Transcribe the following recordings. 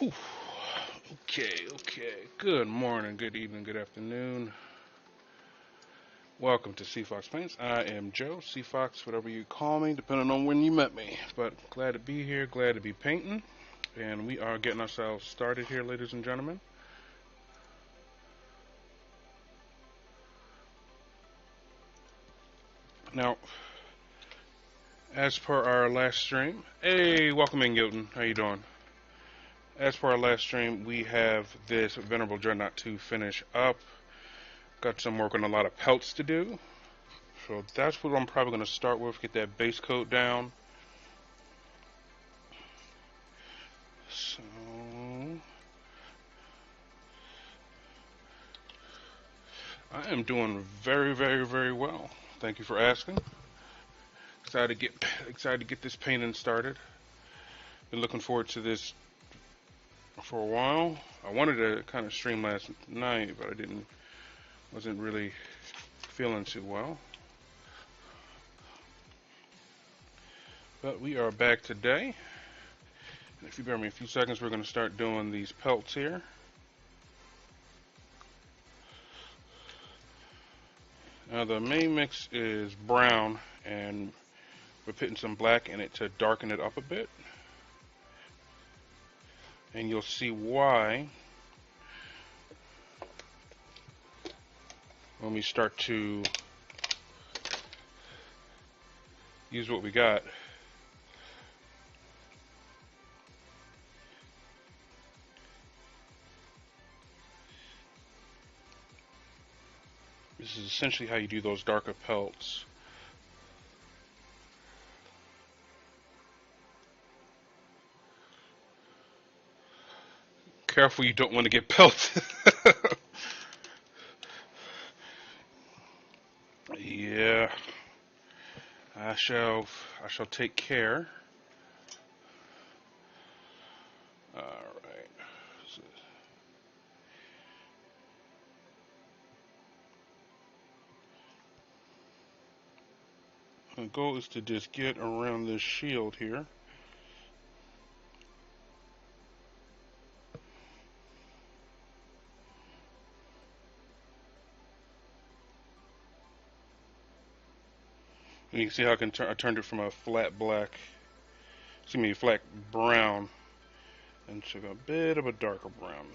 Whew. Okay. Good morning, good evening, good afternoon. Welcome to C Fox Paints. I am Joe, C Fox, whatever you call me, depending on when you met me. But glad to be here, glad to be painting. And we are getting ourselves started here, ladies and gentlemen. Now, as per our last stream, hey, welcome in, Gilton. How you doing? As per our last stream, we have this Venerable Dreadnought to finish up. Got some work on a lot of pelts to do. So that's what I'm probably going to start with, get that base coat down. So I am doing very well. Thank you for asking. Excited to get this painting started. Been looking forward to this for a while. I wanted to kind of stream last night, but wasn't really feeling too well. But we are back today. And if you bear me a few seconds, we're going to start doing these pelts here. Now the main mix is brown, and we're putting some black in it to darken it up a bit. And you'll see why when we start to use what we got. This is essentially how you do those darker pelts. Careful, you don't want to get pelted. Yeah, I shall take care. All right. The goal is to just get around this shield here. And you can see how I turned it from a flat brown, into a bit of a darker brown.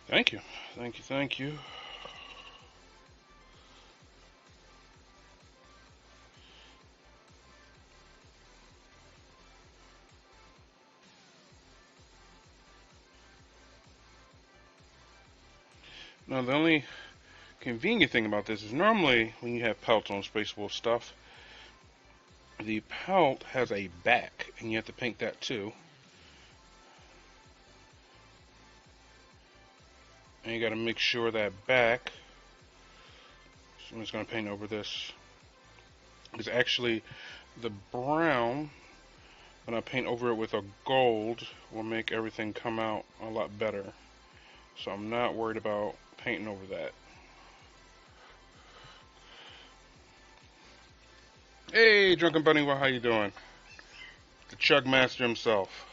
Thank you. Now the only convenient thing about this is normally when you have pelts on Space Wolf stuff, the pelt has a back, and you have to paint that too. And you got to make sure that back, so I'm just going to paint over this, is actually the brown. When I paint over it with a gold, will make everything come out a lot better. So I'm not worried about painting over that. Hey, Drunken Bunny, well, how you doing? The Chug Master himself.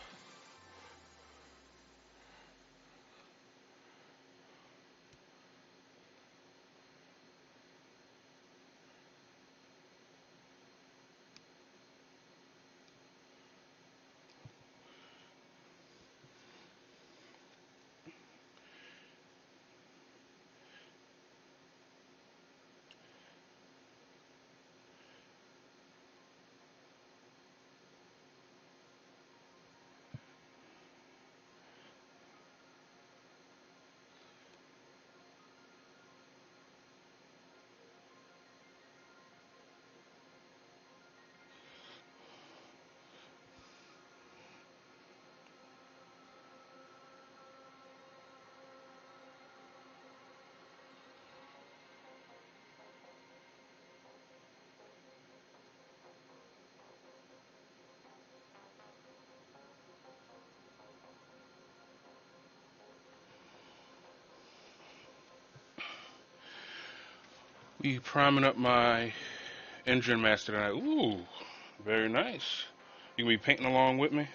We priming up my engine master tonight. Ooh, very nice. You gonna be painting along with me?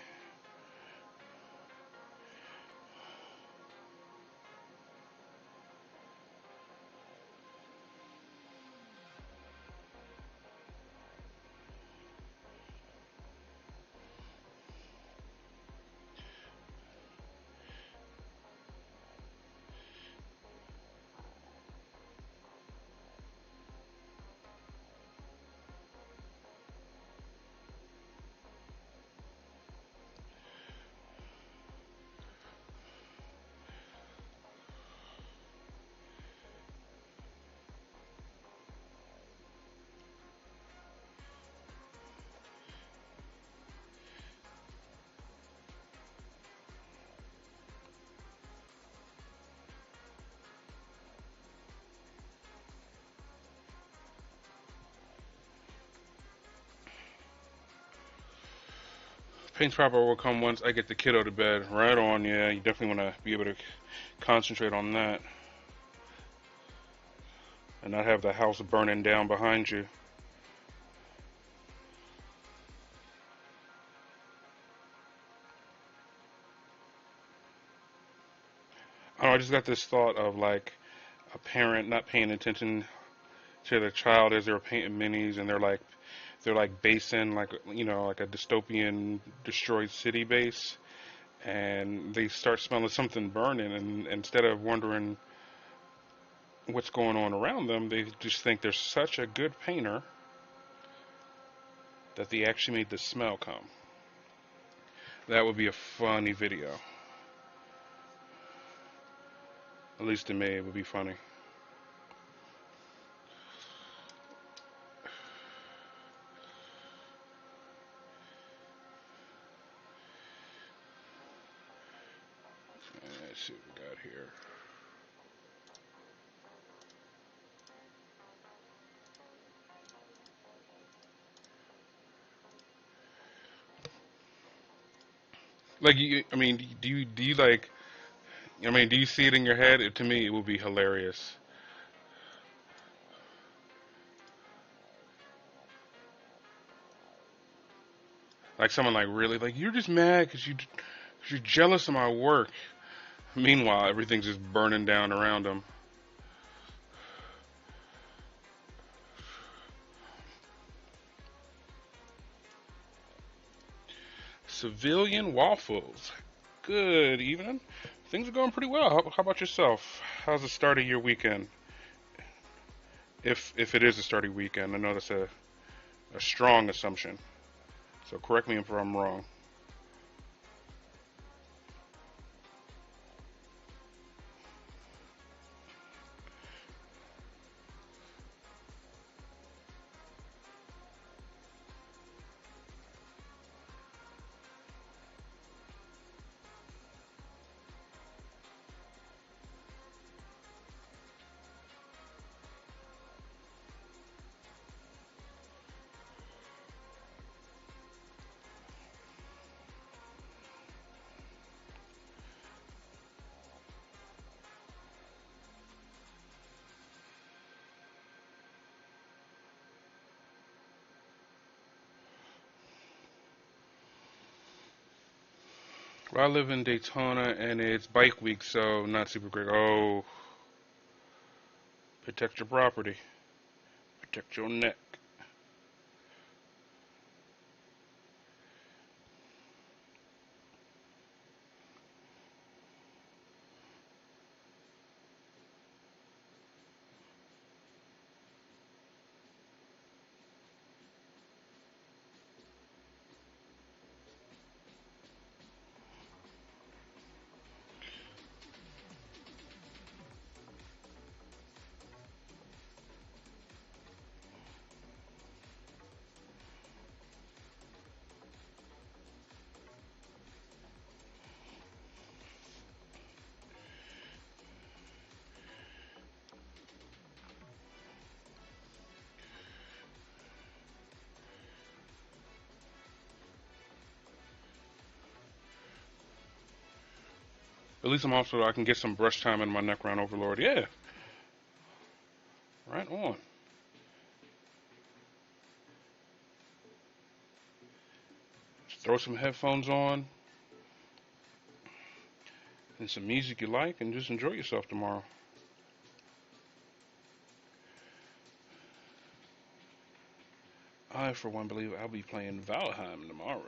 Paint proper will come once I get the kiddo to bed. Right on, yeah. You definitely want to be able to concentrate on that and not have the house burning down behind you. I don't know, I just got this thought of like a parent not paying attention to their child as they're painting minis, and they're like basing like a dystopian destroyed city base, and they start smelling something burning, and instead of wondering what's going on around them, they just think they're such a good painter that they actually made the smell come. That would be a funny video. At least to me, it would be funny. Let's see what we got here. Like, I mean, do you like? I mean, do you see it in your head? To me, it would be hilarious. Like someone like really like you're just mad because you're jealous of my work. Meanwhile, everything's just burning down around them. Civilian waffles. Good evening. Things are going pretty well. How about yourself? How's the start of your weekend? If it is a starting weekend, I know that's a strong assumption. So correct me if I'm wrong. Well, I live in Daytona and it's bike week, so not super great. Oh, protect your property, protect your neck. At least I can get some brush time in my Necron Overlord. Yeah, right on. throw some headphones on and some music you like and just enjoy yourself tomorrow. I, for one, believe I'll be playing Valheim tomorrow.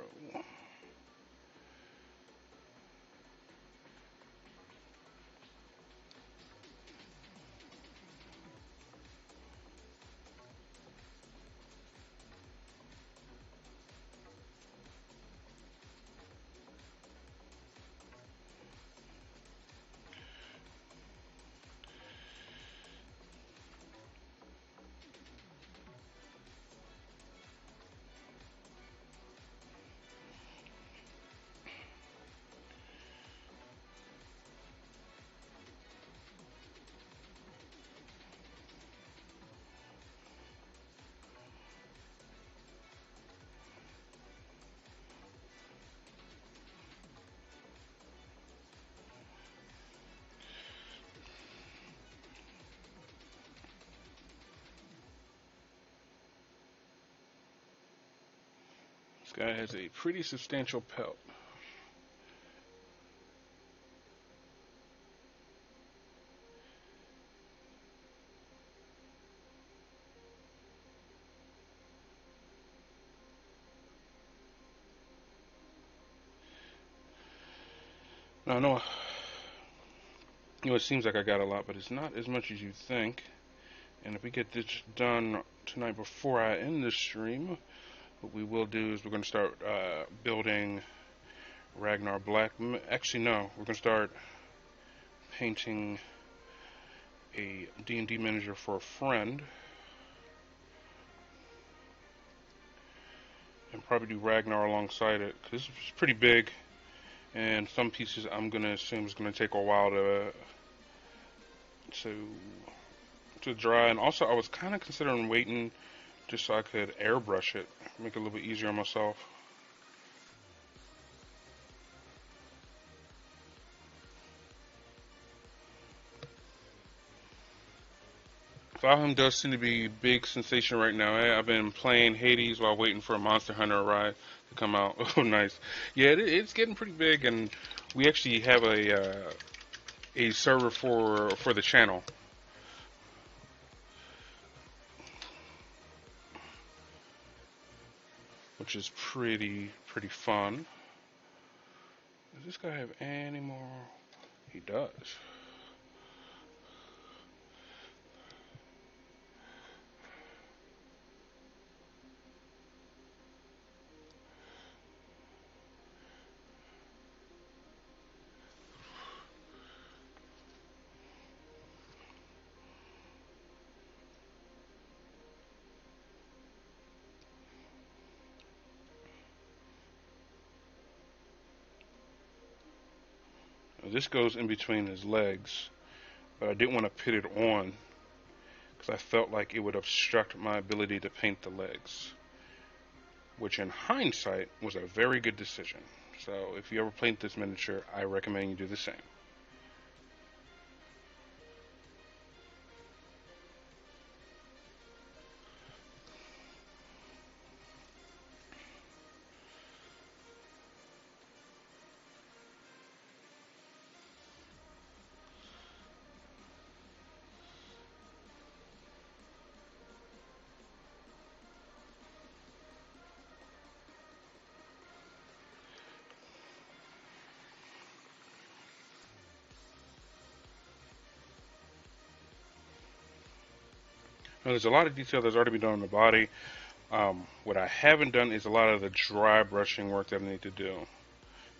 This guy has a pretty substantial pelt. Now, I know, it seems like I got a lot, but it's not as much as you think. And if we get this done tonight before I end this stream, what we will do is we're going to start building Ragnar Black. Actually, no, we're going to start painting a D&D manager for a friend. And probably do Ragnar alongside it, because it's pretty big. And some pieces I'm going to assume is going to take a while to dry. And also, I was kind of considering waiting just so I could airbrush it, make it a little bit easier on myself. Valheim does seem to be a big sensation right now. I've been playing Hades while waiting for a Monster Hunter ride to come out. Oh, nice. Yeah, it's getting pretty big, and we actually have a server for the channel. Which is pretty fun. Does this guy have any more? He does. Now, this goes in between his legs, but I didn't want to put it on because I felt like it would obstruct my ability to paint the legs, which in hindsight was a very good decision. So if you ever paint this miniature, I recommend you do the same. Now, there's a lot of detail that's already been done on the body. What I haven't done is a lot of the dry brushing work that I need to do,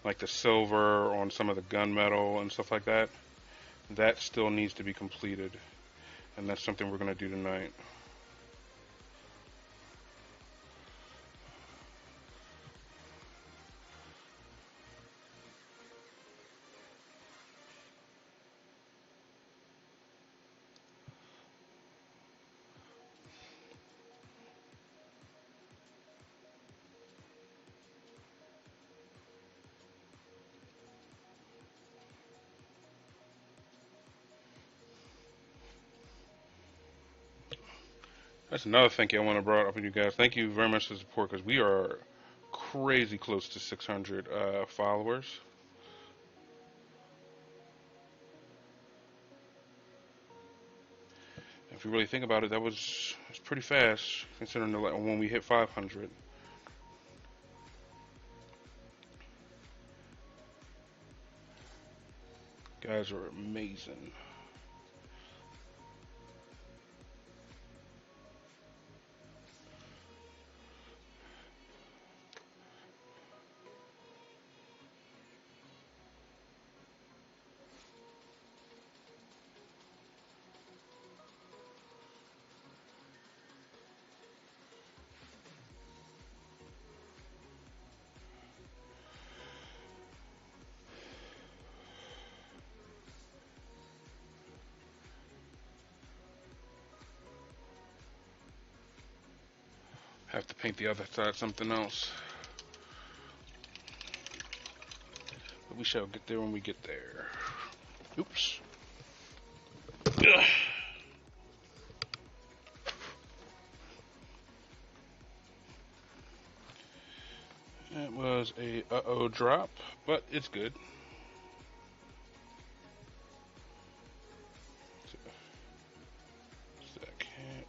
like the silver on some of the gunmetal and stuff like that. That still needs to be completed, and that's something we're going to do tonight. That's another thank you I want to bring up with you guys. Thank you very much for the support, because we are crazy close to 600 followers. If you really think about it, that was pretty fast considering when we hit 500. Guys are amazing. Have to paint the other side something else. But we shall get there when we get there. Oops. Ugh. That was a uh-oh drop, but it's good. That cat here.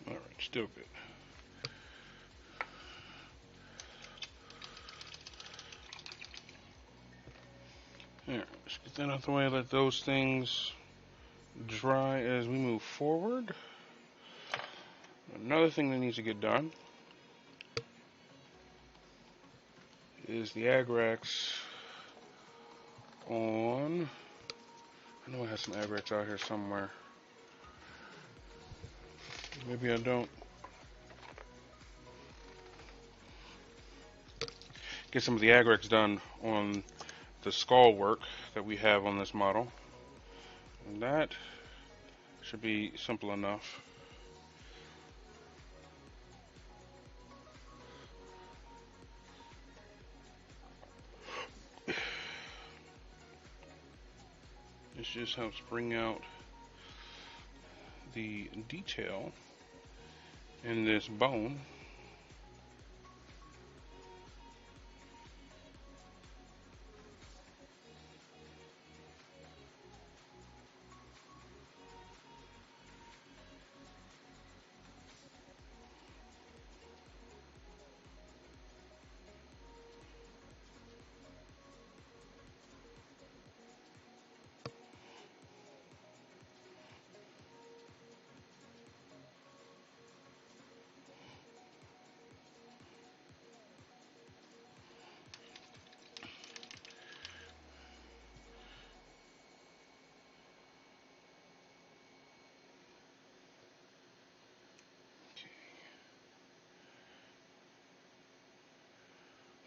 Alright, still good. Alright, let's get that out the way, let those things dry as we move forward. Another thing that needs to get done is the Agrax on. I know I have some Agrax out here somewhere. Maybe I don't. Get some of the Agrax done on the skull work that we have on this model. And that should be simple enough. This just helps bring out the detail in this bone.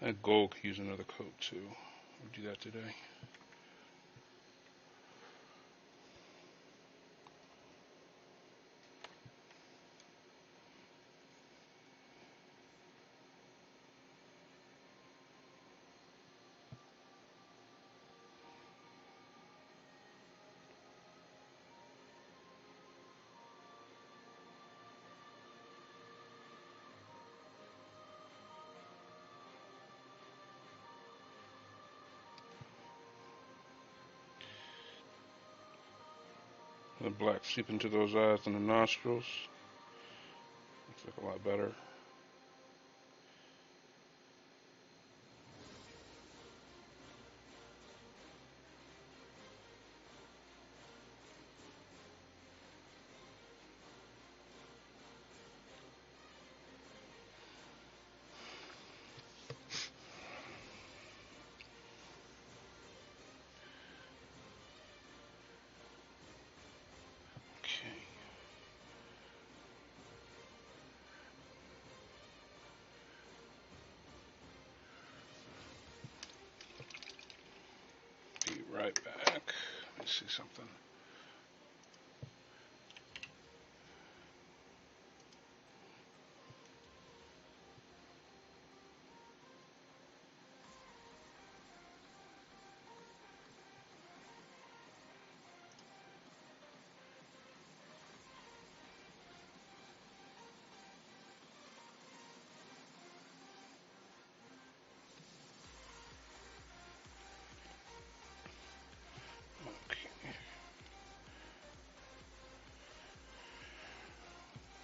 That gold could use another coat too. We'll do that today. The black seep into those eyes and the nostrils. Looks like a lot better. Be right back. Let me see something.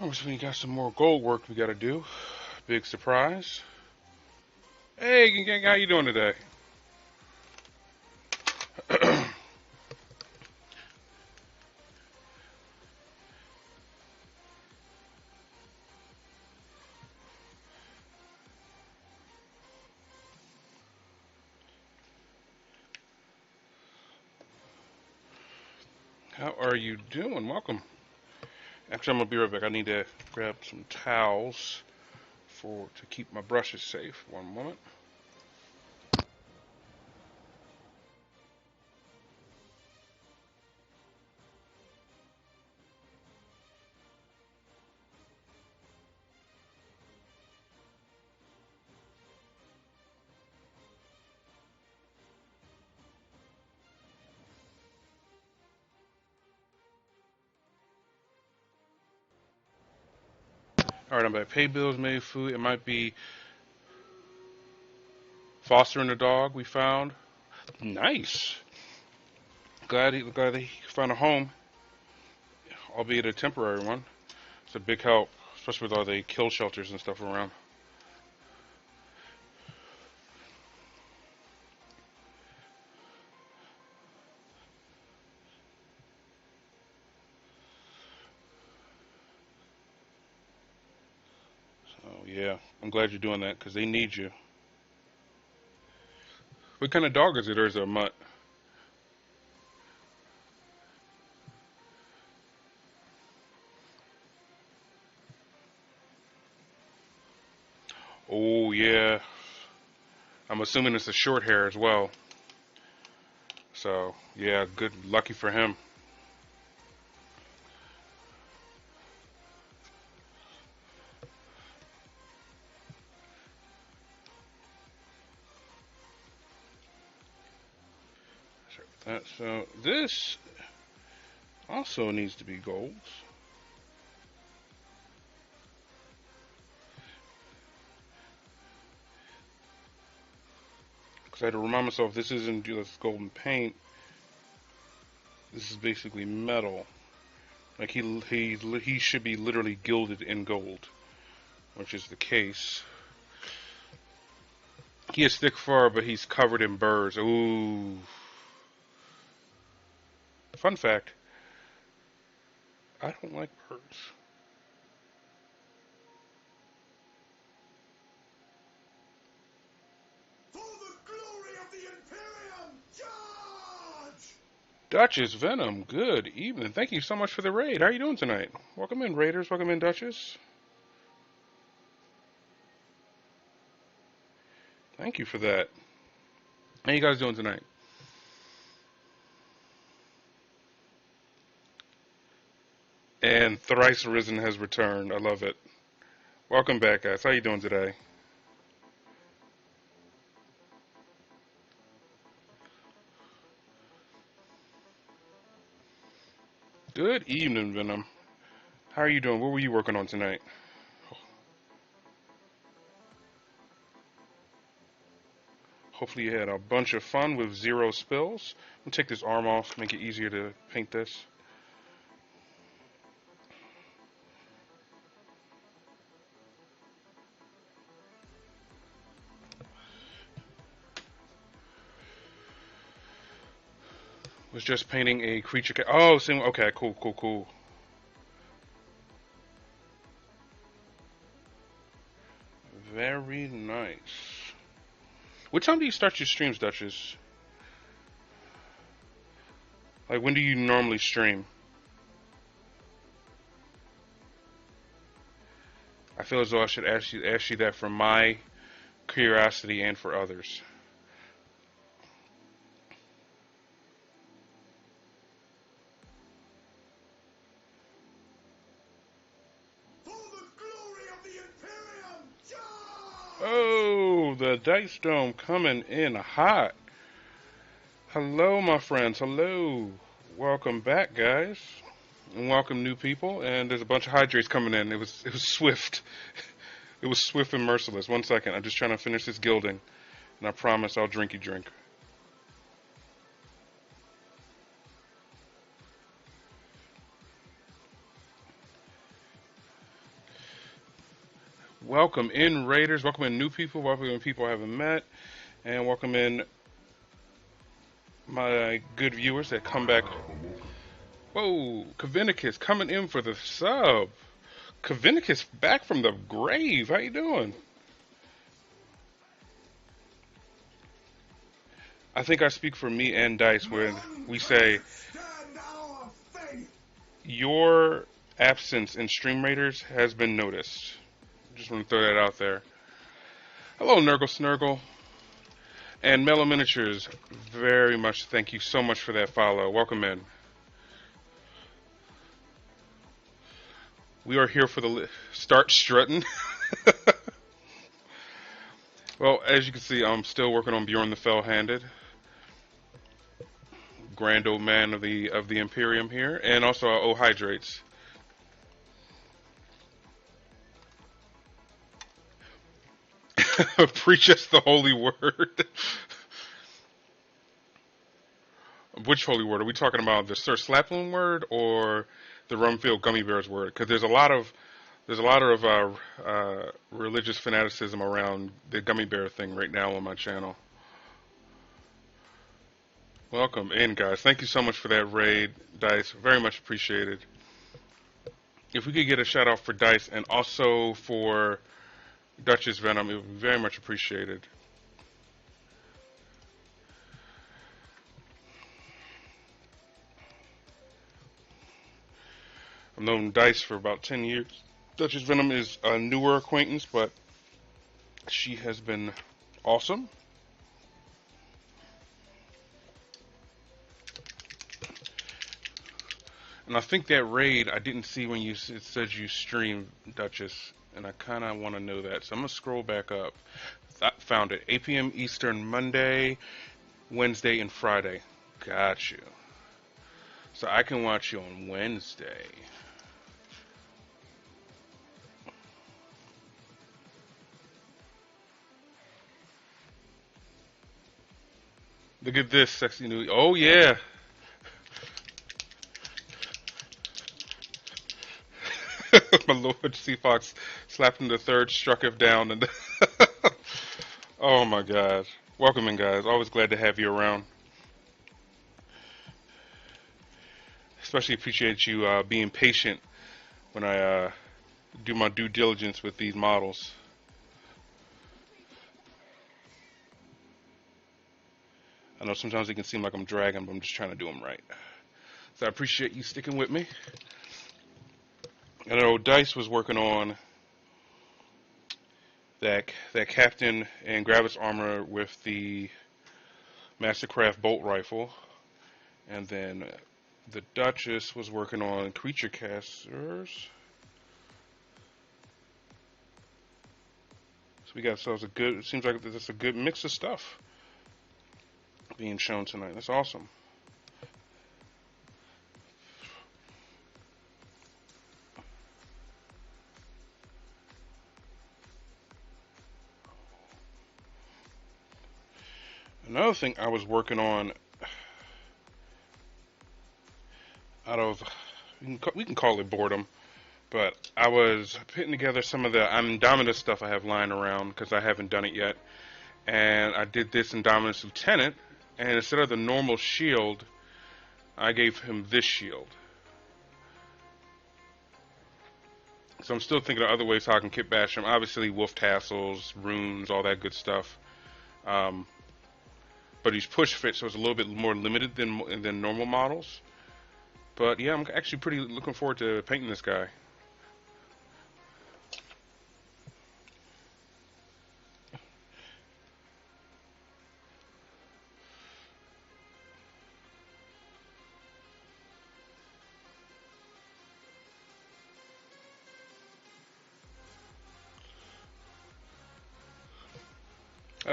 Obviously, we got some more gold work we gotta do. Big surprise. Hey, gang, how you doing today? How are you doing? Welcome. Actually, I'm gonna be right back. I need to grab some towels to keep my brushes safe. One moment. All right, I'm back. Pay bills, made food. It might be fostering a dog we found. Nice. Glad he found a home, albeit a temporary one. It's a big help, especially with all the kill shelters and stuff around. So yeah, I'm glad you're doing that because they need you. What kind of dog is it, or is it a mutt? Oh yeah, I'm assuming it's a short hair as well. So yeah, good, lucky for him. So this also needs to be gold. Because I had to remind myself this isn't just golden paint. This is basically metal. Like he should be literally gilded in gold, which is the case. He has thick fur, but he's covered in burrs. Ooh. Fun fact: I don't like burrs. For the glory of the Imperium, charge! Duchess Venom, good evening. Thank you so much for the raid. How are you doing tonight? Welcome in, Raiders. Welcome in, Duchess. Thank you for that. How you guys doing tonight? And Thrice Risen has returned. I love it. Welcome back, guys. How you doing today? Good evening, Venom. How are you doing? What were you working on tonight? Hopefully you had a bunch of fun with 0 spills. I'm gonna take this arm off, make it easier to paint this. Was just painting a creature. Oh, same. Okay, cool. Very nice. What time do you start your streams, Duchess? Like, when do you normally stream? I feel as though I should ask you that for my curiosity and for others. For the glory of the Imperium, charge! Oh, the Dice Dome coming in hot. Hello, my friends. Hello. Welcome back, guys. And welcome new people. And there's a bunch of hydrates coming in. It was swift. It was swift and merciless. 1 second. I'm just trying to finish this gilding. And I promise I'll drinky drink. Welcome in, Raiders. Welcome in, new people. Welcome in, people I haven't met. And welcome in, my good viewers that come back. Whoa, Kavinicus coming in for the sub. Kavinicus back from the grave. How you doing? I think I speak for me and Dice when we say your absence in Stream Raiders has been noticed. Just want to throw that out there. Hello, Nurgle Snurgle. And Mellow Miniatures, very much thank you so much for that follow. Welcome in. We are here for the start strutting. Well, as you can see, I'm still working on Bjorn the Fell-Handed, grand old man of the Imperium here, and also our O Hydrates. Preach us the holy word. Which holy word? Are we talking about the Sir Slaploon word or the Rumfield Gummy Bears word? Because there's a lot of religious fanaticism around the gummy bear thing right now on my channel. Welcome in, guys. Thank you so much for that raid, Dice. Very much appreciated. If we could get a shout out for Dice and also for Duchess Venom, it would be very much appreciated. I've known Dice for about 10 years. Duchess Venom is a newer acquaintance, but she has been awesome. And I think that raid I didn't see when it said you streamed, Duchess, and I kind of want to know that. So I'm going to scroll back up. I found it. 8 p.m. Eastern, Monday, Wednesday, and Friday. Got you. So I can watch you on Wednesday. Look at this sexy new. Oh, yeah. My Lord C. Fox slapped him the third, struck him down. And oh, my God. Welcome in, guys. Always glad to have you around. Especially appreciate you being patient when I do my due diligence with these models. I know sometimes it can seem like I'm dragging, but I'm just trying to do them right. So I appreciate you sticking with me. I know Dice was working on that Captain and Gravis armor with the Mastercraft bolt rifle, and then the Duchess was working on creature casters. So we got ourselves a good. It seems like there's a good mix of stuff being shown tonight. That's awesome. Another thing I was working on out of, we can call it boredom, but I was putting together some of the Indominus stuff I have lying around because I haven't done it yet. And I did this Indominus Lieutenant, and instead of the normal shield, I gave him this shield. So I'm still thinking of other ways how I can kit bash him. Obviously, wolf tassels, runes, all that good stuff. But he's push fit, so it's a little bit more limited than normal models. But yeah, I'm actually pretty looking forward to painting this guy.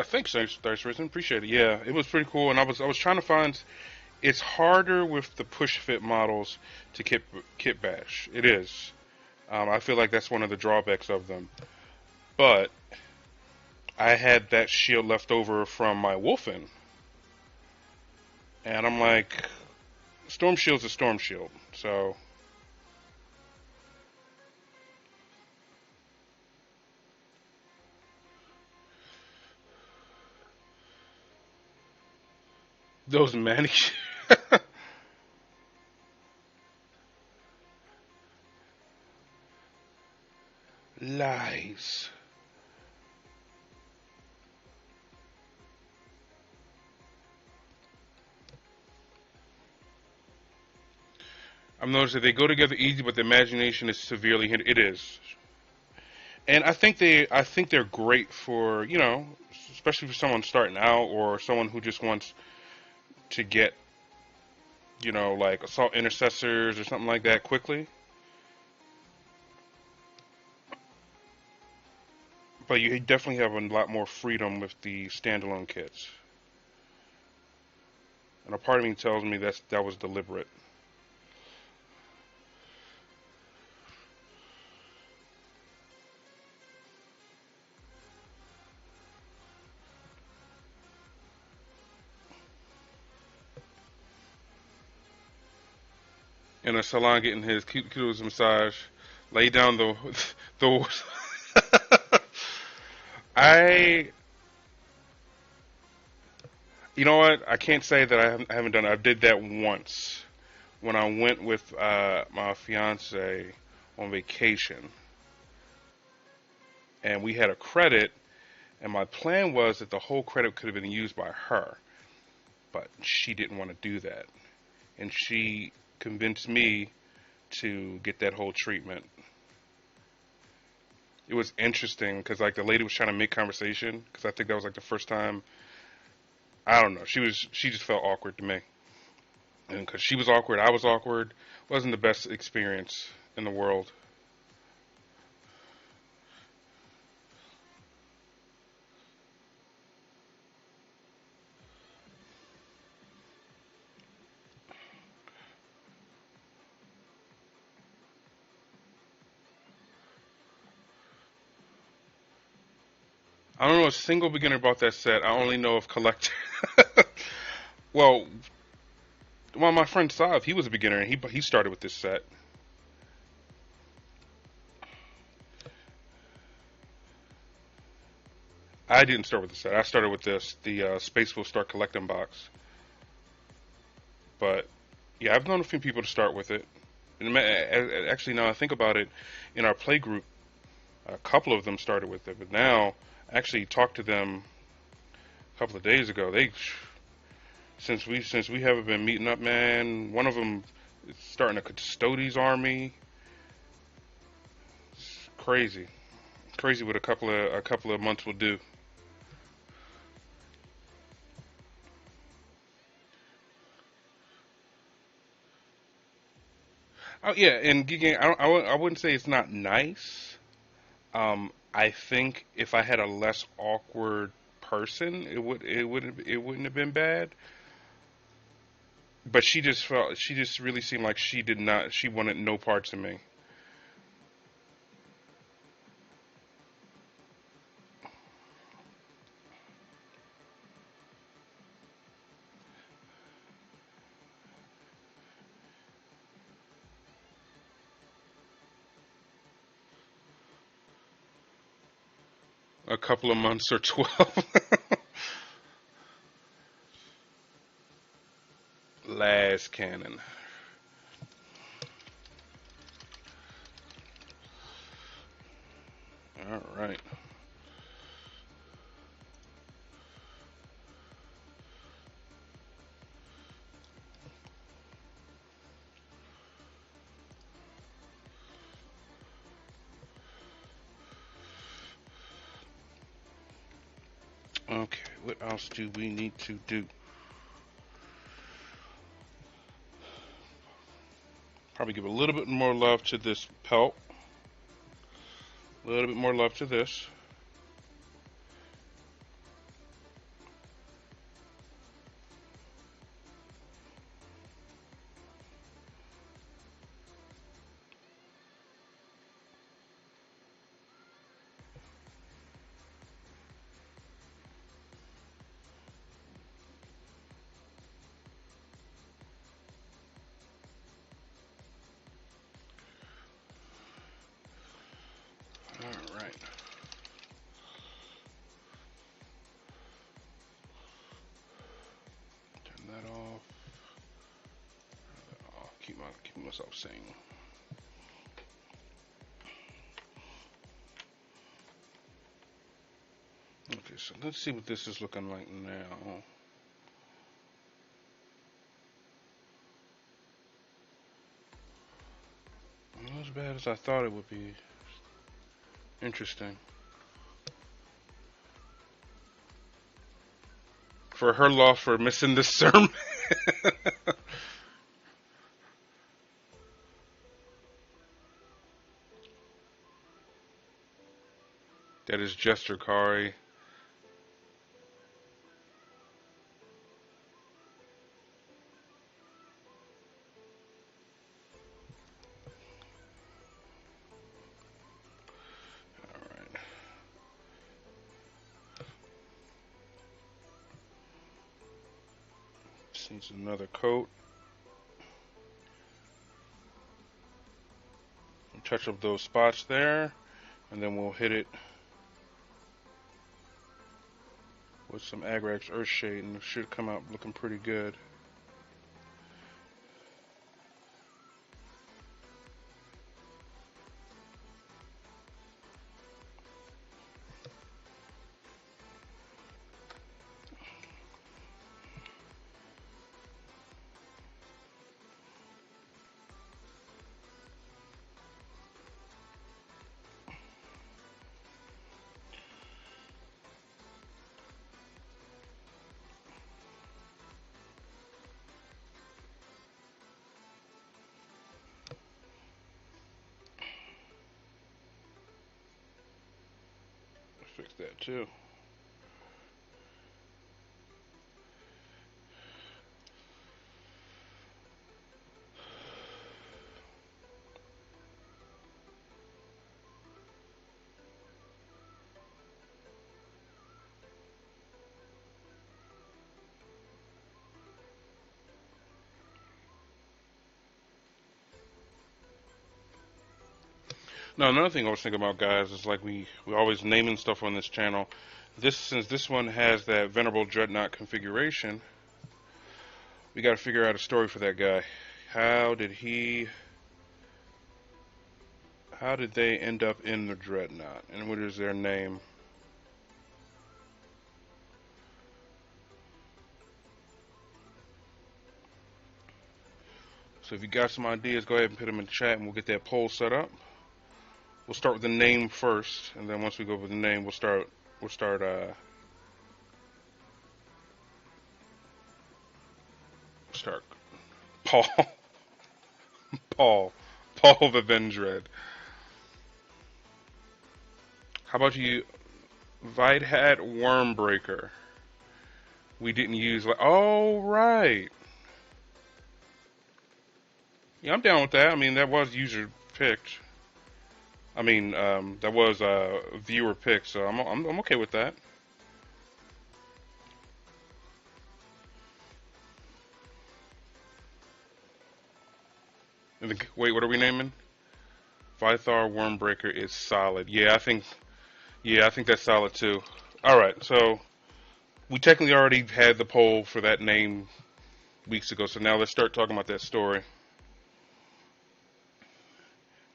Thanks, Dice Risen. Appreciate it. Yeah, it was pretty cool, and I was trying to find. It's harder with the push fit models to kit bash. It is. I feel like that's one of the drawbacks of them. But I had that shield left over from my Wolfen, and I'm like, Storm Shield's a Storm Shield, so. Those Manny lies. I've noticed that they go together easy, but the imagination is severely hindered. It is, and I think they're great for especially for someone starting out or someone who just wants to get like assault intercessors or something like that quickly. But you definitely have a lot more freedom with the standalone kits, and a part of me tells me that was deliberate. In a salon getting his cuticles massage, lay down the I you know what? I can't say that I haven't done it. I did that once when I went with my fiance on vacation, and we had a credit, and my plan was that the whole credit could have been used by her, but she didn't want to do that, and she convinced me to get that whole treatment. It was interesting because like the lady was trying to make conversation because I think that was like the first time. I don't know. She just felt awkward to me, and because she was awkward, I was awkward. Wasn't the best experience in the world. I don't know a single beginner about that set. I only know of collector. well, my friend Sav, he was a beginner and he started with this set. I didn't start with the set. I started with the Space Will Start Collecting box. But yeah, I've known a few people to start with it. And actually, now I think about it, in our play group, a couple of them started with it. But now, I actually talked to them a couple of days ago. They since we haven't been meeting up, man. One of them is starting a Custodes army. It's crazy, crazy what a couple of months will do. Oh yeah, and gigging, I wouldn't say it's not nice. I think if I had a less awkward person, it wouldn't have been bad. But she just really seemed like she wanted no parts of me. A couple of months or 12. Last cannon. All right. Okay, what else do we need to do? Probably give a little bit more love to this pelt. A little bit more love to this. All right. Turn that myself seeing? Okay, so let's see what this is looking like now. Not as bad as I thought it would be. Interesting. For her loss for missing this sermon. That is Jester Kari. Alright. This needs another coat. Touch up those spots there. And then we'll hit it with some Agrax Earthshade, and it should come out looking pretty good. Fix that too. Now, another thing I was thinking about, guys, is like we always naming stuff on this channel. Since this one has that Venerable Dreadnought configuration, we got to figure out a story for that guy. How did they end up in the Dreadnought, and what is their name? So if you got some ideas, go ahead and put them in the chat, and we'll get that poll set up. We'll start with the name first, and then once we go with the name, we'll start Paul, Paul, Paul the Vendread. How about you, Vidhat Wormbreaker? We didn't use like. Oh right. Yeah, I'm down with that. I mean, that was user picked. I mean, that was viewer picked, so I'm okay with that. Wait, what are we naming? Vythar Wormbreaker is solid. Yeah, I think that's solid too. All right, so we technically already had the poll for that name weeks ago, so now let's start talking about that story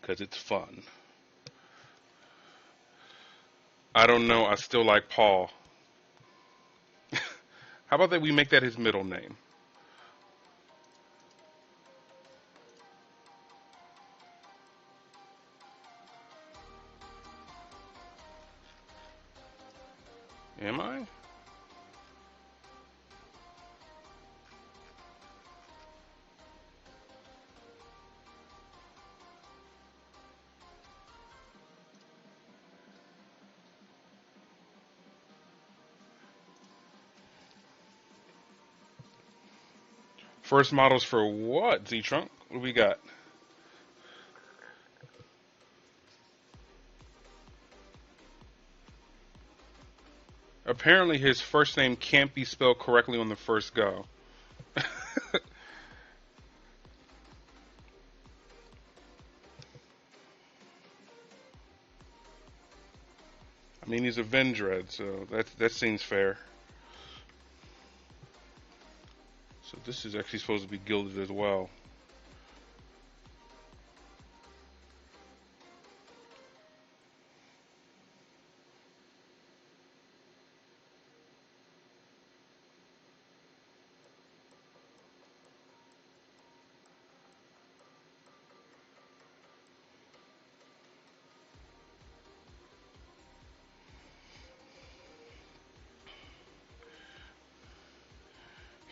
because it's fun. I don't know. I still like Paul. How about that we make that his middle name? Am I? First models for what, Z-Trunk? What do we got? Apparently his first name can't be spelled correctly on the first go. I mean, he's a Vendread, so that seems fair. So this is actually supposed to be gilded as well.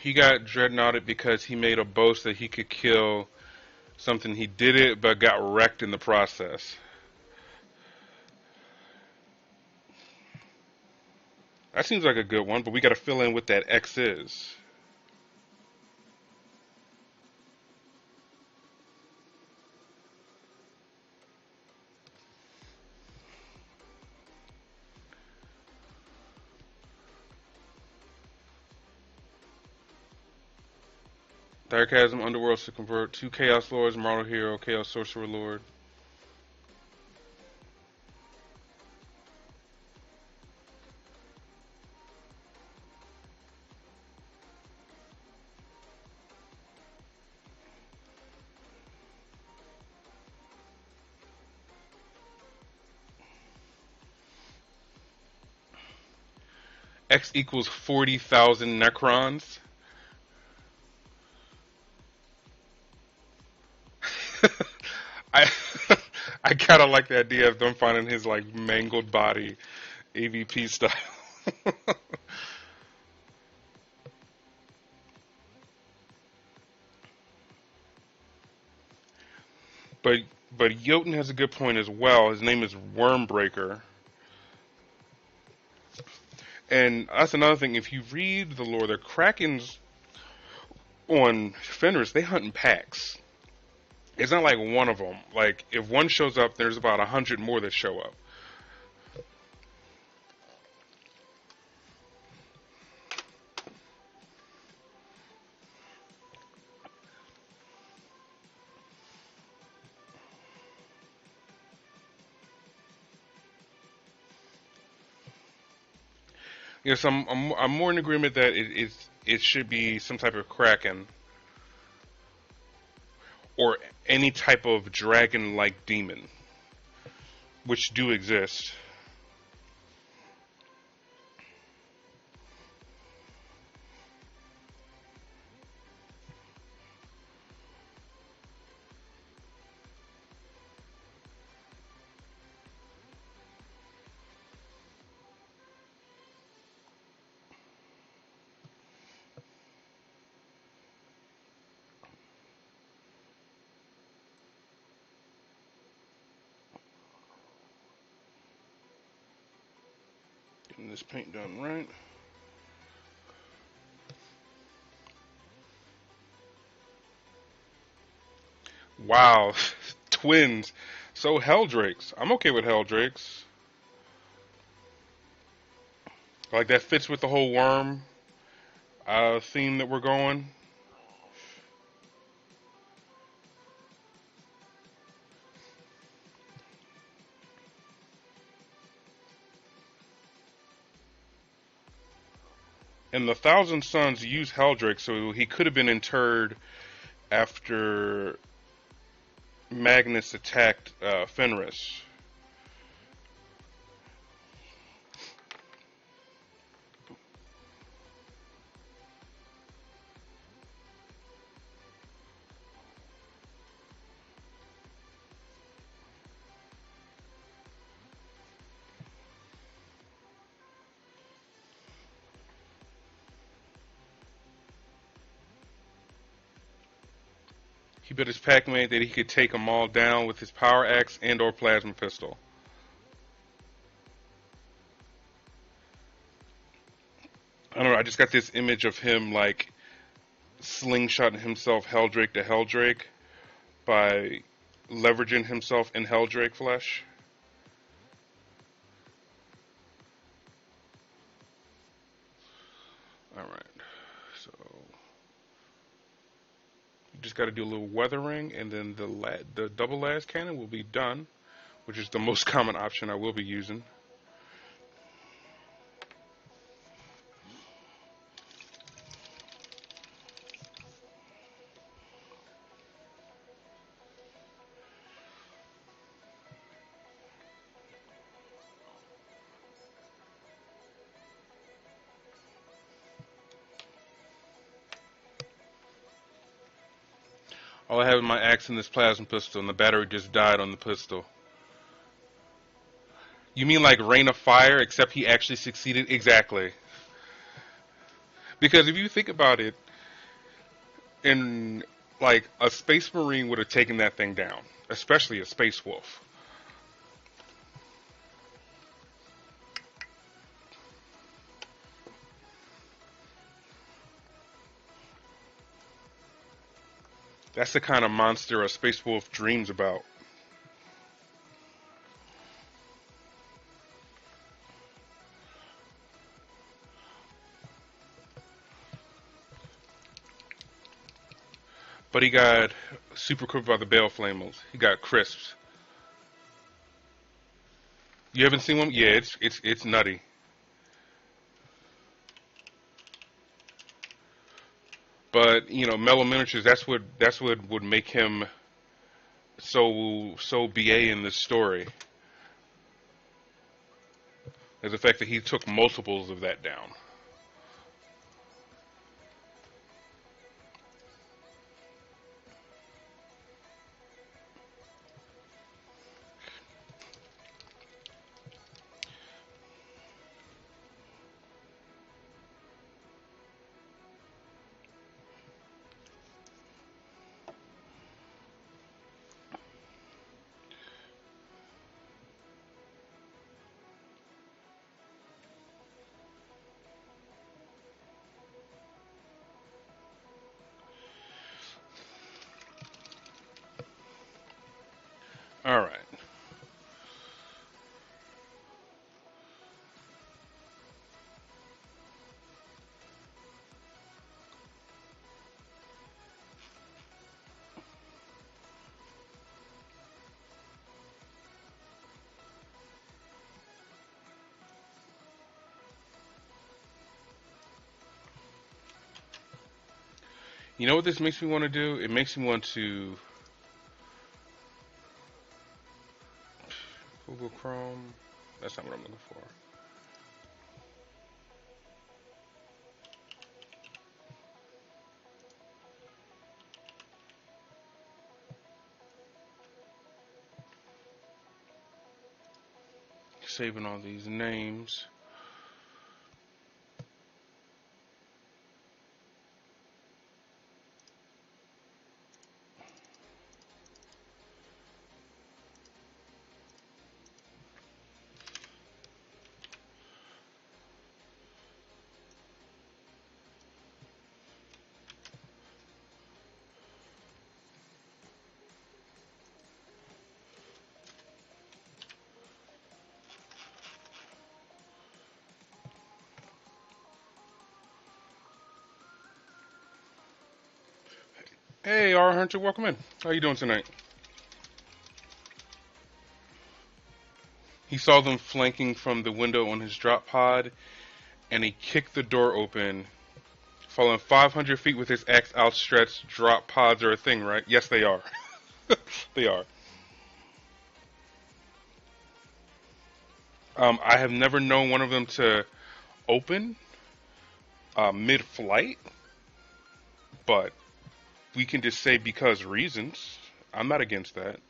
He got dreadnoughted because he made a boast that he could kill something. He did it, but got wrecked in the process. That seems like a good one, but we got to fill in what that X is. Diachasm, Underworlds to convert, 2 Chaos Lords, Martyr Hero, Chaos Sorcerer Lord. X equals 40,000 Necrons. I I kind of like the idea of them finding his like mangled body, AVP style. but but Jotun has a good point as well. His name is Wormbreaker, and that's another thing. If you read the lore, the Krakens on Fenris they hunt in packs. It's not like one of them. Like if one shows up, there's about 100 more that show up. Yes, I'm more in agreement that it should be some type of Kraken or any type of dragon-like demon, which do exist. Getting this paint done right. Wow, twins. So Helldrakes. I'm okay with Helldrakes. Like that fits with the whole worm theme that we're going. And the Thousand Sons use Helldrake, so he could have been interred after Magnus attacked Fenris. He built his packmate that he could take them all down with his power axe and or plasma pistol. I don't know, I just got this image of him like slingshotting himself Helldrake to Helldrake by leveraging himself in Helldrake flesh. Alright, so you just got to do a little weathering, and then the double las cannon will be done, which is the most common option I will be using. All I have is my axe and this plasma pistol, and the battery just died on the pistol. You mean like Rain of Fire, except he actually succeeded? Exactly. Because if you think about it, And like a space marine would have taken that thing down, especially a space wolf. That's the kind of monster a space wolf dreams about. But he got super cooked by the Bale Flamels. He got crisps. You haven't seen one? Yeah, it's nutty. But you know, Mellow Miniatures. That's what would make him so BA in this story. Is the fact that he took multiples of that down. All right. You know what this makes me want to do? It makes me want to Google Chrome. That's not what I'm looking for. Saving all these names. Hey, R Hunter, welcome in. How you doing tonight? He saw them flanking from the window on his drop pod, and he kicked the door open, falling 500 feet with his axe outstretched. Drop pods are a thing, right? Yes, they are. They are. I have never known one of them to open mid-flight, but we can just say because reasons. I'm not against that.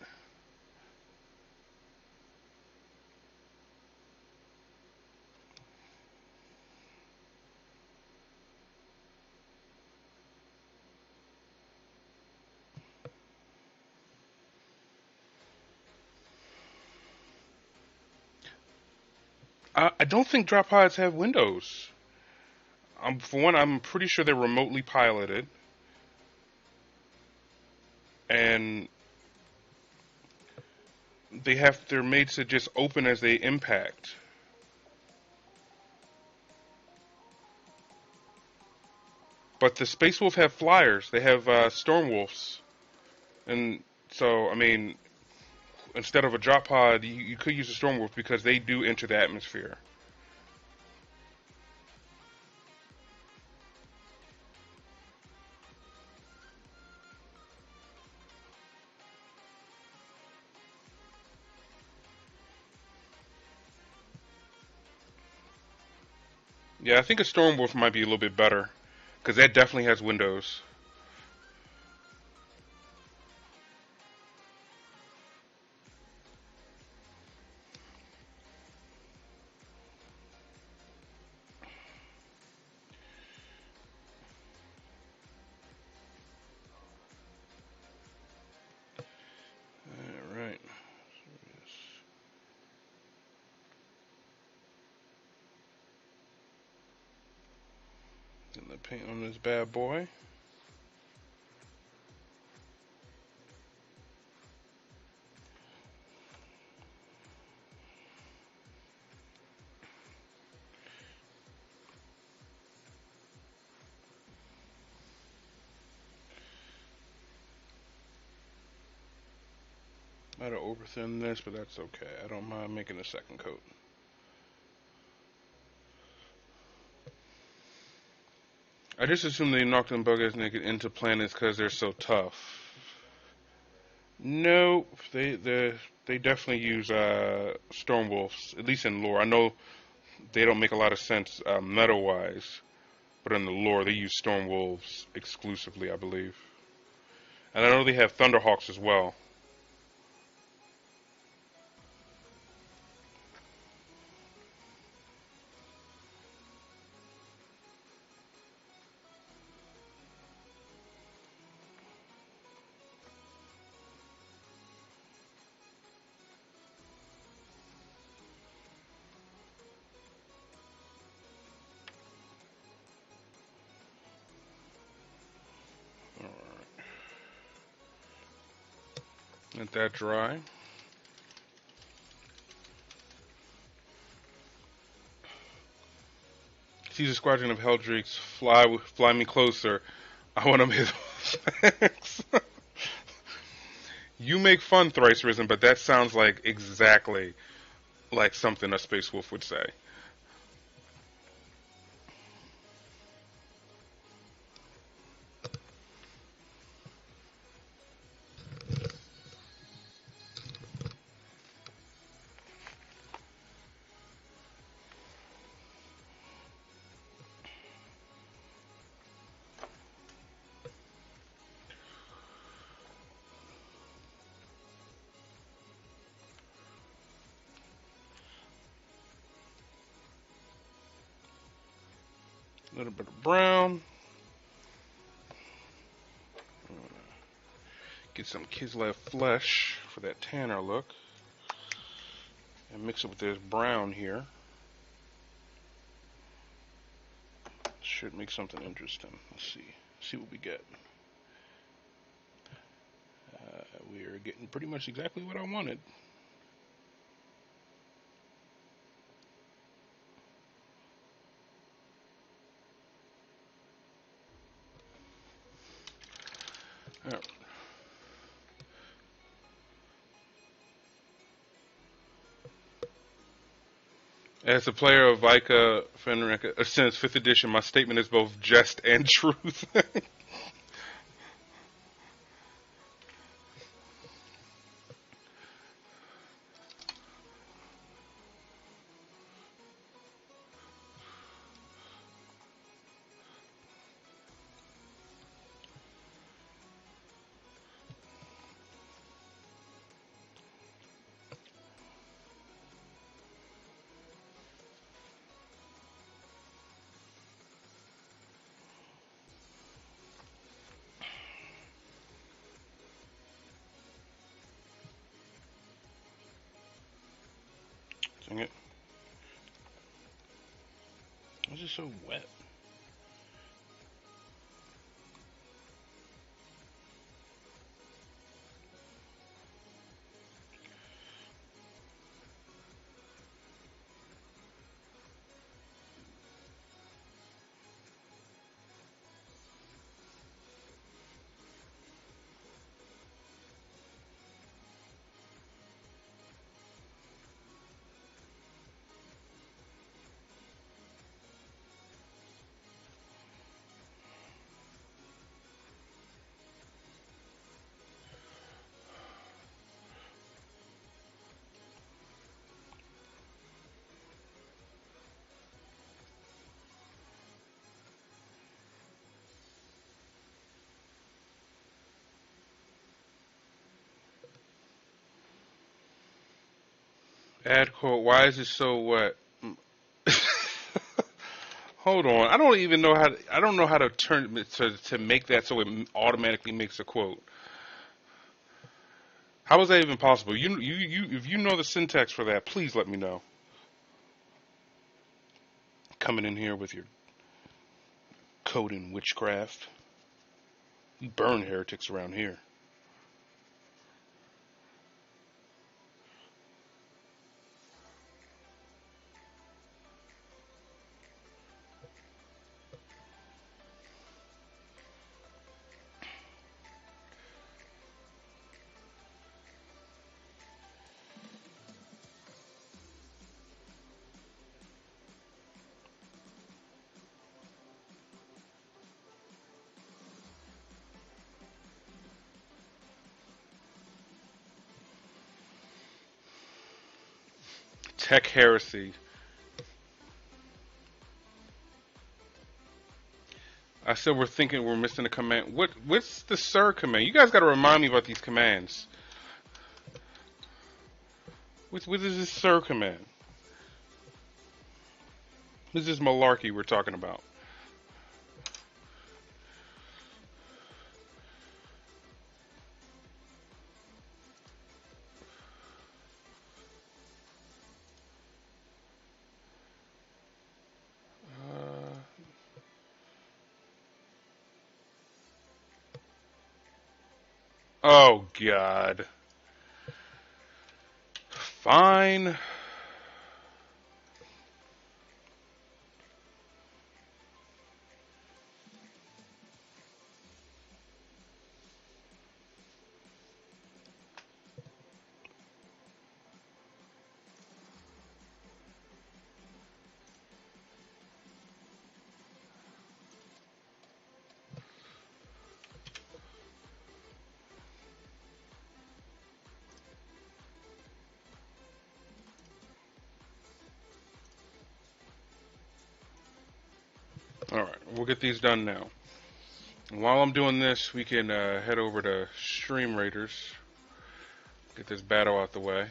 I don't think drop pods have windows. For one, I'm pretty sure they're remotely piloted, and they're made to just open as they impact. But the Space Wolf have flyers. They have Storm Wolves, and so I mean, instead of a drop pod, you could use a Storm Wolf because they do enter the atmosphere. Yeah, I think a Storm Wolf might be a little bit better because that definitely has windows. The paint on this bad boy. Might have overthinned this, but that's okay. I don't mind making a second coat. I just assume they knocked them bug-ass naked into planets because they're so tough. Nope, they definitely use storm wolves, at least in lore. I know they don't make a lot of sense meta-wise, but in the lore they use storm wolves exclusively, I believe. And I know they have thunderhawks as well. Let that dry. Sees a squadron of Helldrakes fly me closer. I want them hit. Thanks. You make fun, Thrice Risen, but that sounds like exactly like something a Space Wolf would say. A little bit of brown. Get some Kislev flesh for that tanner look. And mix it with this brown here. Should make something interesting. Let's see what we get. We are getting pretty much exactly what I wanted. Right. As a player of Vika Fenric since 5th edition, my statement is both jest and truth. Dang it. Why is it so wet? Add quote, why is it so wet? Hold on. I don't even know how to, I don't know how to turn to make that so it automatically makes a quote. How is that even possible? If you know the syntax for that, please let me know. Coming in here with your decoding witchcraft. We burn heretics around here. Tech heresy. I said we're thinking we're missing a command. What's the sir command? You guys got to remind me about these commands. What is this sir command? What is this malarkey we're talking about? Oh God. Fine. All right, we'll get these done now. And while I'm doing this, we can head over to Stream Raiders. Get this battle out the way.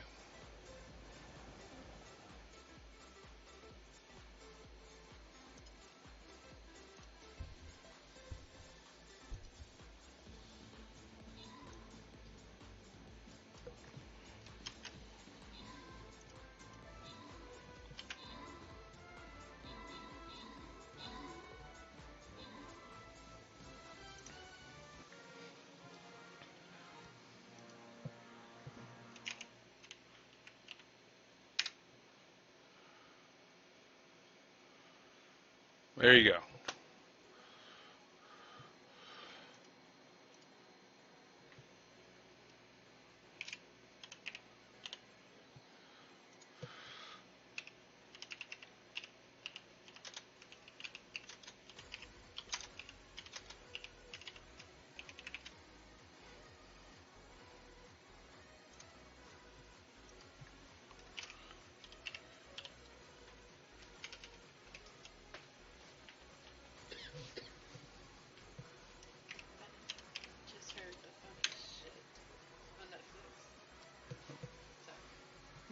There you go.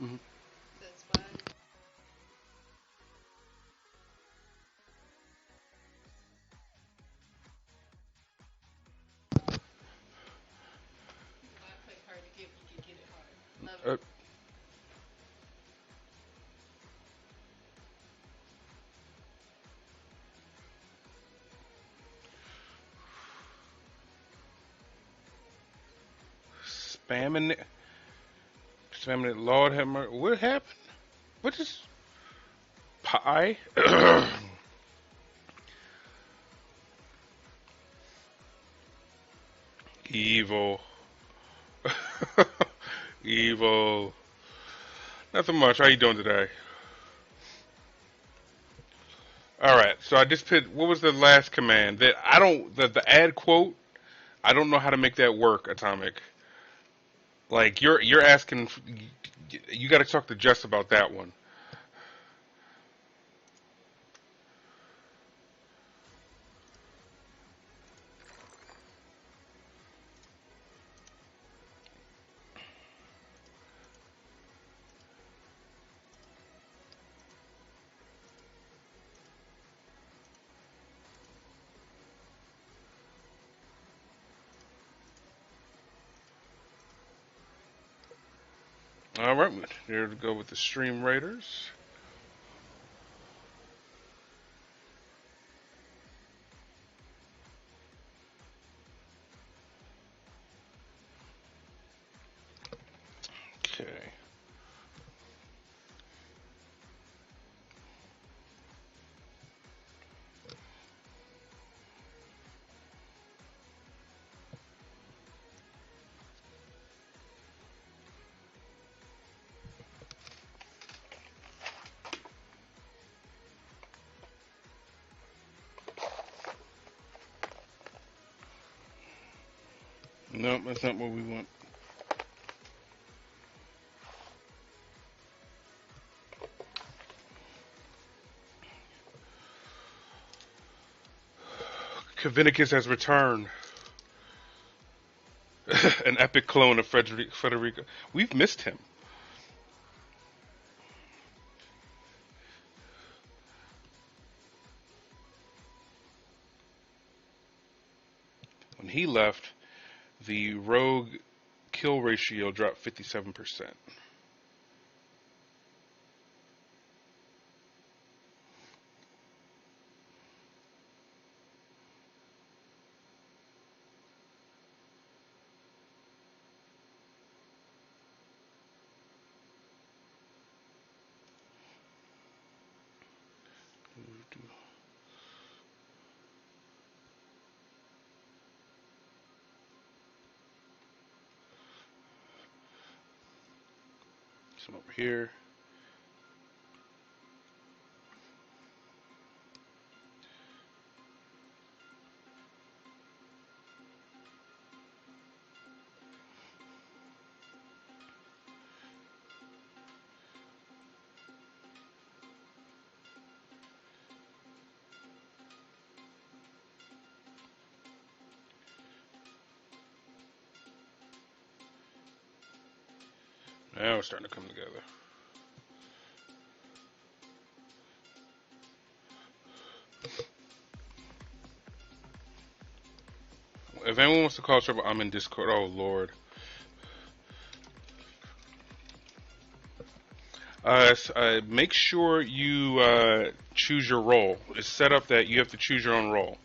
Mm-hmm. Uh, spamming it. Spamming it. Lord have mercy. What happened? What is pie? Evil. Evil. Nothing much. How you doing today? All right. So I just put. What was the last command? That I don't. The add quote. I don't know how to make that work. Atomic. Like you're asking. You got to talk to Jess about that one. All right. Here to go with the Stream Raiders. Okay. Nope, that's not what we want. Cavinicus has returned. An epic clone of Federico. We've missed him. When he left, the rogue kill ratio dropped 57%. Some over here. Now we're starting to come together. If anyone wants to call trouble, I'm in Discord. Oh, Lord. Make sure you choose your role. It's set up that you have to choose your own role.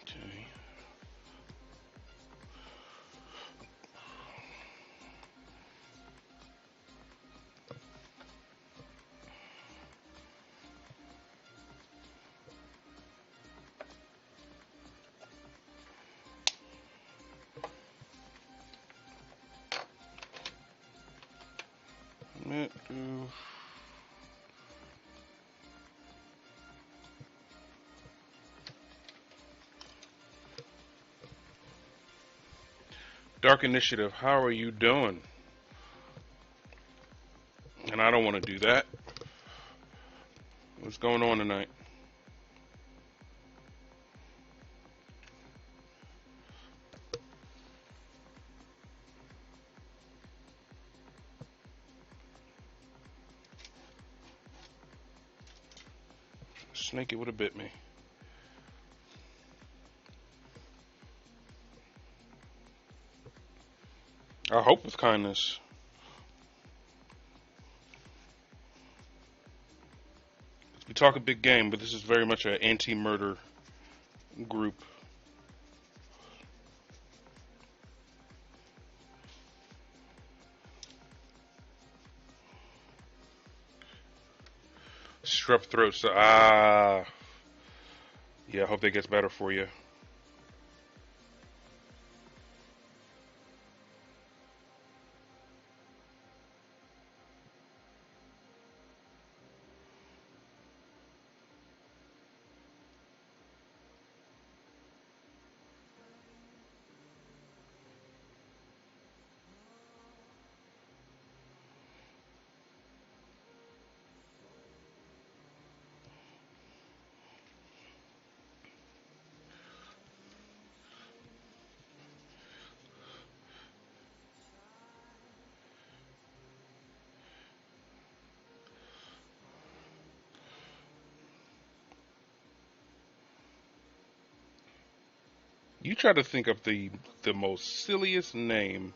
Okay. Dark Initiative, how are you doing? And I don't want to do that. What's going on tonight? Snake, it would have bit me. I hope with kindness. We talk a big game, but this is very much an anti-murder group. Strep throat. So, yeah, I hope that gets better for you. You try to think of the most silliest name.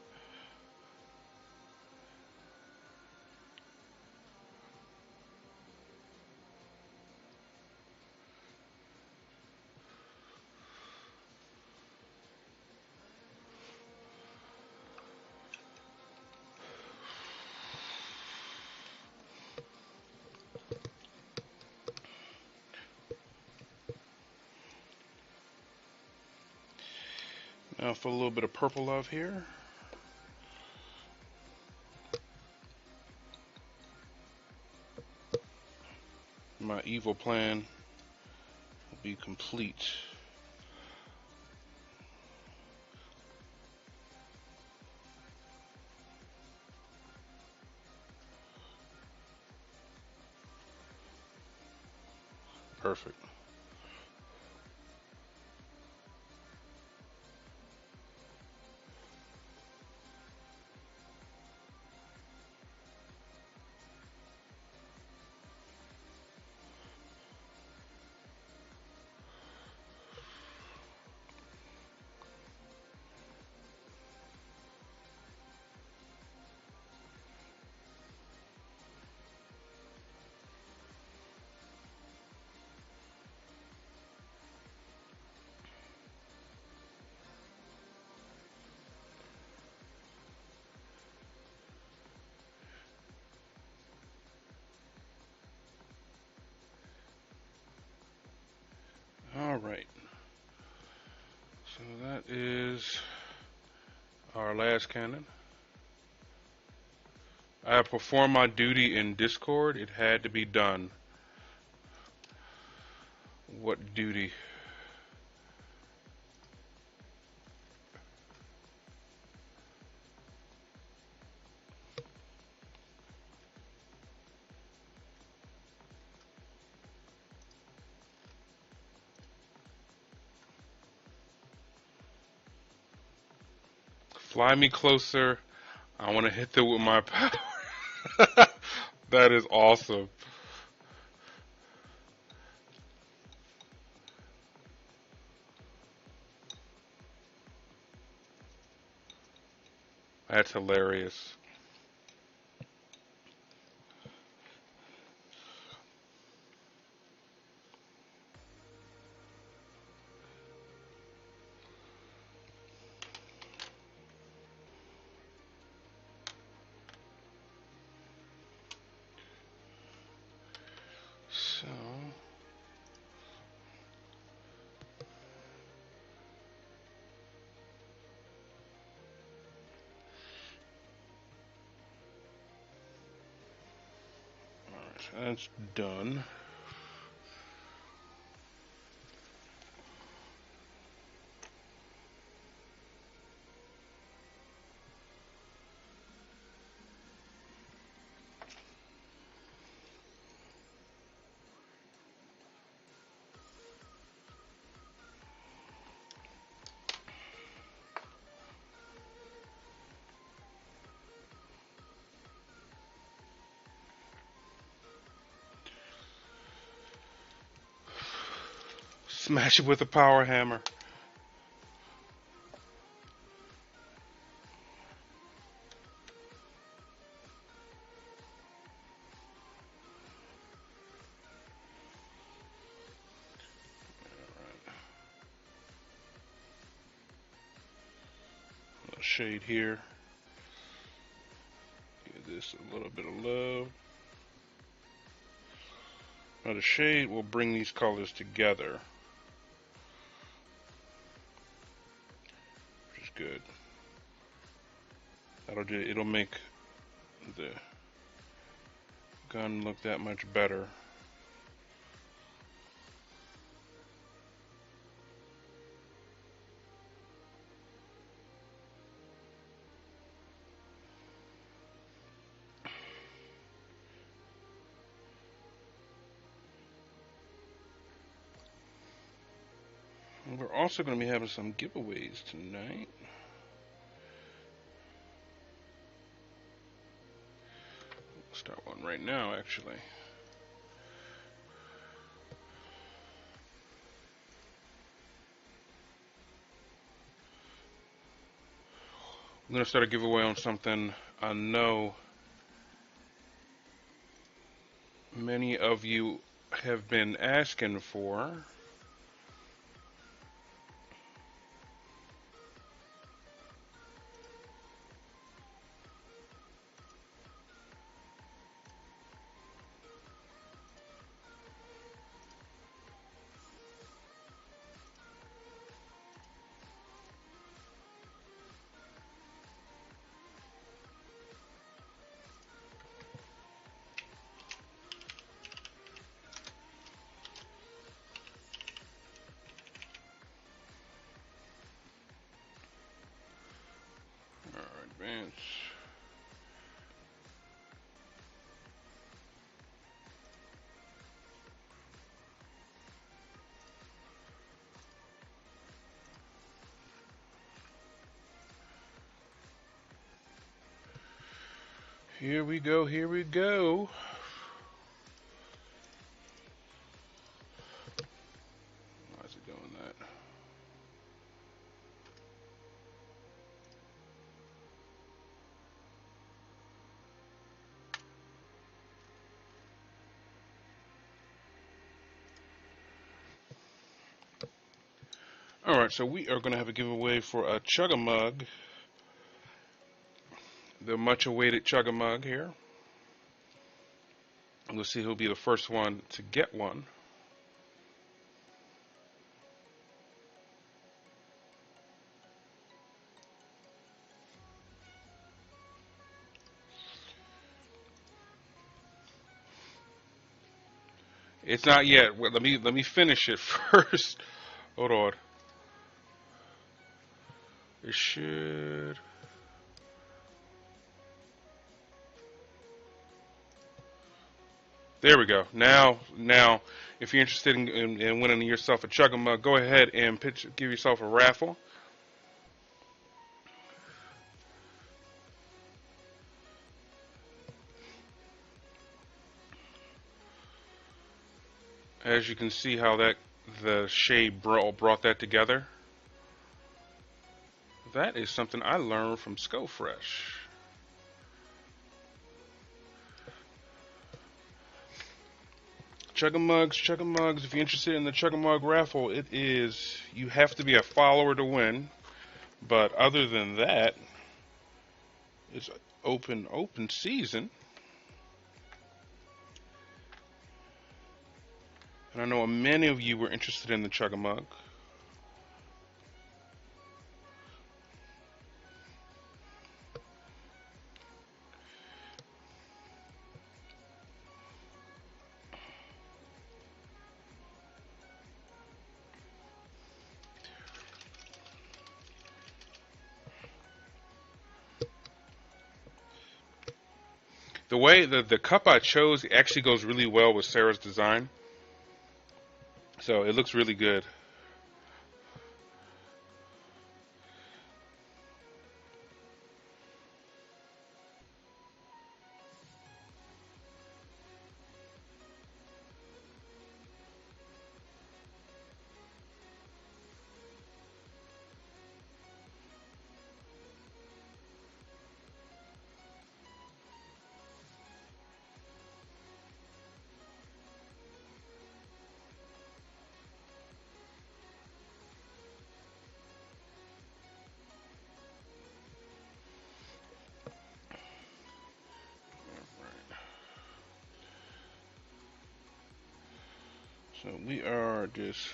Now for a little bit of purple love here. My evil plan will be complete. Perfect. Alright. So that is our last cannon. I have performed my duty in Discord. It had to be done. What duty? Fly me closer. I want to hit them with my power. That is awesome. That's hilarious. So, alright, so that's done. Smash it with a power hammer. A little shade here. Give this a little bit of love. Now the shade will bring these colors together, which is good. It'll make the gun look that much better. And we're also going to be having some giveaways tonight. We'll start one right now, actually. I'm going to start a giveaway on something I know many of you have been asking for. Here we go, here we go. Why is it doing that? Alright, so we are going to have a giveaway for a Chug-a-Mug. The much awaited Chug-a-Mug here. We'll see who'll be the first one to get one. It's not yet. Well, let me finish it first. Hold on. It should. There we go. Now, if you're interested in winning yourself a Chug-a-Mug, go ahead and give yourself a raffle. As you can see how the shade brought that together. That is something I learned from ScoFresh. Chug-a-Mugs, Chug-a-Mugs. If you're interested in the Chug-a-Mug raffle, you have to be a follower to win. But other than that, it's open season. And I know many of you were interested in the Chug-a-Mug. The way the cup I chose actually goes really well with Sarah's design. So it looks really good. So we are just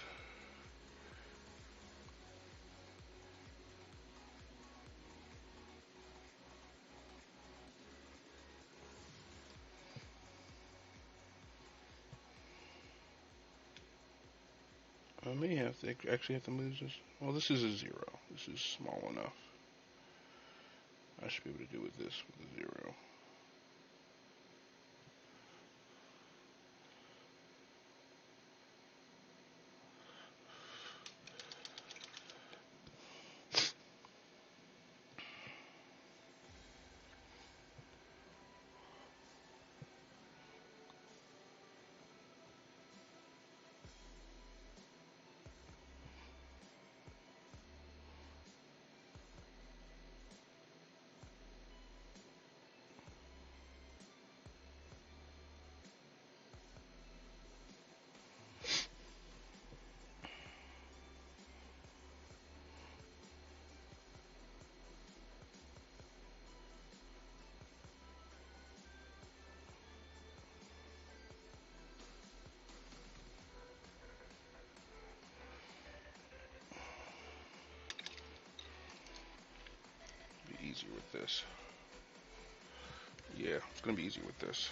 I may have to actually have to move this. Well, this is a 0. This is small enough. I should be able to do with this with a 0. Be easier with this. Yeah, it's gonna be easier with this.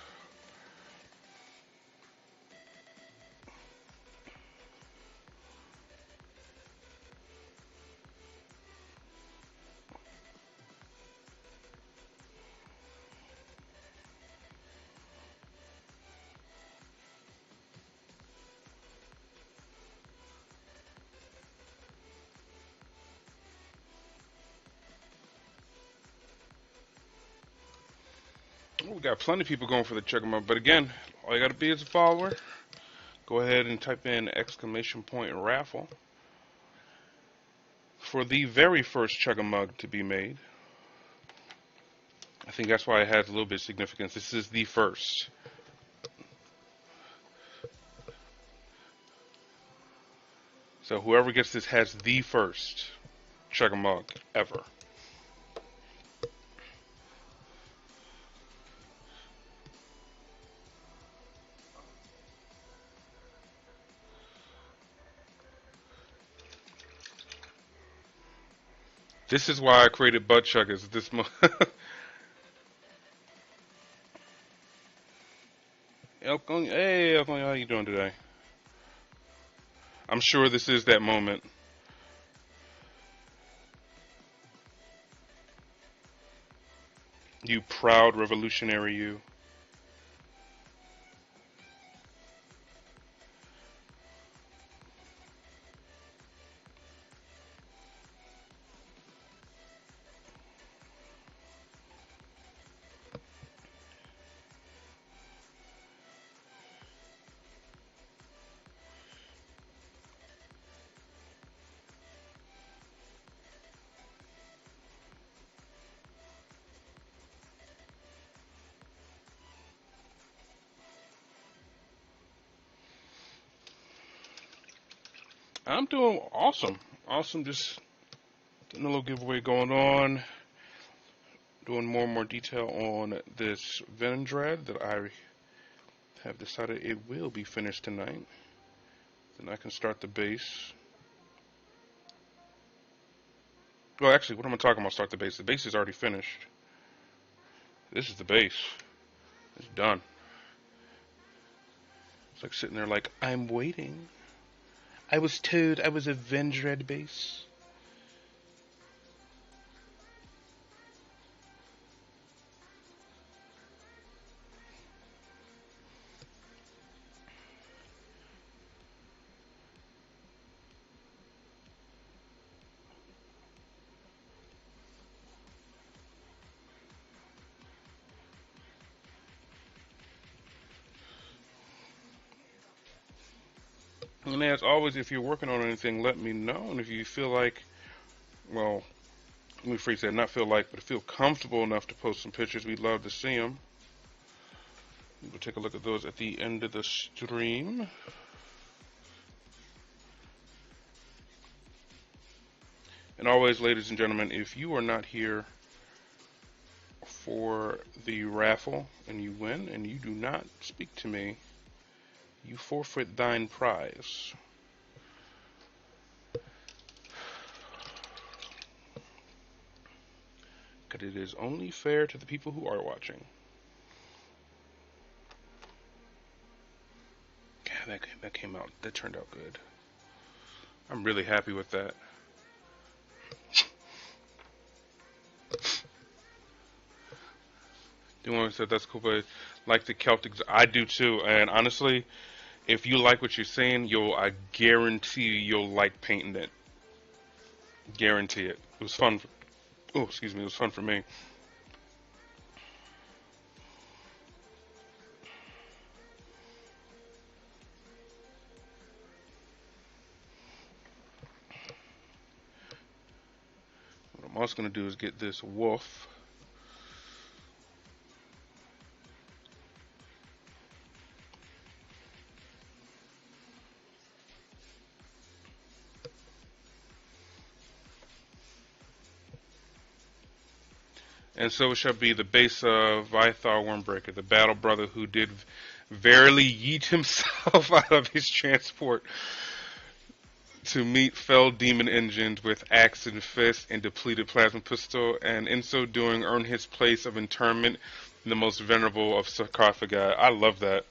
We got plenty of people going for the Chugga, but again, all you got to be is a follower. Go ahead and type in ! raffle for the very first Chugga mug to be made. I think that's why it has a little bit of significance. This is the first. So whoever gets this has the first Chugga mug ever. This is why I created Butt Chuggers. This Hey, Elkong, how you doing today? I'm sure this is that moment. You proud revolutionary, you. I'm doing awesome. Awesome, just getting a little giveaway going on. Doing more and more detail on this Venerable that I have decided it will be finished tonight. Then I can start the base. Well, actually, what am I talking about? Start the base. The base is already finished. This is the base. It's done. It's like sitting there like, I'm waiting. I was told I was a Venerable base. And as always, if you're working on anything, let me know. And if you feel like, well, let me phrase that, not feel like, but feel comfortable enough to post some pictures, we'd love to see them. We'll take a look at those at the end of the stream. And always, ladies and gentlemen, if you are not here for the raffle and you win and you do not speak to me, you forfeit thine prize. Because it is only fair to the people who are watching. Yeah, that came out, that turned out good. I'm really happy with that. Anyone said that's cool, but like the Celtics, I do too. And honestly, if you like what you're seeing, I guarantee you'll like painting it. Guarantee it. It was fun. Oh, excuse me. It was fun for me. What I'm also going to do is get this wolf. And so shall be the base of Vythar Wormbreaker, the battle brother who did verily yeet himself out of his transport to meet fell demon engines with axe and fist and depleted plasma pistol, and in so doing earn his place of interment in the most venerable of sarcophagi. I love that.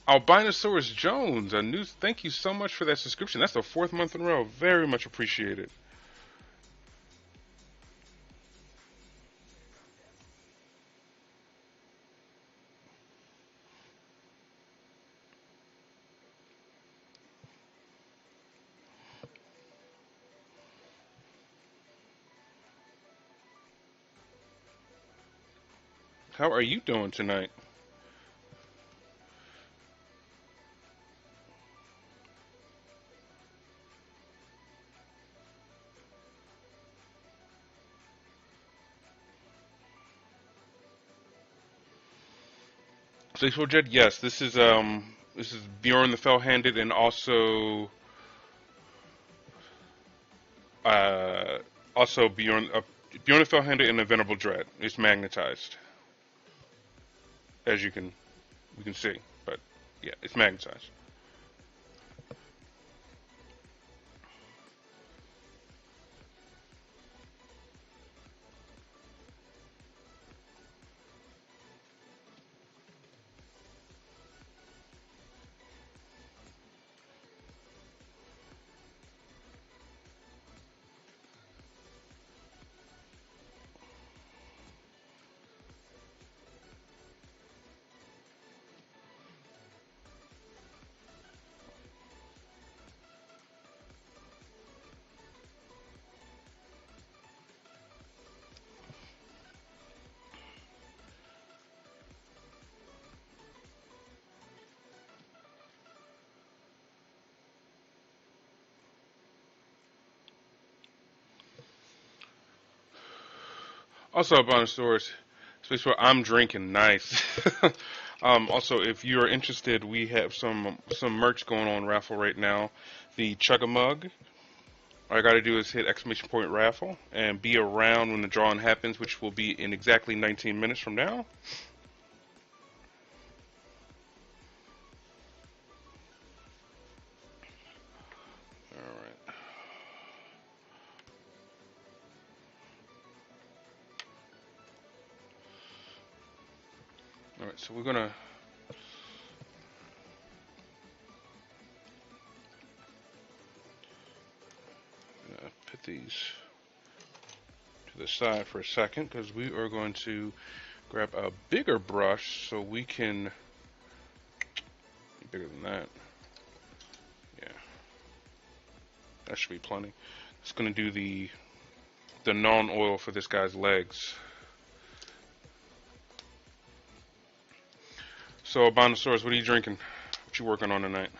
Albinosaurus Jones, thank you so much for that subscription. That's the 4th month in a row. Very much appreciated. How are you doing tonight? Faithful Jed, yes, this is Bjorn the Fell-Handed, and uh also Bjorn the Fell-Handed and the Venerable Dread. It's magnetized, as we can see, but yeah, it's magnetized. Also, bonus stores, space where I'm drinking nice. Also, if you're interested, we have some merch going on raffle right now. The Chug a Mug. All I got to do is hit exclamation point raffle and be around when the drawing happens, which will be in exactly 19 minutes from now. All right. All right. So we're gonna put these to the side for a second because we are going to grab a bigger brush so we can bigger than that. Yeah, that should be plenty. It's gonna do the non-oil for this guy's legs. So, Abonosaurus, what are you drinking? What you working on tonight?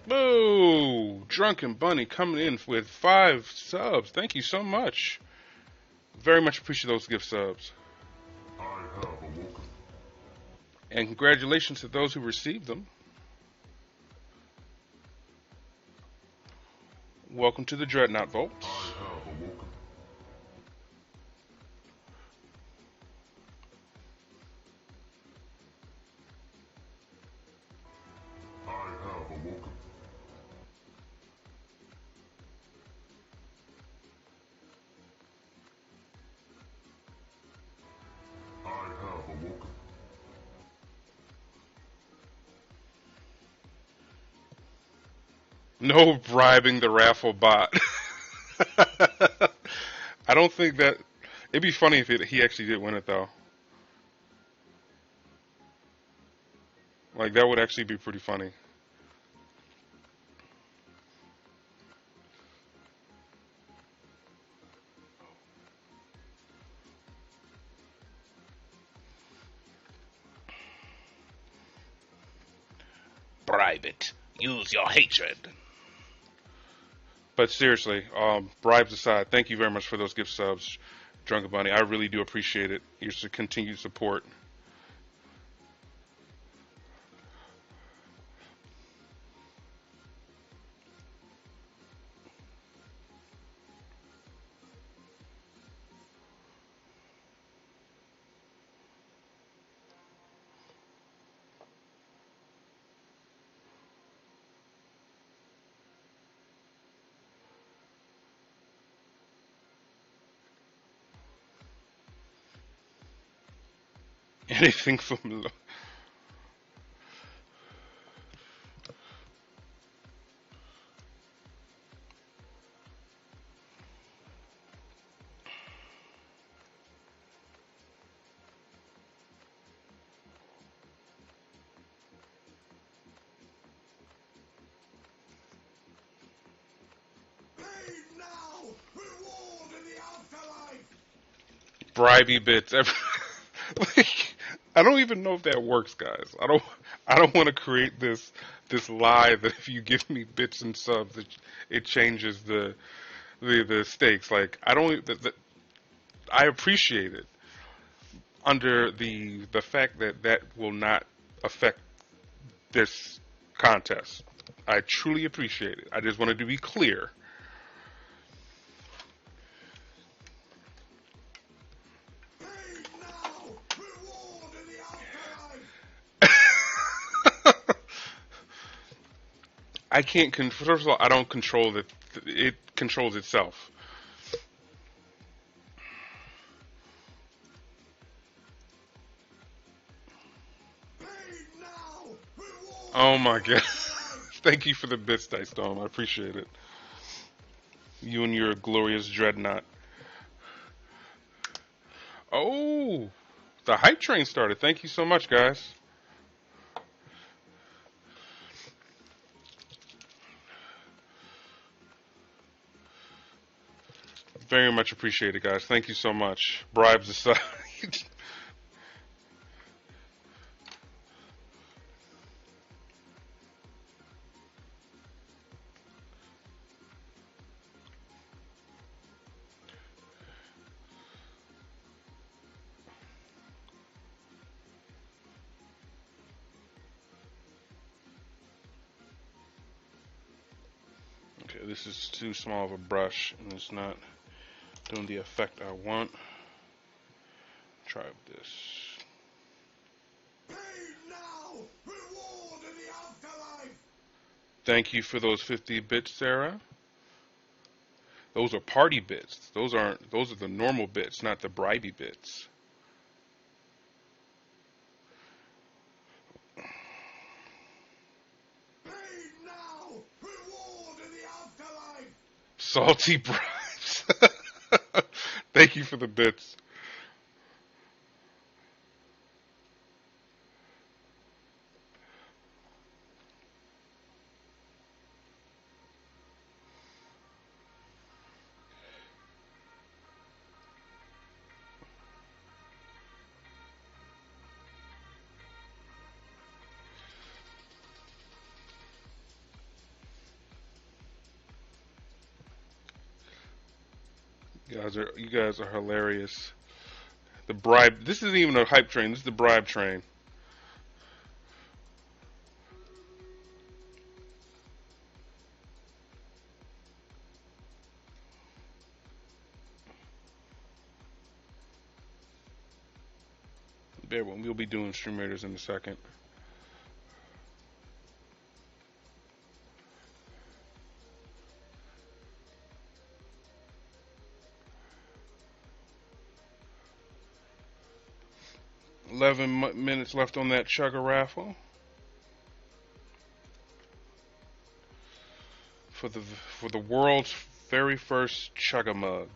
Boo! Drunken Bunny coming in with 5 subs. Thank you so much. Very much appreciate those gift subs. And congratulations to those who received them. Welcome to the Dreadnought Vaults. No bribing the raffle bot. I don't think that. It'd be funny if he actually did win it, though. Like, that would actually be pretty funny. Bribe it. Use your hatred. But seriously, bribes aside, thank you very much for those gift subs, Drunken Bunny. I really do appreciate it. Your continued support. Anything from Paid now, reward in the afterlife. bribey bits. Like, I don't even know if that works, guys. I don't want to create this lie that if you give me bits and subs, it changes the stakes. Like, I don't. I appreciate it under the fact that that will not affect this contest. I truly appreciate it. I just wanted to be clear. Paid now, reward in the afterlife. I can't. First of all, I don't control it. It controls itself. Paid now, reward Oh in my the god! afterlife. Thank you for the bits, Dice Dome. I appreciate it. You and your glorious Dreadnought. Oh, the hype train started. Thank you so much, guys. Very much appreciated, guys. Thank you so much. Bribes aside. Okay, this is too small of a brush, and it's not doing the effect I want. Try this. Paid now, reward in the afterlife. Thank you for those 50 bits, Sarah. Those are party bits. Those aren't. Those are the normal bits, not the bribey bits. Paid now, reward in the afterlife. Salty bribes. Thank you for the bits. You guys are hilarious. The bribe. This isn't even a hype train. This is the bribe train. We'll be doing Stream Raiders in a second. Minutes left on that chugger raffle for the world's very first chugga mug.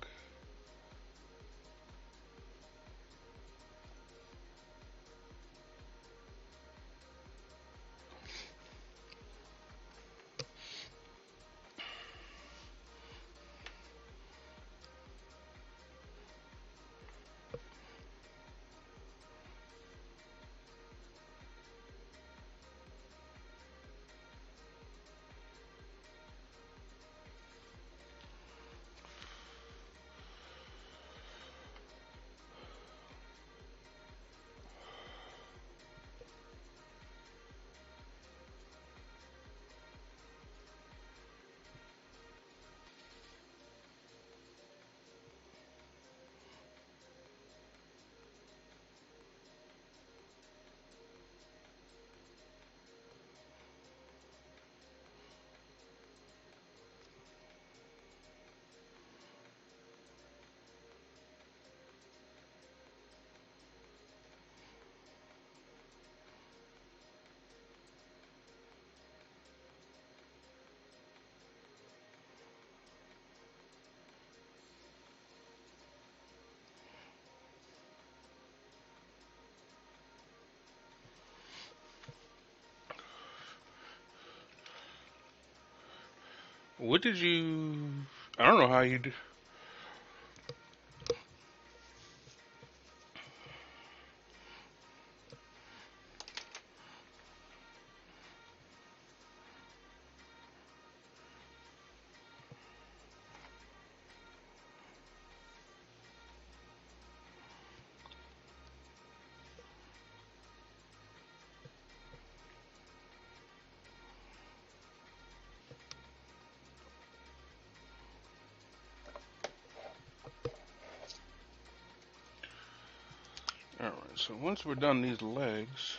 What did you? I don't know how you do. All right. So once we're done these legs,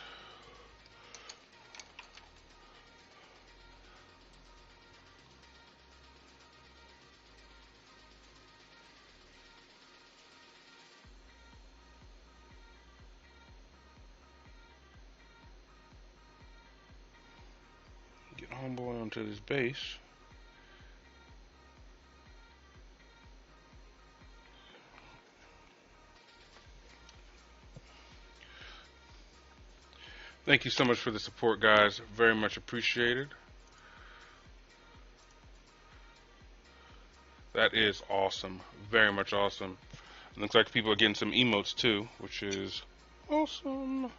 get homeboy onto this base. Thank you so much for the support, guys. Very much appreciated. That is awesome. Very much awesome. Looks like people are getting some emotes too, which is awesome.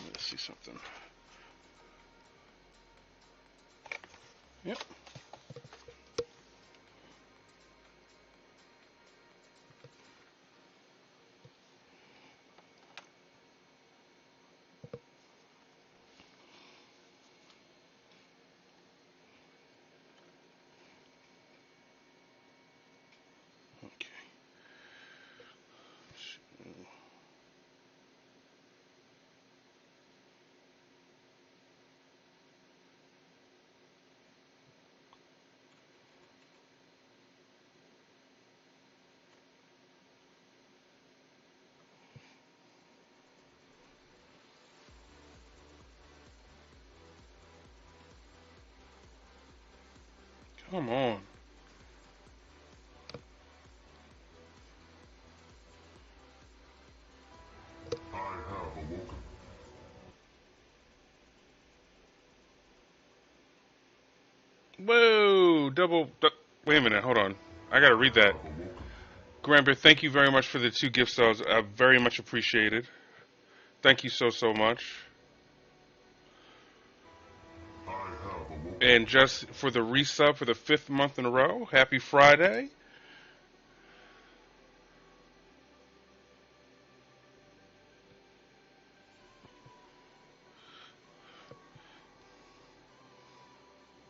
Let's see something. Yep. Okay. Come on. I have awoken. Whoa! Wait a minute. Hold on. I gotta read that. Gramber, thank you very much for the 2 gift subs. Very much appreciated. Thank you so much. I have awoken. And just for the resub for the 5th month in a row, happy Friday.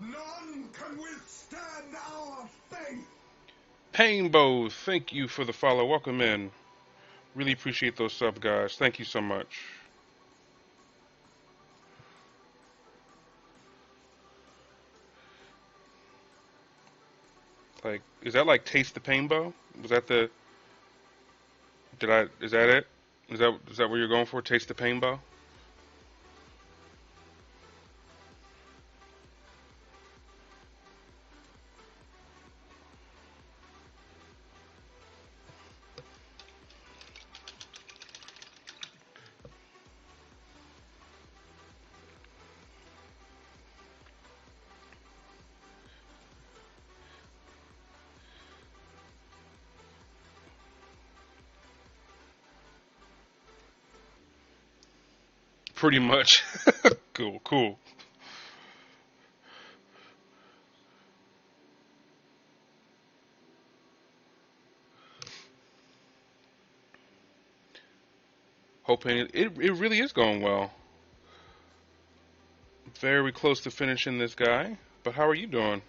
None can withstand our faith. Painbow, thank you for the follow. Welcome in. Really appreciate those subs, guys. Thank you so much. Like, is that like Taste the Painbow? Was that the? Is that it? Is that what you're going for? Taste the Painbow? Pretty much. Cool. Hoping it really is going well. Very close to finishing this guy. But how are you doing?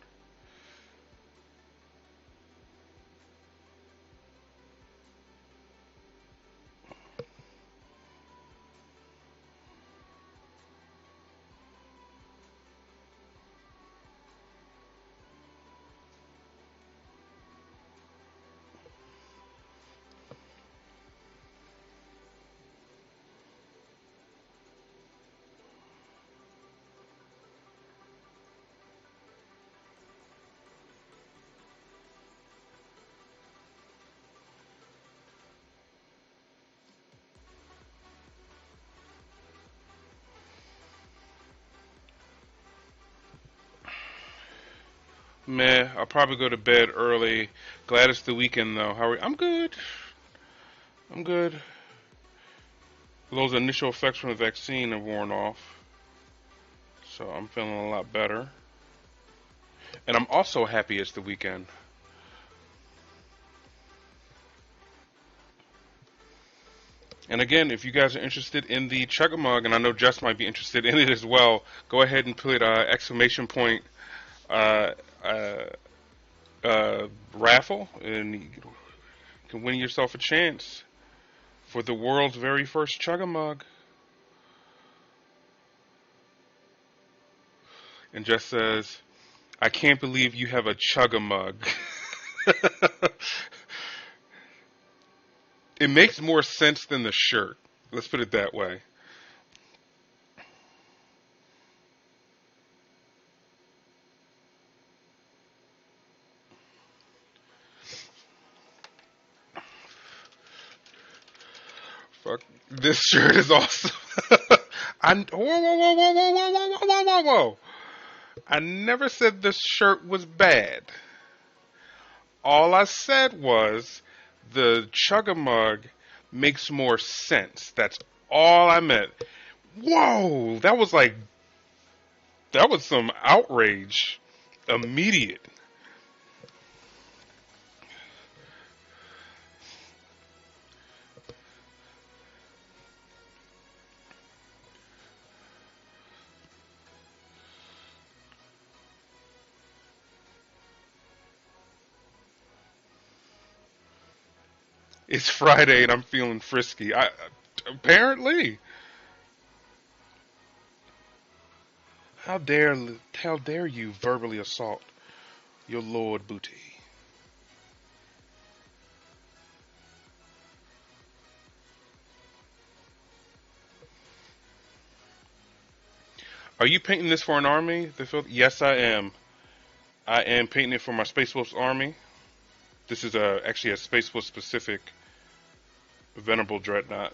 Meh. I'll probably go to bed early. Glad it's the weekend though. How are you? I'm good. I'm good. Those initial effects from the vaccine have worn off, so I'm feeling a lot better. And I'm also happy it's the weekend. And again, if you guys are interested in the Chug-a-Mug, and I know Jess might be interested in it as well, go ahead and put exclamation point uh, uh, raffle, and you can win yourself a chance for the world's very first Chug-a-Mug. And Jess says, I can't believe you have a Chug-a-Mug. It makes more sense than the shirt. Let's put it that way. Fuck, this shirt is awesome. Whoa, whoa, whoa, whoa, whoa, whoa, whoa, whoa, whoa, whoa. I never said this shirt was bad. All I said was the Chug-a-Mug makes more sense. That's all I meant. Whoa, that was some outrage. Immediate. It's Friday and I'm feeling frisky. Apparently. How dare how dare you verbally assault your Lord Booty? Are you painting this for an army? Yes, I am. I am painting it for my Space Wolves army. This is actually a Space Wolf specific Venerable Dreadnought.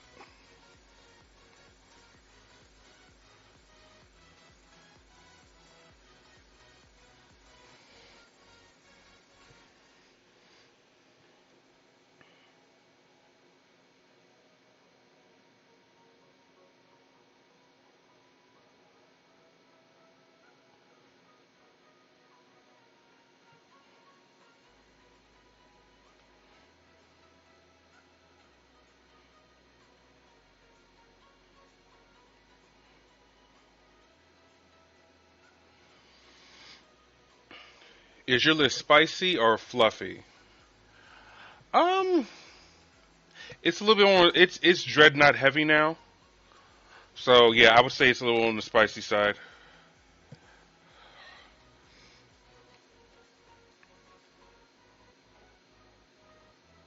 Is your list spicy or fluffy? Um, it's a little bit more. It's Dreadnought heavy now. So yeah, I would say it's a little on the spicy side.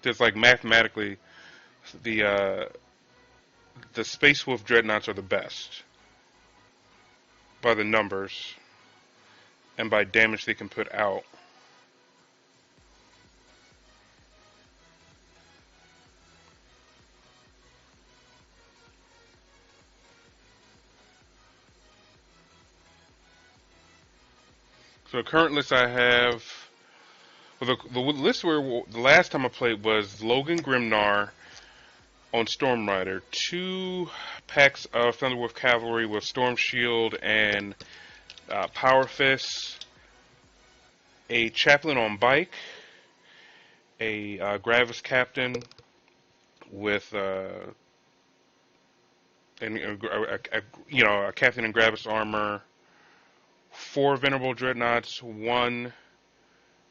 Just like mathematically, the uh, the Space Wolf Dreadnoughts are the best by the numbers and by damage they can put out. So the current list I have, well, the list where the last time I played was Logan Grimnar on Storm Rider, 2 packs of Thunderwolf Cavalry with Storm Shield and Power Fist, a Chaplain on Bike, a Gravis Captain with a Captain in Gravis armor, 4 Venerable Dreadnoughts, 1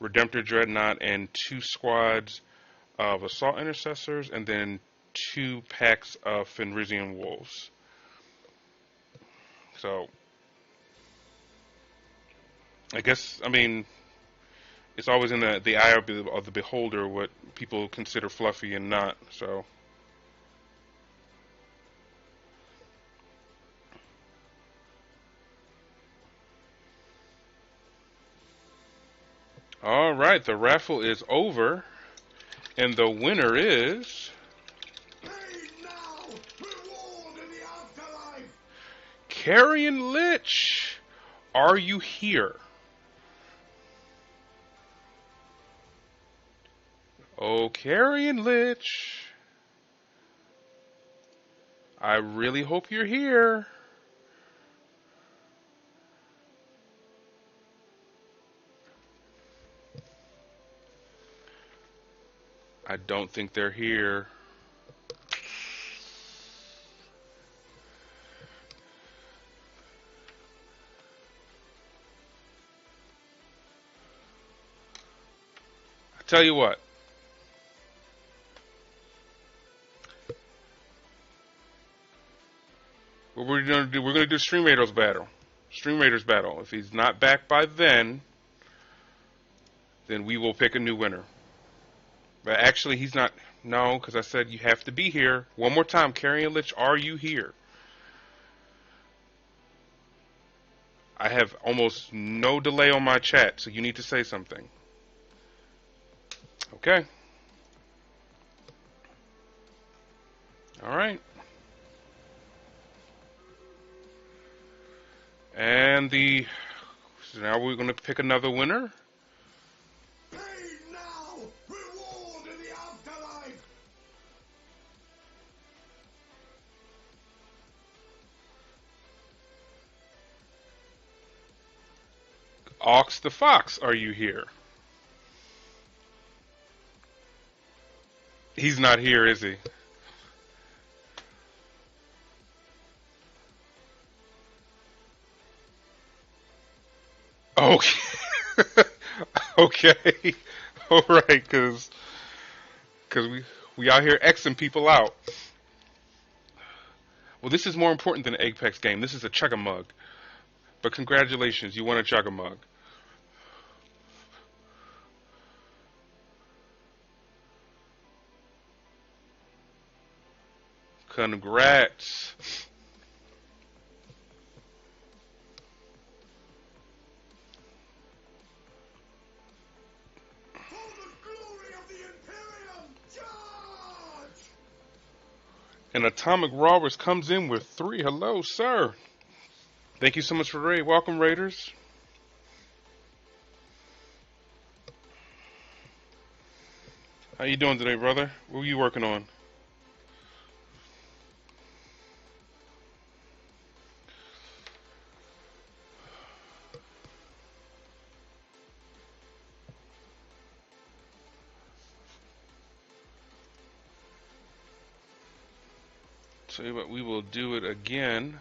Redemptor Dreadnought, and 2 squads of Assault Intercessors, and then 2 packs of Fenrisian Wolves. So, I mean, it's always in the eye of the beholder what people consider fluffy and not. So, all right, the raffle is over, and the winner is Paid now, reward in the afterlife. Carrion Lich. Are you here? Oh, Carrion Lich. I really hope you're here. I don't think they're here. I tell you what. What we're gonna do? We're gonna do Stream Raiders battle. Stream Raiders battle. If he's not back by then we will pick a new winner. But actually, he's not. No, because I said you have to be here. One more time, Carrion Lich, are you here? I have almost no delay on my chat, so you need to say something. Okay. All right. And so now we're going to pick another winner. Pain now, reward in the afterlife. Ox the Fox, are you here? He's not here, is he? Okay. Okay. All right, because we out here Xing people out. Well, this is more important than an Apex game. This is a chug-a-mug. But congratulations, you won a chug-a-mug. Congrats. For the glory of the Imperium, charge! And Atomic Robbers comes in with 3. Hello, sir. Thank you so much for the raid. Welcome, Raiders. How you doing today, brother? What were you working on? Tell you what, we will do it again.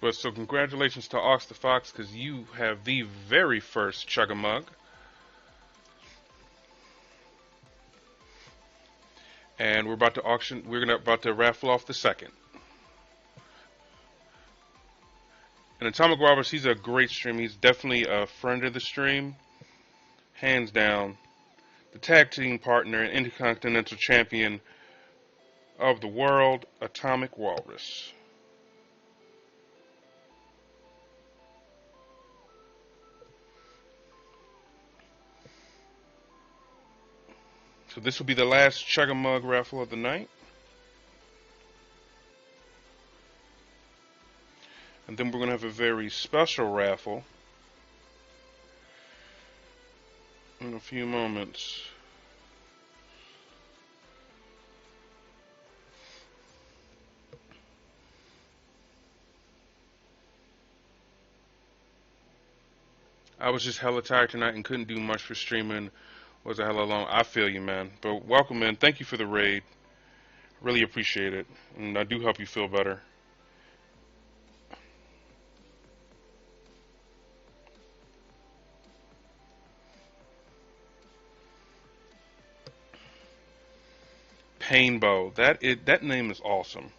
But so congratulations to Ox the Fox, because you have the very first Chug-a-Mug. And we're about to auction. We're about to raffle off the second. And Atomic Robbers, he's a great stream. He's definitely a friend of the stream, hands down. The tag team partner and intercontinental champion of the world, Atomic Walrus. So this will be the last Chug-a-Mug raffle of the night. And then we're going to have a very special raffle in a few moments. I was just hella tired tonight and couldn't do much for streaming. Was a hella long. I feel you, man. But welcome, man. Thank you for the raid. Really appreciate it. And I do hope you feel better. Painbow. That name is awesome.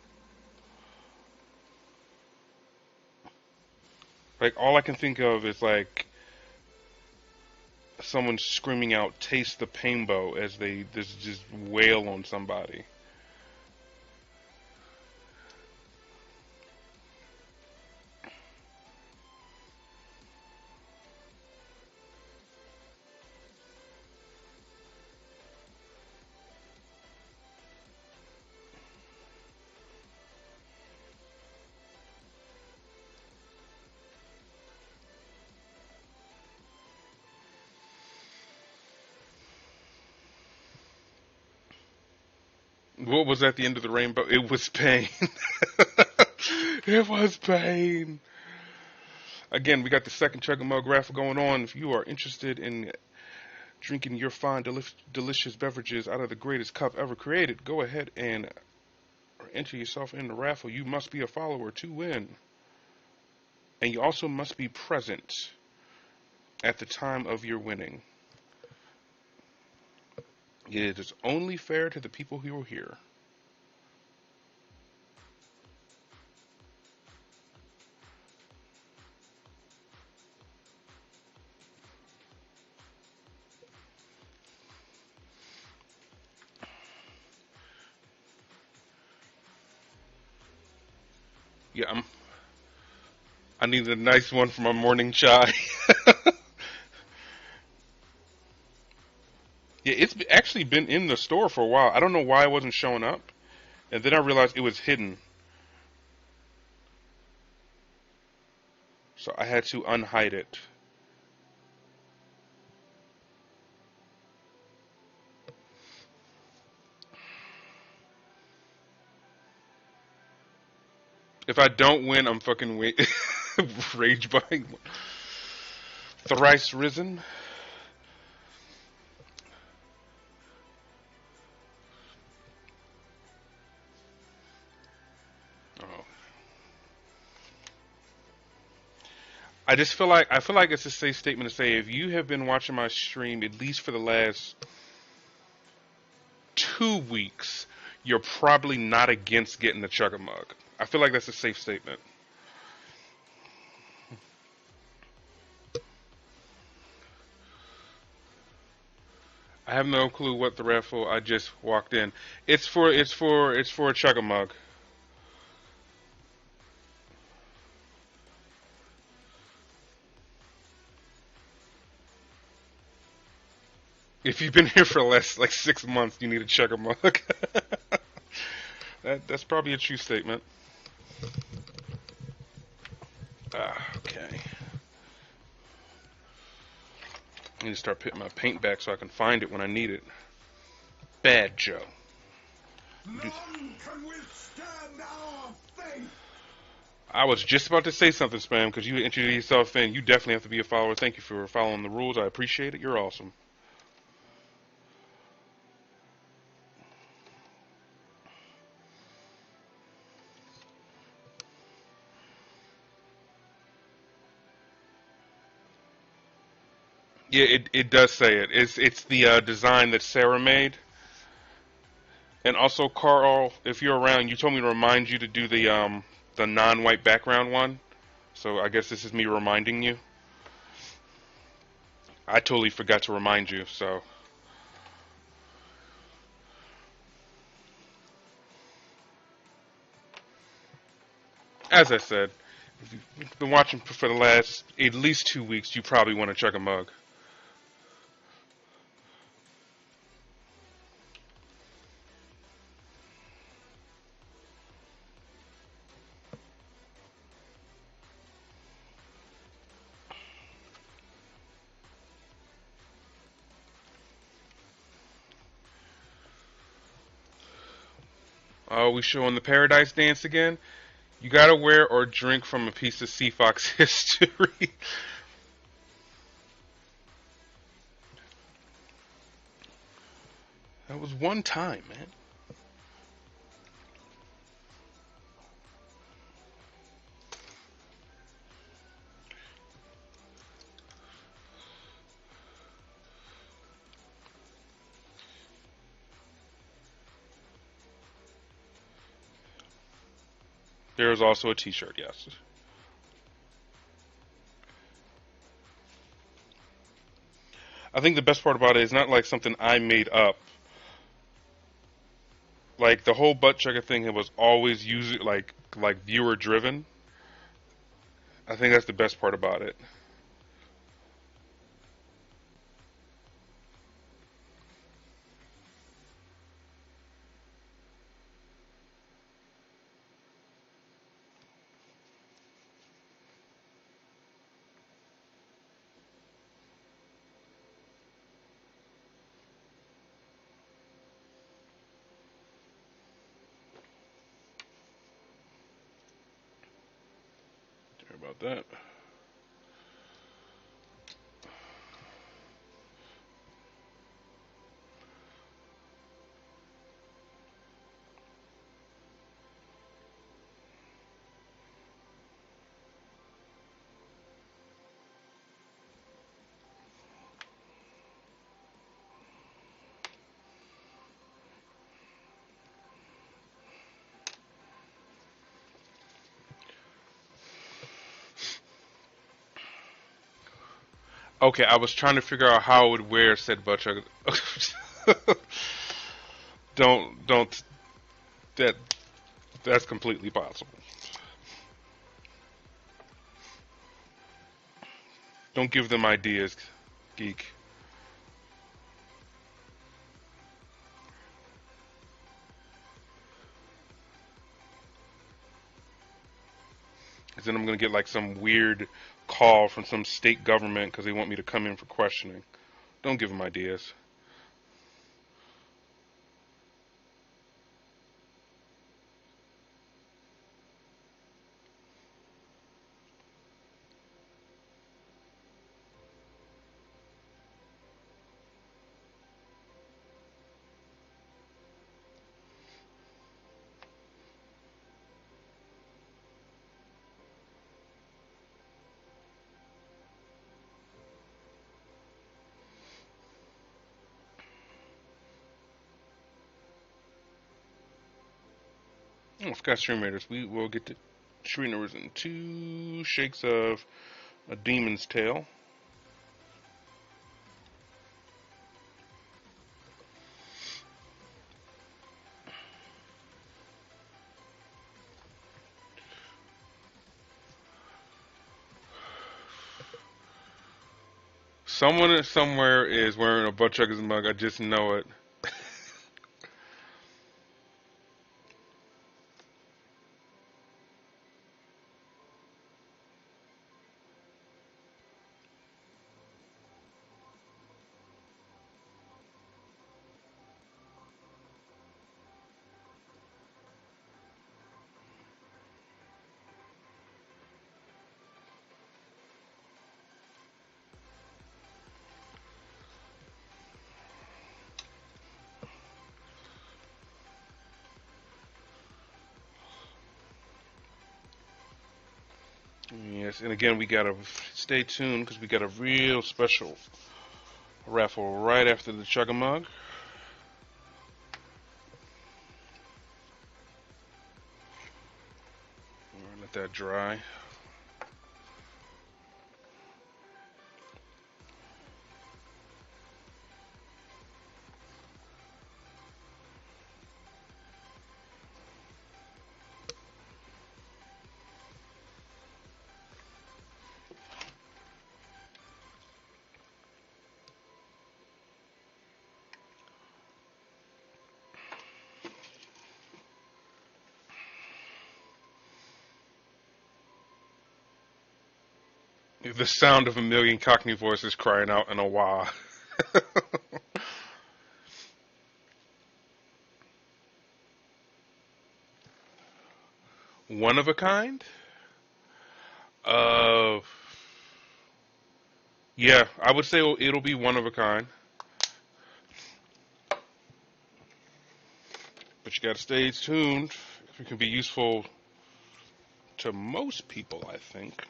Like, all I can think of is like someone screaming out "Taste the Painbow" as they just wail on somebody. What was at the end of the rainbow? It was pain. It was pain. Again, we got the second chug mug raffle going on. If you are interested in drinking your fine, delicious beverages out of the greatest cup ever created, go ahead and enter yourself in the raffle. You must be a follower to win. And you also must be present at the time of your winning. It is only fair to the people who are here. Yeah, I need a nice one for my morning chai. Yeah, it's actually been in the store for a while. I don't know why it wasn't showing up. And then I realized it was hidden. So I had to unhide it. If I don't win, I'm fucking rage buying. Thrice risen. Oh. I feel like it's a safe statement to say if you have been watching my stream at least for the last 2 weeks, you're probably not against getting the chugga mug. I feel like that's a safe statement. I have no clue what the raffle. I just walked in. It's for a chugga mug. If you've been here for the last like 6 months, you need a chugga mug. That's probably a true statement. Okay. I need to start putting my paint back so I can find it when I need it. Bad Joe. None can withstand our faith. I was just about to say something, Spam, because you introduced yourself in. You definitely have to be a follower. Thank you for following the rules. I appreciate it. You're awesome. Yeah, it does say it. It's the design that Sarah made. And also, Carl, if you're around, you told me to remind you to do the non-white background one. So I guess this is me reminding you. I totally forgot to remind you. So as I said, if you've been watching for the last at least 2 weeks, you probably want to check a mug. Oh, we showing the Paradise Dance again? You gotta wear or drink from a piece of Sea Fox history. That was one time, man. There was also a T-shirt, yes. I think the best part about it is not like something I made up. Like the whole butt checker thing was always user like viewer driven. I think that's the best part about it. about that. Okay, I was trying to figure out how I would wear said butt chug. Don't that that's completely possible. Don't give them ideas, geek. Because then I'm gonna get like some weird call from some state government because they want me to come in for questioning. Don't give them ideas. Oh, Scott Stream Raiders. We will get to Shriners in 2 shakes of a demon's tail. Someone somewhere is wearing a butt chuggers mug. I just know it. Yes, and again, we gotta stay tuned because we got a real special raffle right after the chugga mug. Let that dry. The sound of a million Cockney voices crying out in a wah. One of a kind? Uh, yeah, I would say it'll be one of a kind. But you gotta stay tuned. It can be useful to most people, I think.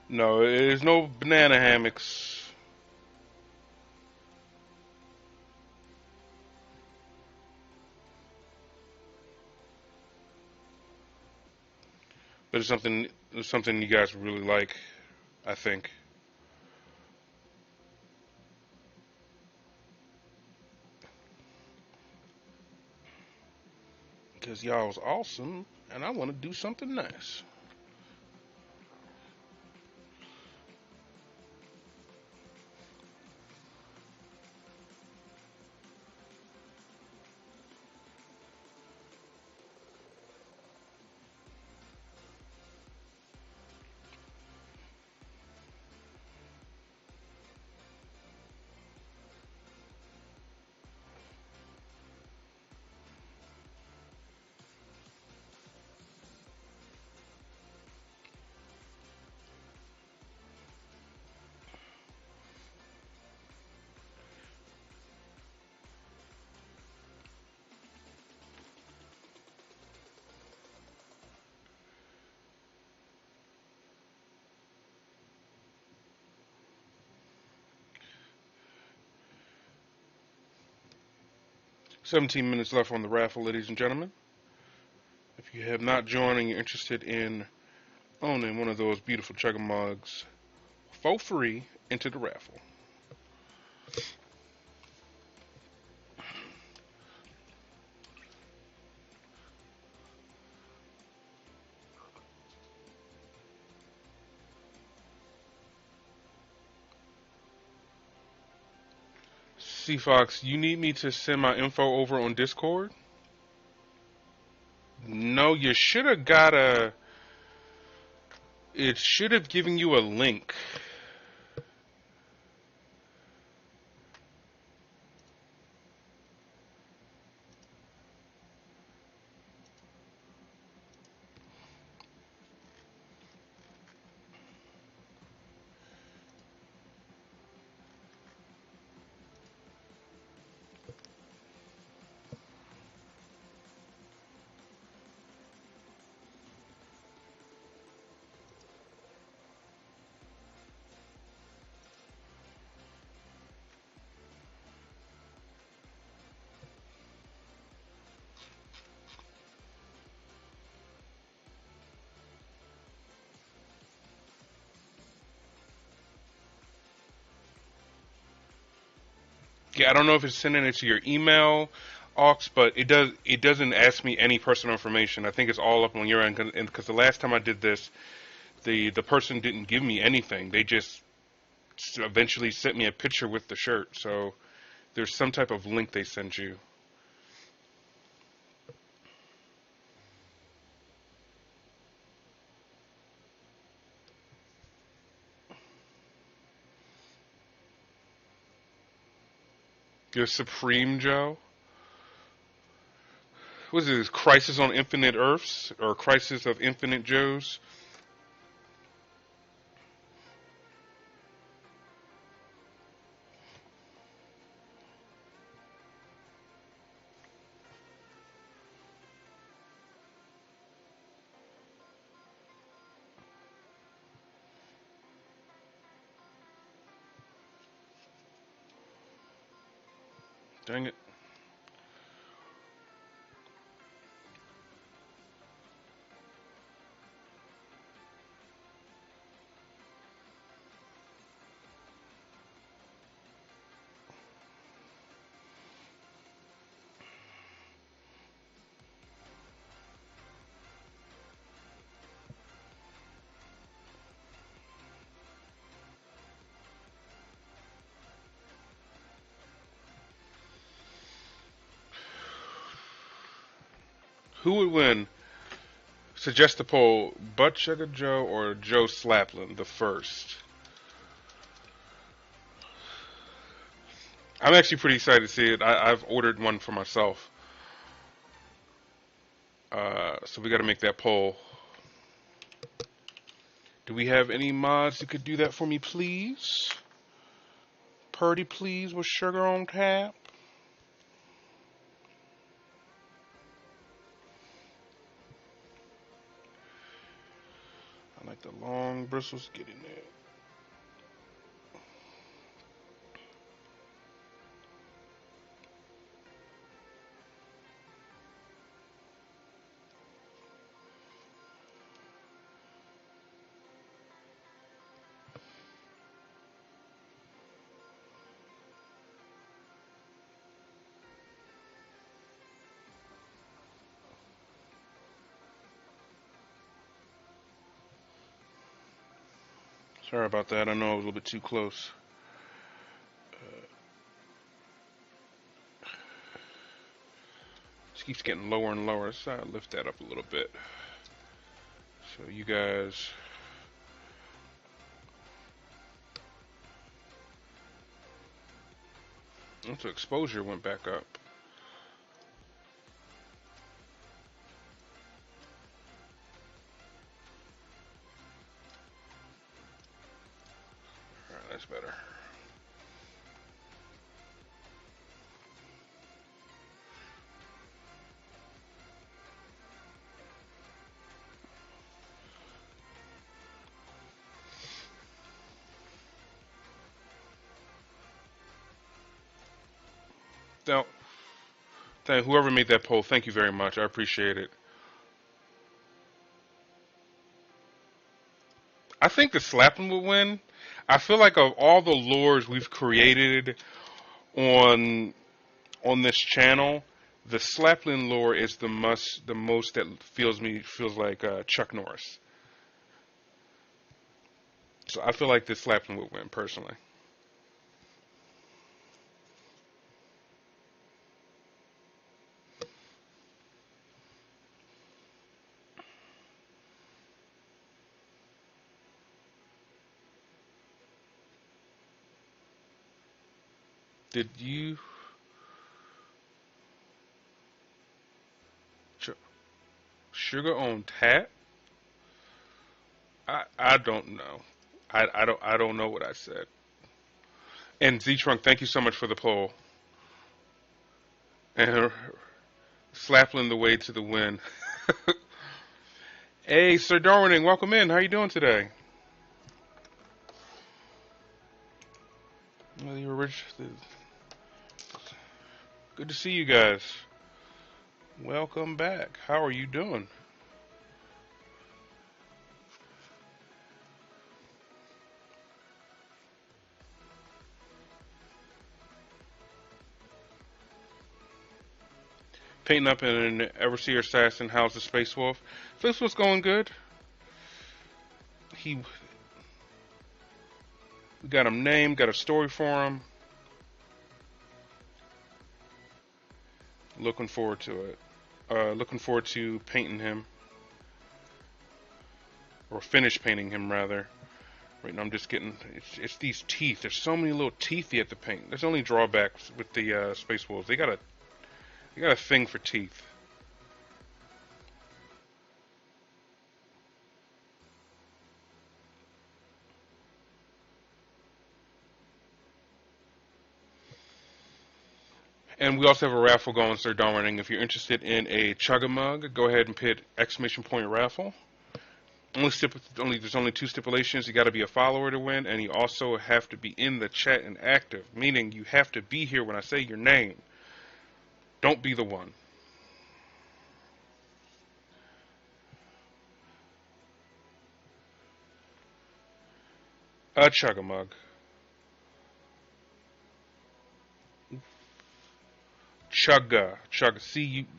No, there's no banana hammocks. But it's something you guys really like, I think. Because y'all's awesome, and I want to do something nice. 17 minutes left on the raffle, ladies and gentlemen. If you have not joined and you're interested in owning one of those beautiful chugga mugs for free, enter the raffle. C-Fox, you need me to send my info over on Discord? No, you should have got a... It should have given you a link. Yeah, I don't know if it's sending it to your email, Aux, but it doesn't ask me any personal information. I think it's all up on your end, because the last time I did this, the person didn't give me anything. They just eventually sent me a picture with the shirt. So there's some type of link they send you. Your Supreme Joe? What is this? Crisis on Infinite Earths? Or Crisis of Infinite Joes? Dang it. Who would win? Suggest a poll: Butt Chugga Joe or Joe Slapland, the first? I'm actually pretty excited to see it. I've ordered one for myself. So we got to make that poll. Do we have any mods that could do that for me, please? Purdy, please, with sugar on tap. I like the long bristles. Get in there. Sorry about that. I know I was a little bit too close. This keeps getting lower and lower. Let's lift that up a little bit. So you guys... So exposure went back up. Alright, that's better. Now, Whoever made that poll, thank you very much. I appreciate it. I think the Slapping would win. I feel like of all the lures we've created on this channel, the Slaplin lore is the most that feels like Chuck Norris. So I feel like the Slaplin would win personally. Did you sugar on tap? I don't know. I don't know what I said. And Z Trunk, thank you so much for the poll. And Slaplin the way to the win. Hey, Sir Darwining, welcome in. How you doing today? Well, good to see you guys. Welcome back. How are you doing? Painting up in an Everseer Assassin. How's the Space Wolf? Space Wolf's going good. We got him named, got a story for him. Looking forward to it. Looking forward to painting him. Or finish painting him, rather. Right now I'm just getting, it's these teeth. There's so many little teeth you have to paint. There's only drawbacks with the Space Wolves. They got a thing for teeth. And we also have a raffle going, Sir Darwining. If you're interested in a Chug-a-Mug, go ahead and put exclamation point raffle. There's only two stipulations. You got to be a follower to win, and you also have to be in the chat and active, meaning you have to be here when I say your name. Don't be the one. A Chug-a-Mug. Chugga.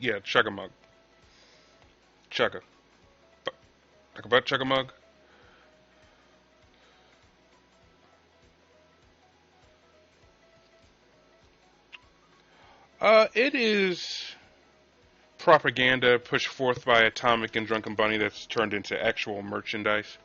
Yeah, Chug-a-Mug. Chugga. Like a butt Chug-a-Mug. It is propaganda pushed forth by Atomic and Drunken Bunny that's turned into actual merchandise.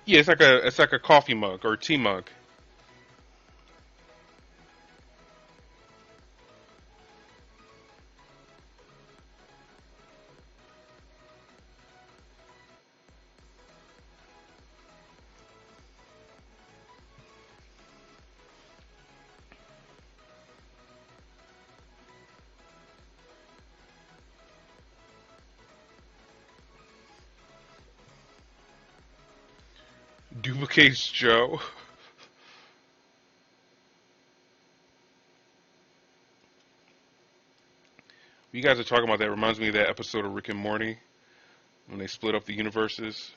Yeah, it's like a coffee mug or a tea mug. Duplicates Joe. You guys are talking about that. Reminds me of that episode of Rick and Morty when they split up the universes.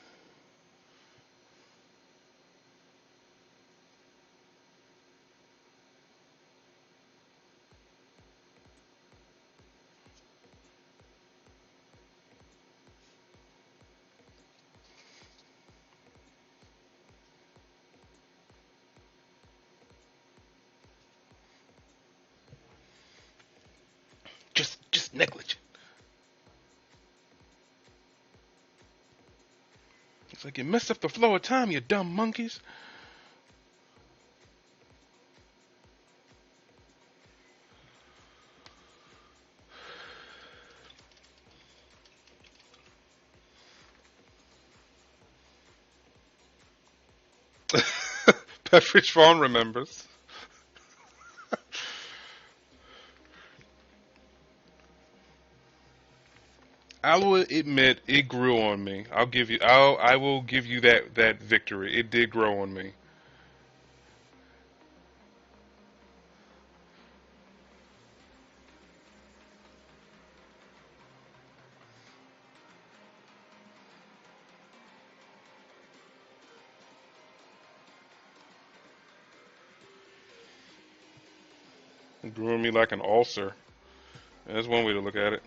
Just negligent. It's like you messed up the flow of time, you dumb monkeys. Pepperidge Farm remembers. I will admit it grew on me. I will give you that victory. It did grow on me. It grew on me like an ulcer. That's one way to look at it.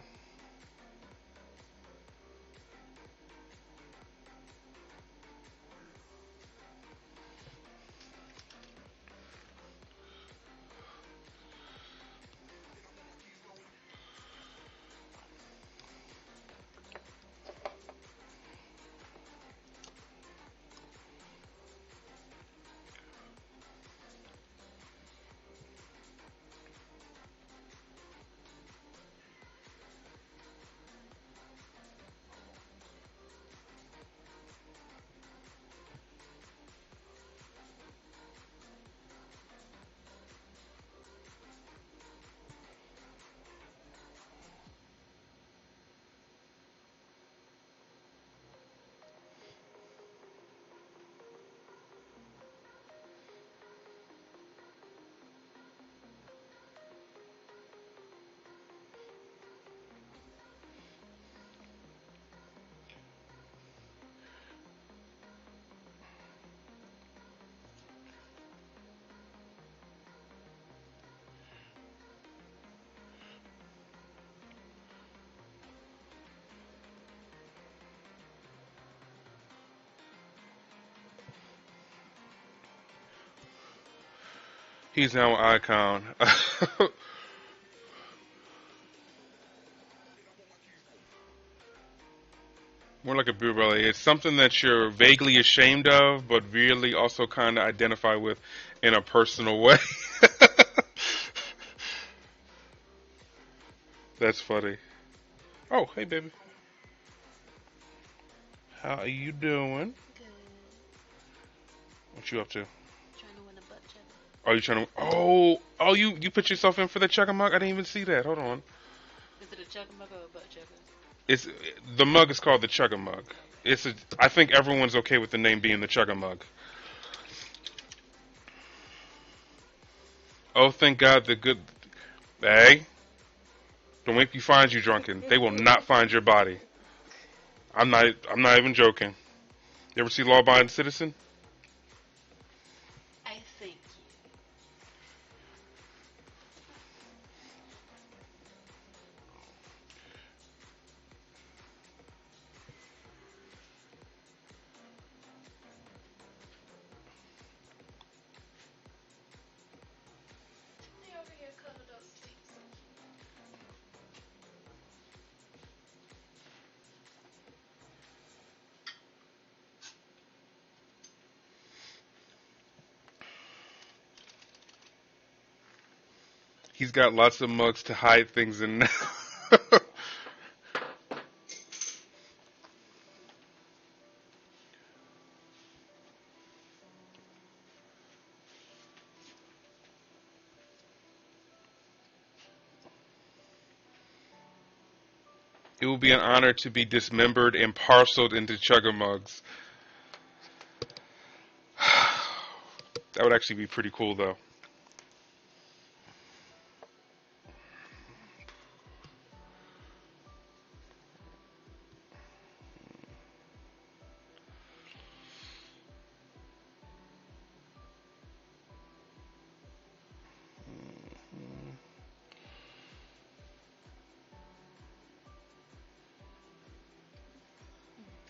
He's now an icon. More like a beer belly. It's something that you're vaguely ashamed of, but really also kind of identify with in a personal way. That's funny. Oh, hey, baby. How are you doing? Good. What you up to? Trying to win a butt chugger. Are you trying to? Oh, you put yourself in for the chugga mug? I didn't even see that. Hold on. Is it a chugga mug or a butt chugger? It's the mug is called the chugga mug. Okay. It's a. I think everyone's okay with the name being the chugga mug. Oh, thank God the good. Hey, don't make me find you drunken. They will not find your body. I'm not. I'm not even joking. You ever see Law Abiding Citizen? I thank you. Stay over here, cuddled up, sweet. He's got lots of mugs to hide things in now. It will be an honor to be dismembered and parceled into chugga mugs. That would actually be pretty cool, though.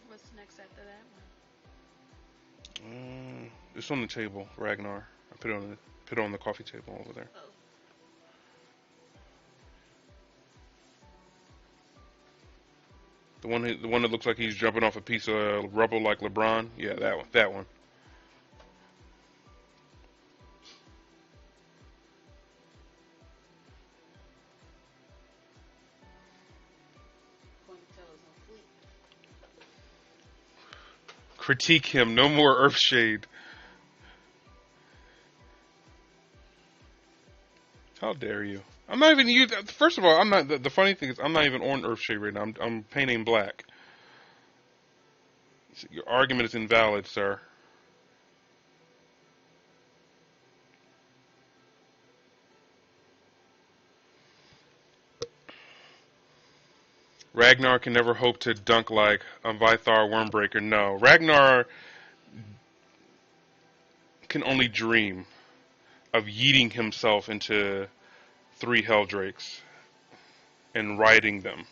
What's next after that It's on the table, Ragnar. I put it on the coffee table over there. one? Oh. The one that looks like he's jumping off a piece of rubble like LeBron. Yeah, that one. That one. Ponytails on fleek. Critique him. No more Earthshade. How dare you? I'm not even you. First of all, I'm not. The funny thing is, I'm not even on Earthshade right now. I'm painting black. Your argument is invalid, sir. Ragnar can never hope to dunk like a Vythar Wormbreaker. No, Ragnar can only dream of yeeting himself into 3 Helldrakes and riding them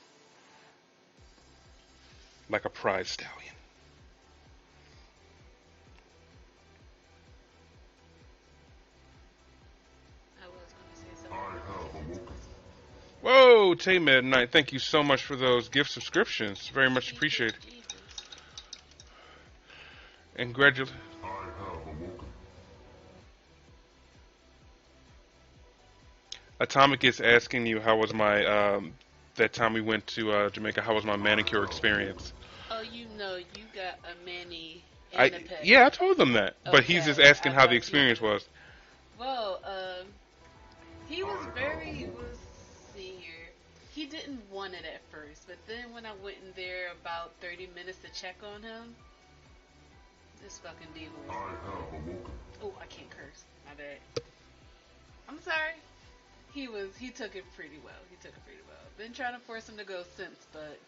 like a prize stallion. I was going to say something. Whoa, Tay-Med Knight, thank you so much for those gift subscriptions. Very much appreciated. Jesus. And congratulations. Atomic is asking you how was my that time we went to Jamaica. How was my manicure experience? Oh, you know, you got a mani and a ped. Yeah, I told them that, but he's just Okay, asking I how the thought you experience did. was. Well, he was was senior. He didn't want it at first, but then when I went in there about 30 minutes to check on him, this fucking diva was. Oh, I can't curse. My bad. I'm sorry. He took it pretty well. He took it pretty well. Been trying to force him to go since, but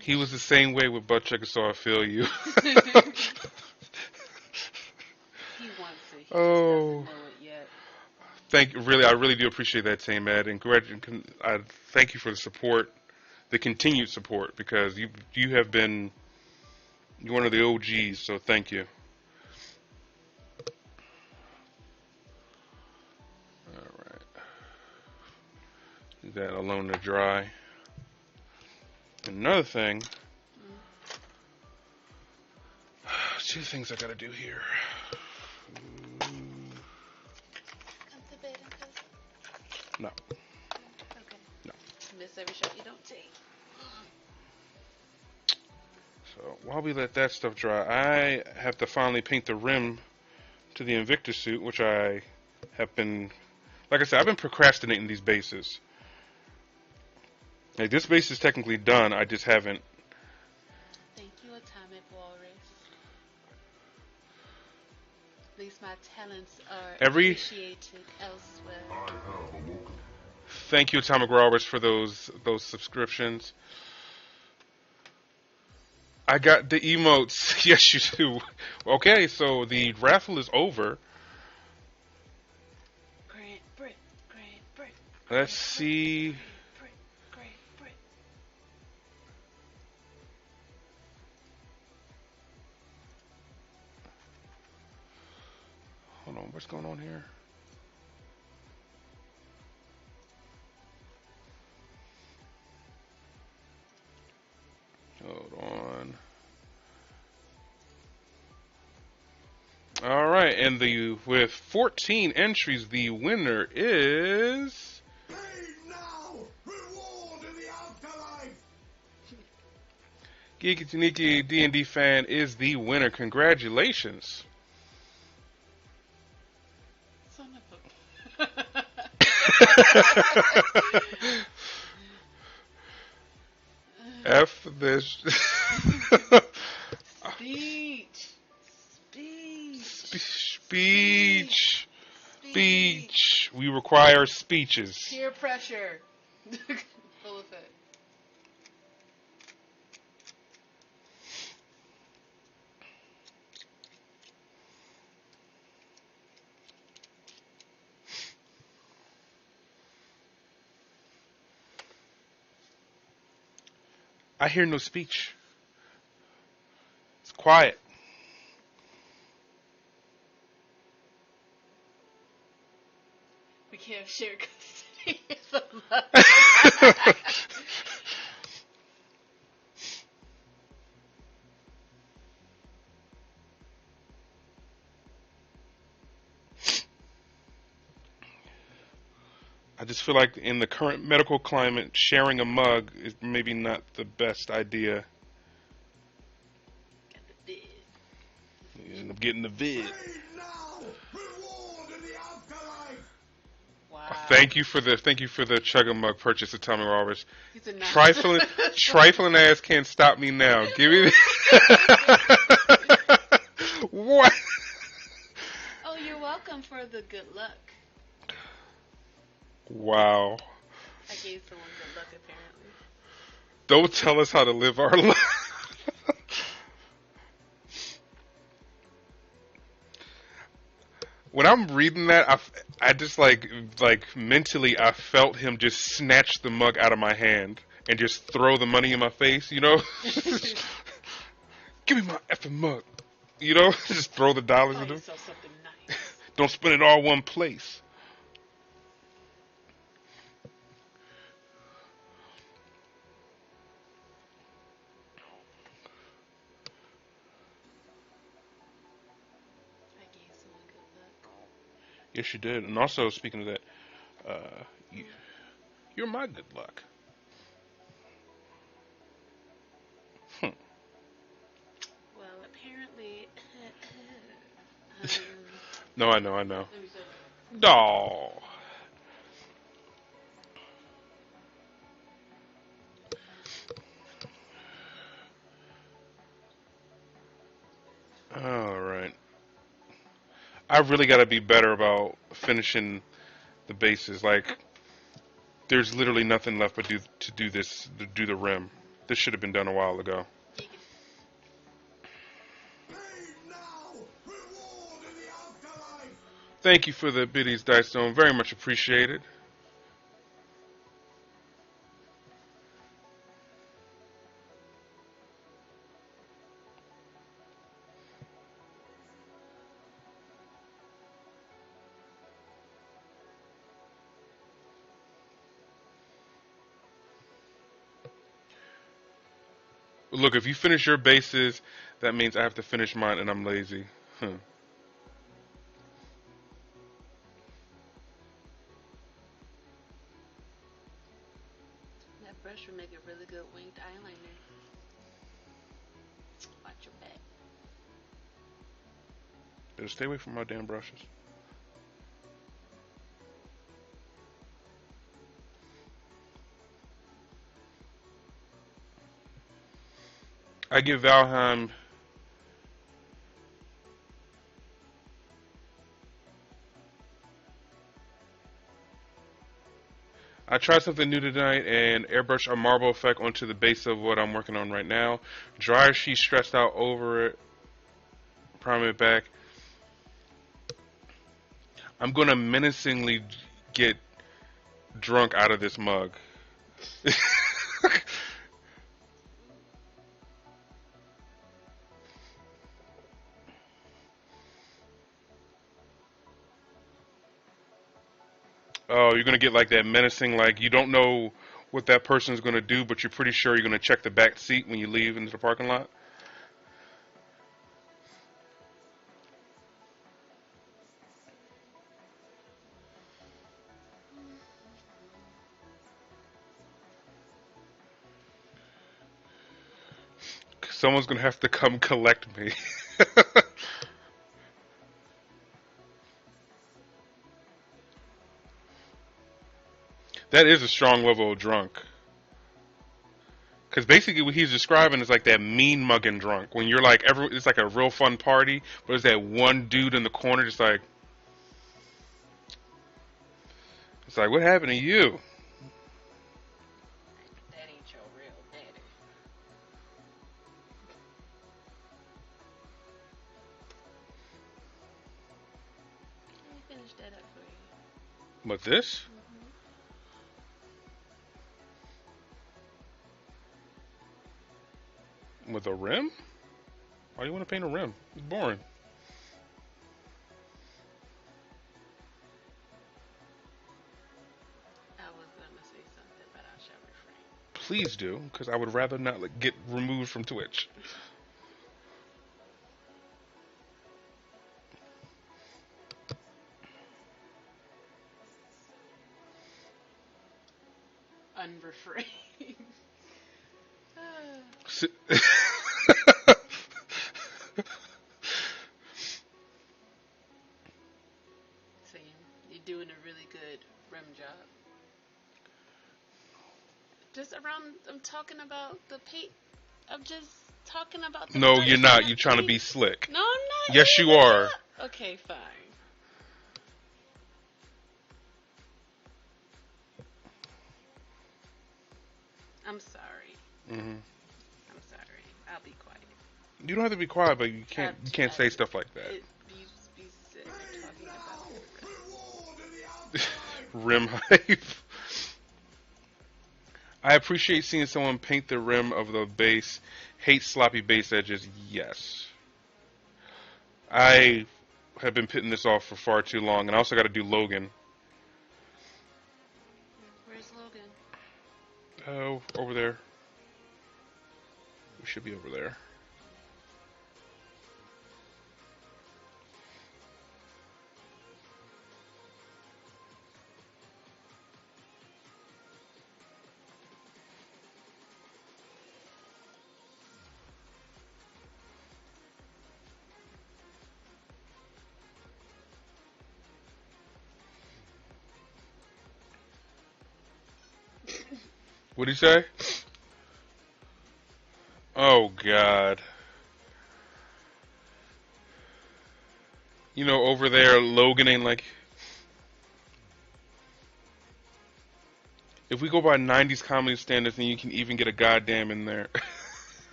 He was the same way with butt checker, so I feel you. he wants it. He just Oh. doesn't know it yet. I really do appreciate that, Tame Ed, and I thank you for the support, the continued support, because you have been one of the OGs. So thank you. All right, leave that alone to dry. Another thing, 2 things I gotta do here. Come to bed and cuss. No. Okay. No. Miss every shot you don't take. So while we let that stuff dry, I have to finally paint the rim to the Invictus suit, which I have been, like I said, I've been procrastinating these bases. Like, this base is technically done, I just haven't. Thank you, Atomic Walrus. At least my talents are appreciated elsewhere. Thank you, Atomic Roberts, for those subscriptions. I got the emotes. Yes, you do. Okay, so the raffle is over. Grant Brick, Grant Brick. Let's see. Brick, Grant Brick. Hold on, what's going on here? Hold on. All right, and with 14 entries, the winner is Pain now, reward in the afterlife. Geeky Taniki D&D fan is the winner. Congratulations. Son of a. F this. Speech. Speech. Speech. Speech. We require speeches. Peer pressure. Full effect. I hear no speech. It's quiet. We can't share custody of the I just feel like in the current medical climate, sharing a mug is maybe not the best idea. You end up getting the vid. Pain now, reward in the afterlife. Thank you for the chug a mug purchase of Tommy Roberts. He said, "Nah." Trifling ass can't stop me now. Give me what? Oh, you're welcome for the good luck. Wow. I gave someone good luck apparently. Don't tell us how to live our life. When I'm reading that, I just like mentally I felt him just snatch the mug out of my hand and just throw the money in my face, you know? Give me my effing mug. You know? Just throw the dollars Buy in them. yourself something nice. Don't spend it all one place. I gave someone good luck. Yes, you did. And also, speaking of that, you, you're my good luck. Hmm. Well, apparently, No, I know, I know. let me show you. No. All right. I really got to be better about finishing the bases. Like, there's literally nothing left but do this, to do the rim. This should have been done a while ago. Deacon. Pain now, reward in the afterlife. Thank you for the biddies, Dice Stone. Very much appreciated. Look, if you finish your bases, that means I have to finish mine, and I'm lazy. Huh. That brush would make a really good winged eyeliner. Watch your back. Better stay away from my damn brushes. I give Valheim. I tried something new tonight and airbrush a marble effect onto the base of what I'm working on right now. Dryer sheet stressed out over it. Prime it back. I'm gonna menacingly get drunk out of this mug. Oh, you're gonna get like that menacing, like you don't know what that person's gonna do, but you're pretty sure you're gonna check the back seat when you leave into the parking lot. Someone's gonna have to come collect me. That is a strong level of drunk. Because basically what he's describing is like that mean mugging drunk. When you're like, it's like a real fun party, but there's that one dude in the corner just like, it's like, what happened to you? That ain't your real daddy. Let me finish that up for you. But this? With a rim? Why do you want to paint a rim? It's boring. I was gonna say something, but I shall refrain. Please do, because I would rather not like, get removed from Twitch. Unrefrain. Saying you're doing a really good rim job. Just around, I'm talking about the paint. I'm just talking about the No, brush you're and not. the You're trying to paint. be slick. No, I'm not. Yes, you Even are. that. Okay, fine. I'm sorry. Hmm. I'm sorry. I'll be quiet. You don't have to be quiet, but you I, can't say stuff like that. be sitting there talking about Hail! the Reward in the afterlife! Rim hype. I appreciate seeing someone paint the rim of the base. Hate sloppy base edges. Yes. I have been putting this off for far too long, and I also got to do Logan. Where's Logan? Oh, over there. We should be over there. What'd he say? Oh, God. You know, over there, Loganing like. If we go by 90s comedy standards, then you can even get a goddamn in there. This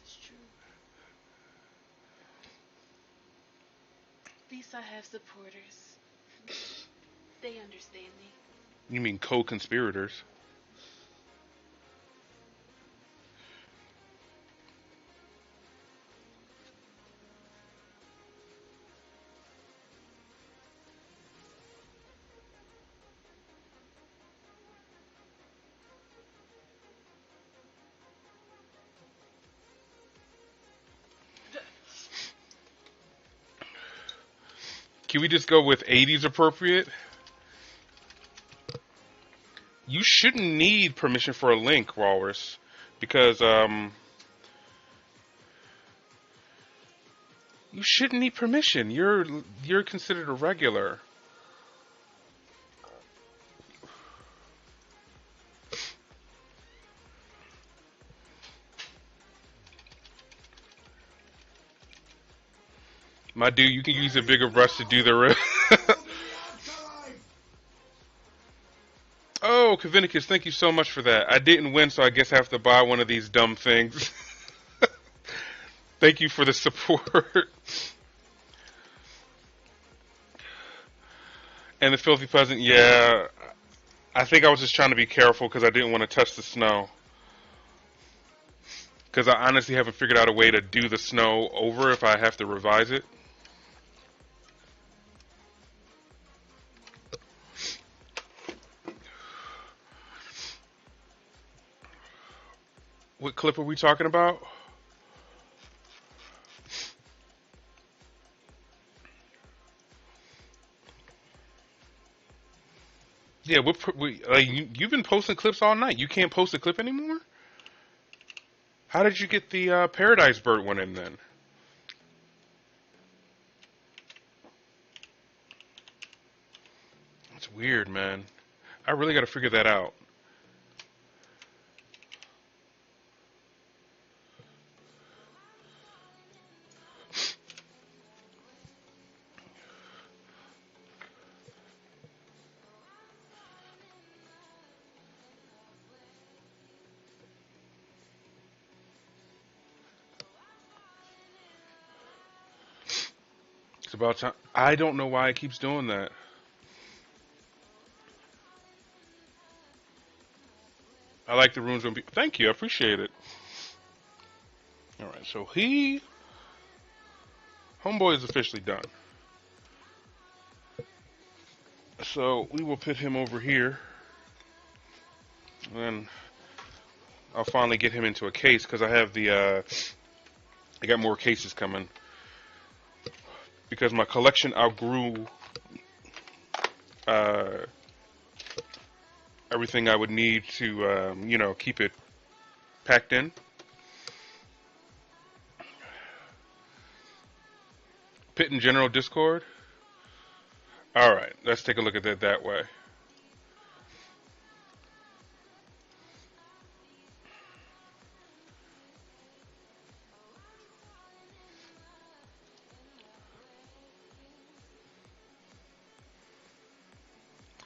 is true. At least I have supporters. They understand me. You mean co-conspirators? Can we just go with 80s appropriate? You shouldn't need permission for a link, Walrus, because you shouldn't need permission. You're considered a regular. My dude, you can use a bigger brush to do the rest. Reward in the afterlife! Oh, Kavinicus, thank you so much for that. I didn't win, so I guess I have to buy one of these dumb things. Thank you for the support. And the filthy peasant, yeah. I think I was just trying to be careful because I didn't want to touch the snow. Because I honestly haven't figured out a way to do the snow over if I have to revise it. What clip are we talking about? Yeah, you've been posting clips all night. You can't post a clip anymore? How did you get the Paradise Bird one in then? That's weird, man. I really got to figure that out. It's about time. I don't know why it keeps doing that. I like the rooms when people. Thank you, I appreciate it. All right, so homeboy is officially done. So we will put him over here, and then I'll finally get him into a case because I have I got more cases coming because my collection outgrew uh, everything I would need to, keep it packed in. Pit in general Discord. All right, let's take a look at that that way.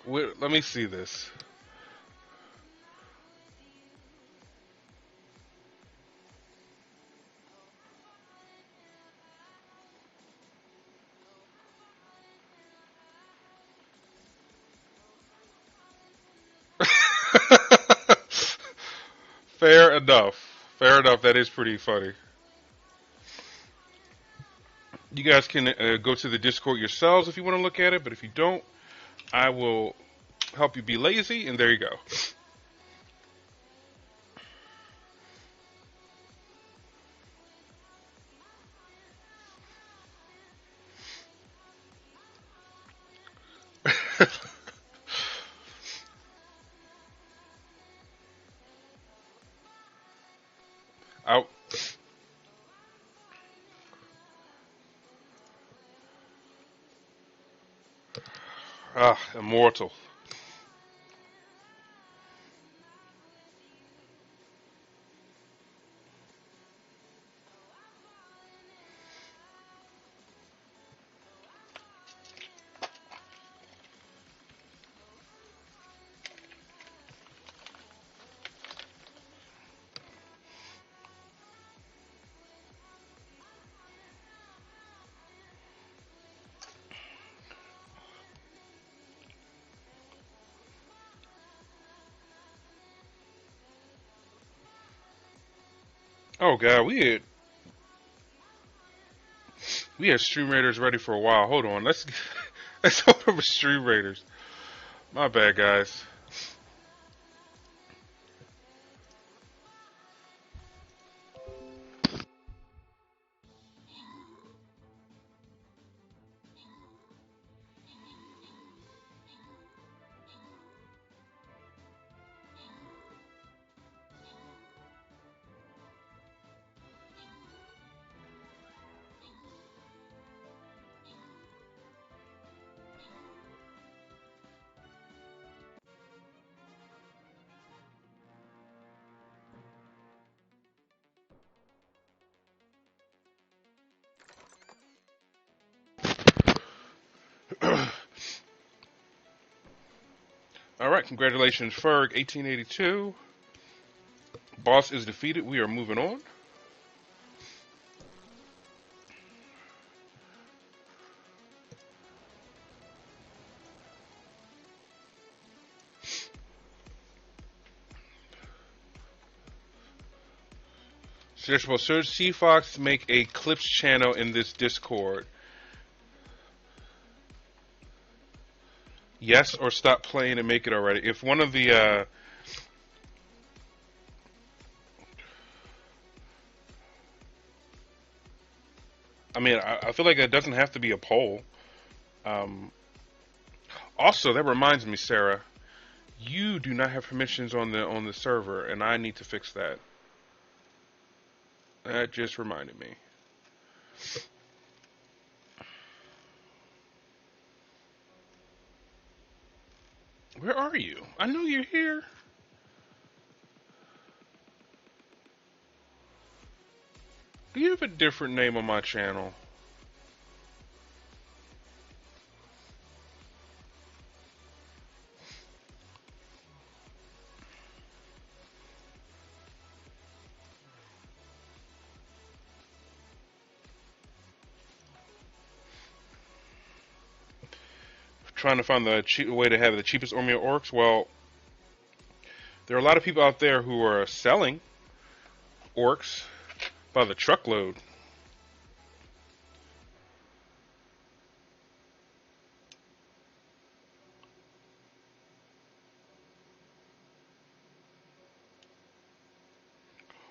Let me see this. Fair enough. Fair enough. That is pretty funny. You guys can go to the Discord yourselves if you want to look at it, but if you don't, I will help you be lazy, and there you go. I, immortal. Oh god, we had Stream Raiders ready for a while. Hold on, let's hold over Stream Raiders. My bad, guys. All right, congratulations, Ferg, 1882. Boss is defeated. We are moving on. Suggestible Surge C Fox make a clips channel in this Discord. Yes, or stop playing and make it already. If one of the I mean, I feel like it doesn't have to be a poll. Um, Also, that reminds me, Sarah, you do not have permissions on the server, and I need to fix that. That just reminded me. Where are you? I know you're here. Do you have a different name on my channel? Trying to find the way to have the cheapest army of orcs. Well, there are a lot of people out there who are selling orcs by the truckload.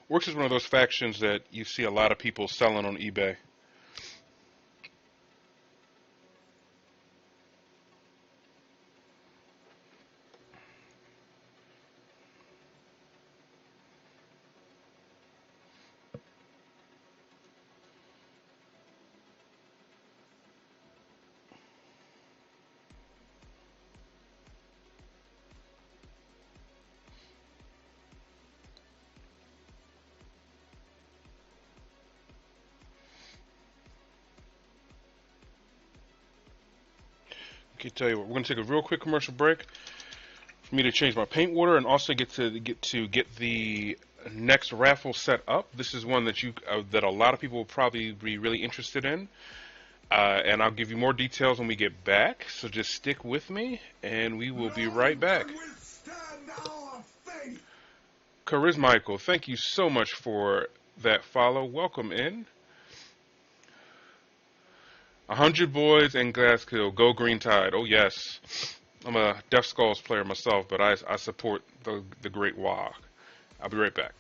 Orcs is one of those factions that you see a lot of people selling on eBay. Okay, tell you what, we're gonna take a real quick commercial break for me to change my paint water and also get the next raffle set up. This is one that a lot of people will probably be really interested in, and I'll give you more details when we get back. So just stick with me, and we will be right None back. can withstand our fate. Charismichael, thank you so much for that follow. Welcome in. 100 boys and Glaskill, go Green Tide. Oh yes, I'm a Death Skulls player myself, but I support the Great Wog. I'll be right back.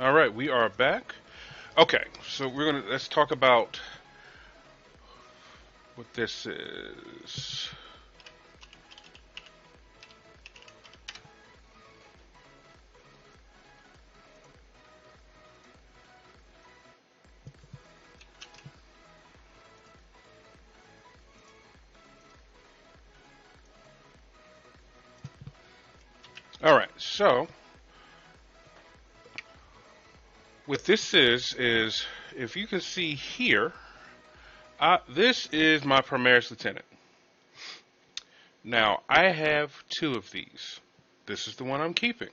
All right, we are back. Okay, so let's talk about what this is. All right, so what this is if you can see here, This is my Primaris Lieutenant. Now, I have two of these. This is the one I'm keeping.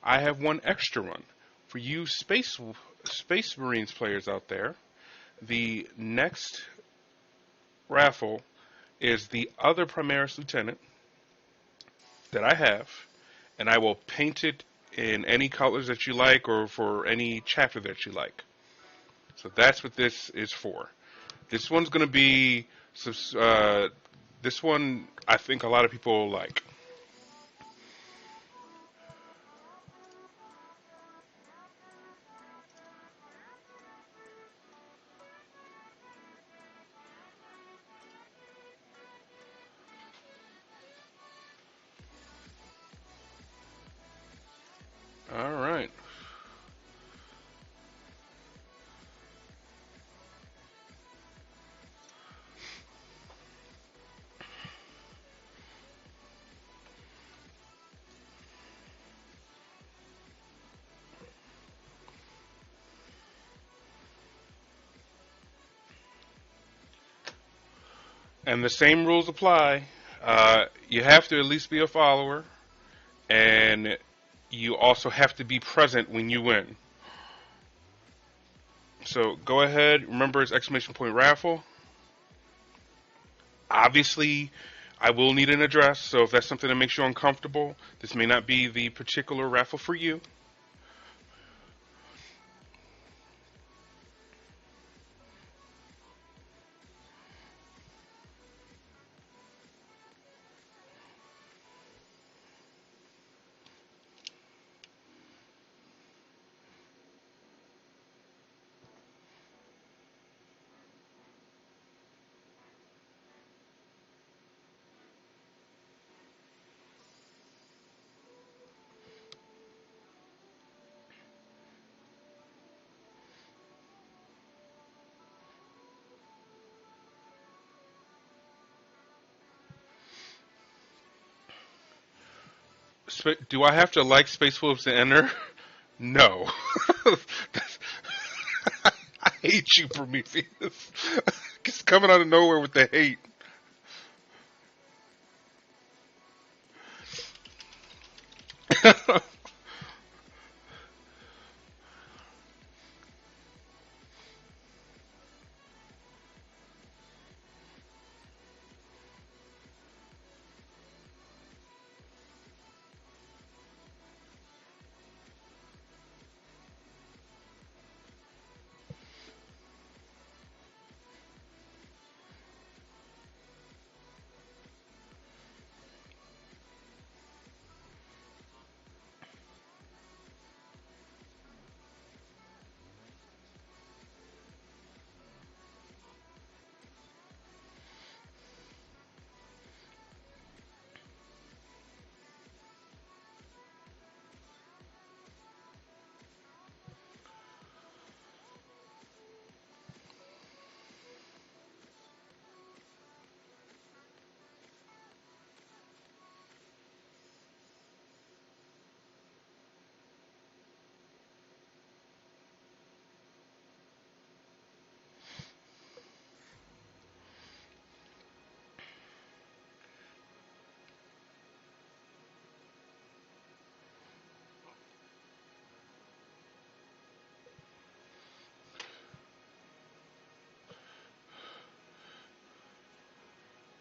I have one extra one. For you Space Marines players out there, the next raffle is the other Primaris Lieutenant that I have, and I will paint it in any colors that you like or for any chapter that you like. So that's what this is for. This one's going to be, this one I think a lot of people will like. All right. And the same rules apply. You have to at least be a follower, and you also have to be present when you win. So go ahead. Remember, it's exclamation point raffle. Obviously, I will need an address, so if that's something that makes you uncomfortable, this may not be the particular raffle for you. Do I have to like Space Wolves to enter? No. I hate you, Prometheus. Just coming out of nowhere with the hate.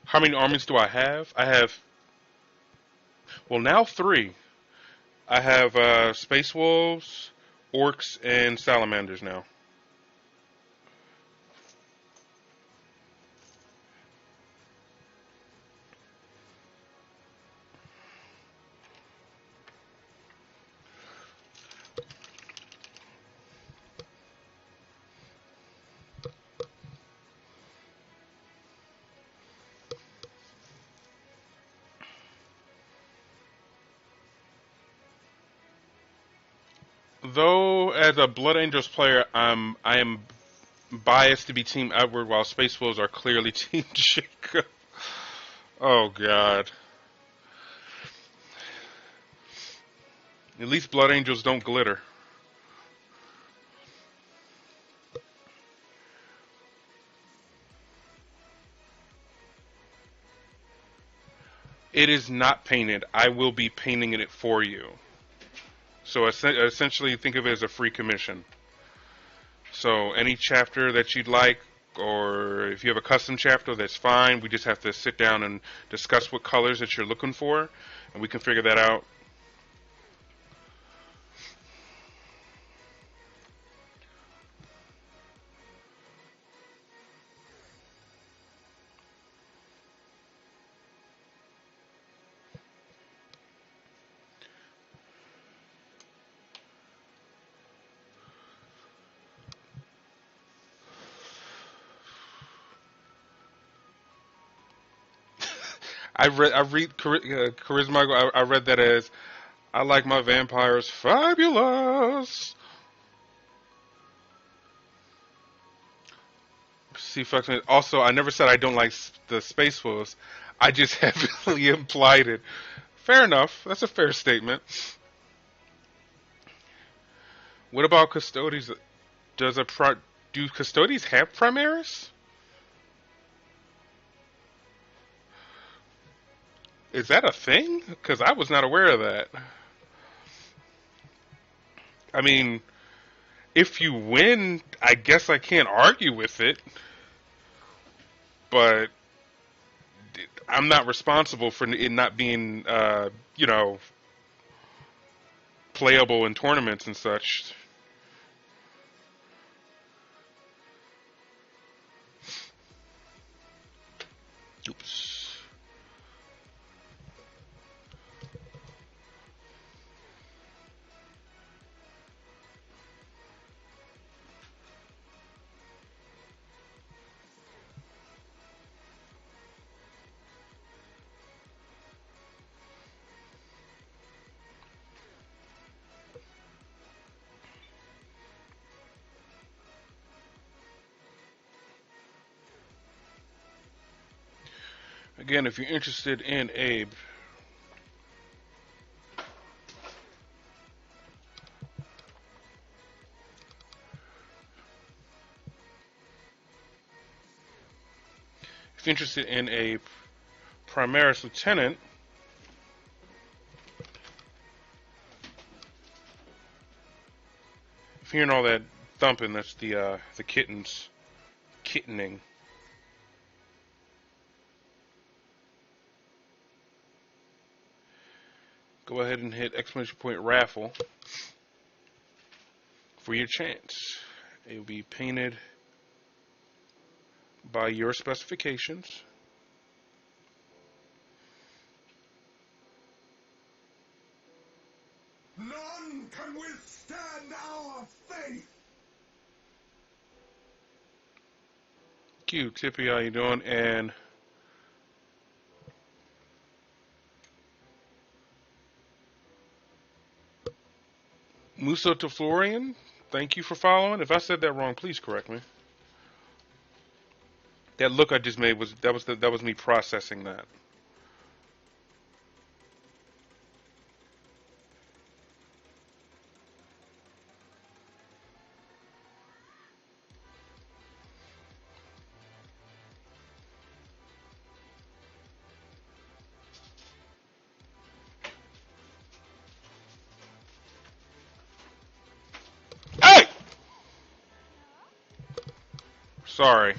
How many armies do I have? I have, well, now three. I have Space Wolves, Orcs, and Salamanders now. Though, as a Blood Angels player, I am biased to be Team Edward, while Space Wolves are clearly Team Jacob. Oh God! At least Blood Angels don't glitter. It is not painted. I will be painting it for you. So essentially, think of it as a free commission. So any chapter that you'd like, or if you have a custom chapter, that's fine. We just have to sit down and discuss what colors that you're looking for, and we can figure that out. I read charisma. I read that as I like my vampires fabulous. See, fucks me. Also, I never said I don't like the Space Wolves. I just heavily implied it. Fair enough. That's a fair statement. What about Custodes? Do Custodes have Primaris? Is that a thing? Because I was not aware of that. I mean, if you win, I guess I can't argue with it. But I'm not responsible for it not being, playable in tournaments and such. Oops. Again, if you're interested in a Primaris Lieutenant, if you're hearing all that thumping, that's the kittens kittening. Go ahead and hit exclamation point raffle for your chance. It will be painted by your specifications. None can withstand our faith. Q, Tippy, how you doing? And Muso to Florian, thank you for following. If I said that wrong, please correct me. That look I just made was me processing that. Hey! Sorry.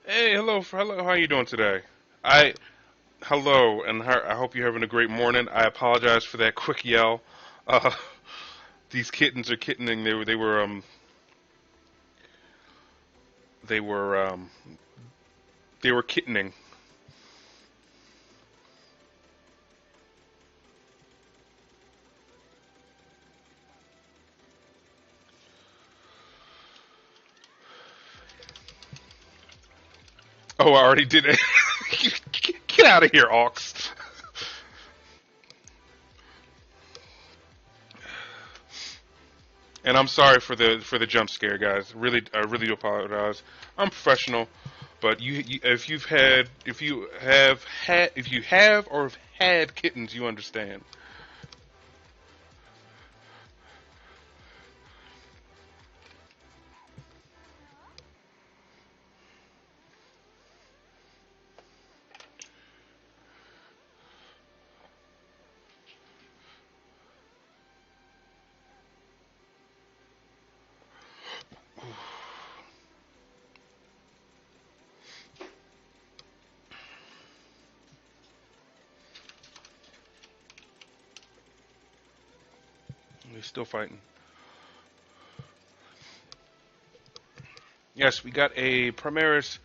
Hey, hello. How are you doing today? Hello, and I hope you're having a great morning. I apologize for that quick yell. Uh, these kittens are kittening. They were kittening. Oh, I already did it. Get out of here, Ox. And I'm sorry for the jump scare, guys. Really, I really do apologize. I'm professional. But if you have or have had kittens, you understand. They're still fighting. Yes, we got a Primaris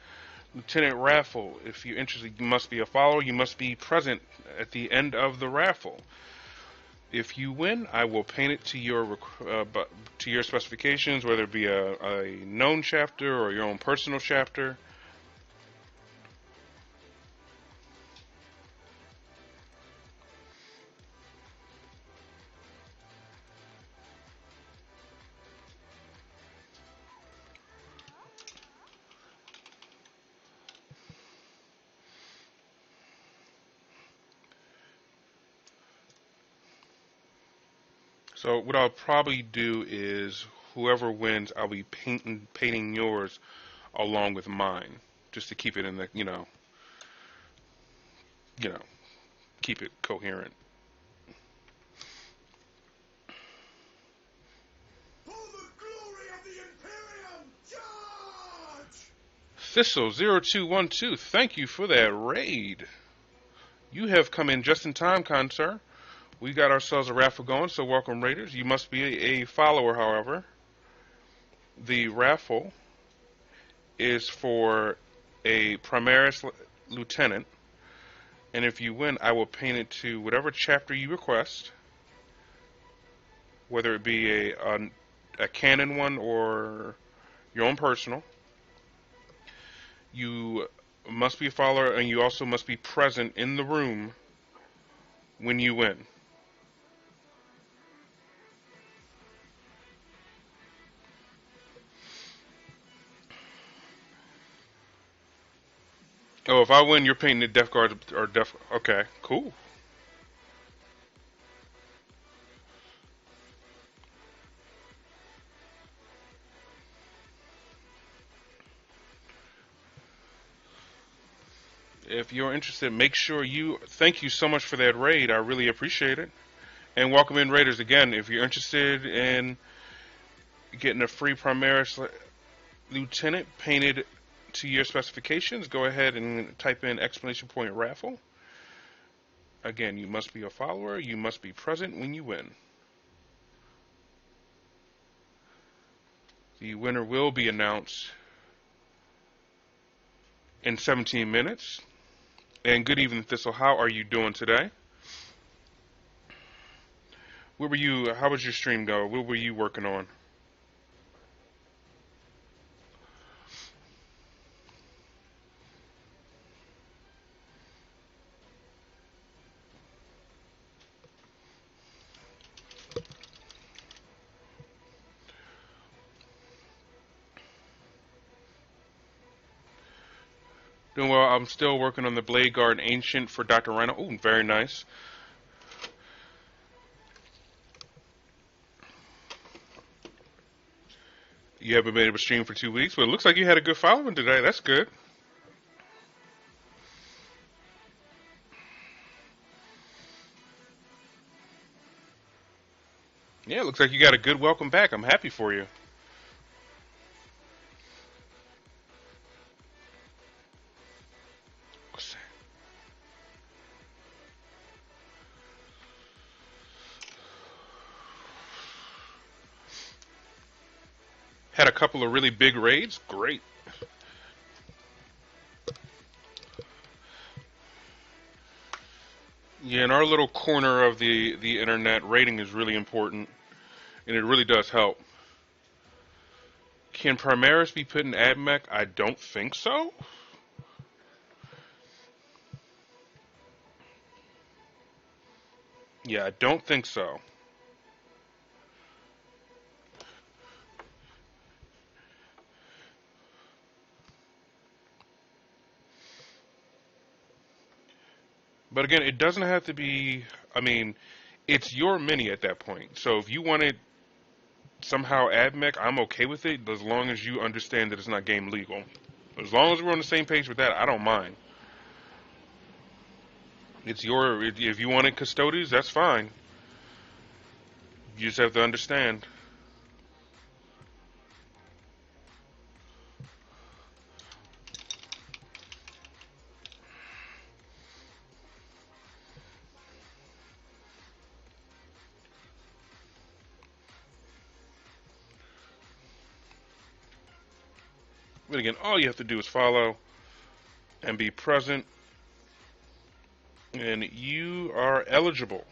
Lieutenant raffle. If you're interested, you must be a follower. You must be present at the end of the raffle. If you win, I will paint it to your specifications, whether it be a known chapter or your own personal chapter. So what I'll probably do is whoever wins, I'll be painting yours along with mine, just to keep it in the you know keep it coherent. For the glory of the Imperium, charge! Thistle0212, thank you for that raid. You have come in just in time, kind sir. We got ourselves a raffle going, so welcome, Raiders. You must be a follower, however. The raffle is for a Primaris Lieutenant, and if you win, I will paint it to whatever chapter you request, whether it be a canon one or your own personal. You must be a follower, and you also must be present in the room when you win. Oh, if I win, you're painting the Death Guard or Death. Okay, cool. If you're interested, make sure you. Thank you so much for that raid. I really appreciate it. And welcome in, Raiders. Again, if you're interested in getting a free Primaris Lieutenant painted to your specifications, go ahead and type in exclamation point raffle. Again, you must be a follower. You must be present when you win. The winner will be announced in 17 minutes. And good evening, Thistle. How are you doing today? Where were you? How was your stream go? What were you working on? Doing well. I'm still working on the Blade Guard Ancient for Dr. Rhino. Oh, very nice. You haven't been able to stream for 2 weeks, but it looks like you had a good following today. That's good. Yeah, it looks like you got a good welcome back. I'm happy for you. Had a couple of really big raids. Great. Yeah, in our little corner of the internet, rating is really important, and it really does help. Can Primaris be put in AdMech? I don't think so. Yeah, I don't think so. But again, it doesn't have to be. I mean, it's your mini at that point. So if you want to somehow add mech, I'm okay with it as long as you understand that it's not game legal. As long as we're on the same page with that, I don't mind. It's your. If you wanted custodies, that's fine. You just have to understand. But again, all you have to do is follow and be present, and you are eligible.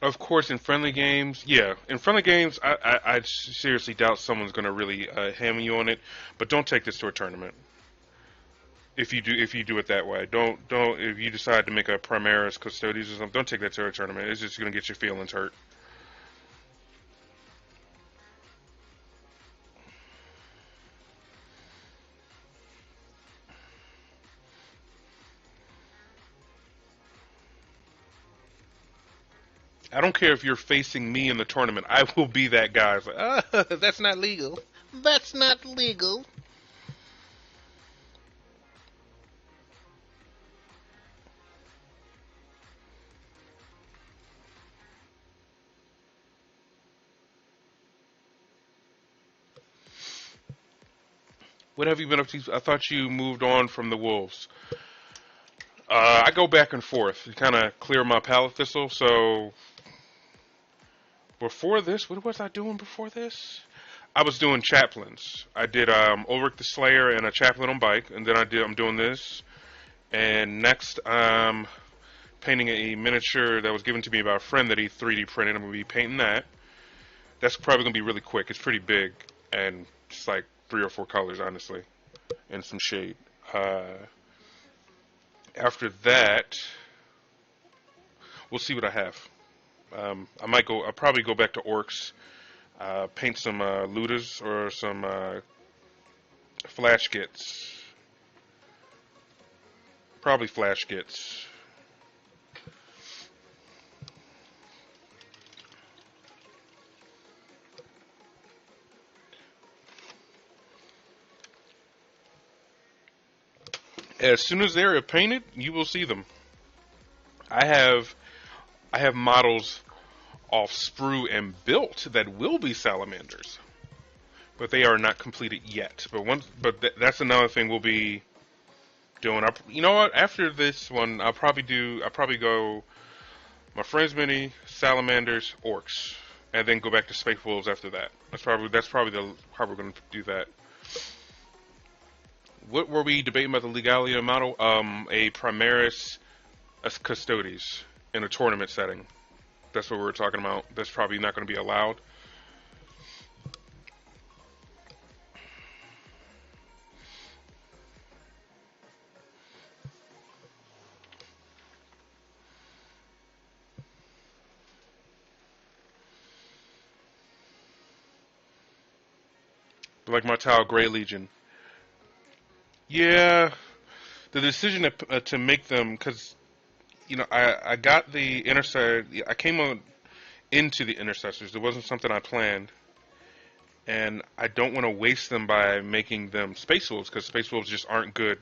Of course, in friendly games, yeah, in friendly games, I seriously doubt someone's going to really hammer you on it. But don't take this to a tournament. If you do it that way, don't if you decide to make a Primaris Custodes or something, don't take that to a tournament. It's just going to get your feelings hurt. I don't care if you're facing me in the tournament. I will be that guy. It's like, that's not legal. That's not legal. What have you been up to? I thought you moved on from the wolves. I go back and forth to kind of clear my palate thistle. So before this, what was I doing before this? I was doing chaplains. I did Ulrich the Slayer and a chaplain on bike, and then I'm doing this. And next, I'm painting a miniature that was given to me by a friend that he 3D printed. I'm gonna be painting that. That's probably gonna be really quick. It's pretty big and just like 3 or 4 colors, honestly, and some shade. After that, we'll see what I have. I might go. I'll probably go back to orcs, paint some looters or some flash kits. Probably flash kits. As soon as they're painted, you will see them. I have I have models off sprue and built that will be salamanders, but they are not completed yet. That's another thing we'll be doing. You know what? After this one, I'll probably go my friends mini, salamanders, orcs, and then go back to space wolves after that. That's probably the how we're going to do that. What were we debating about the legality of model? A Primaris Custodes in a tournament setting. That's what we were talking about. That's probably not going to be allowed. Like my Tau Grey Legion. Yeah, the decision to make them because I got the intercessor. I came on into the intercessors. It wasn't something I planned, and I don't want to waste them by making them space wolves because space wolves just aren't good.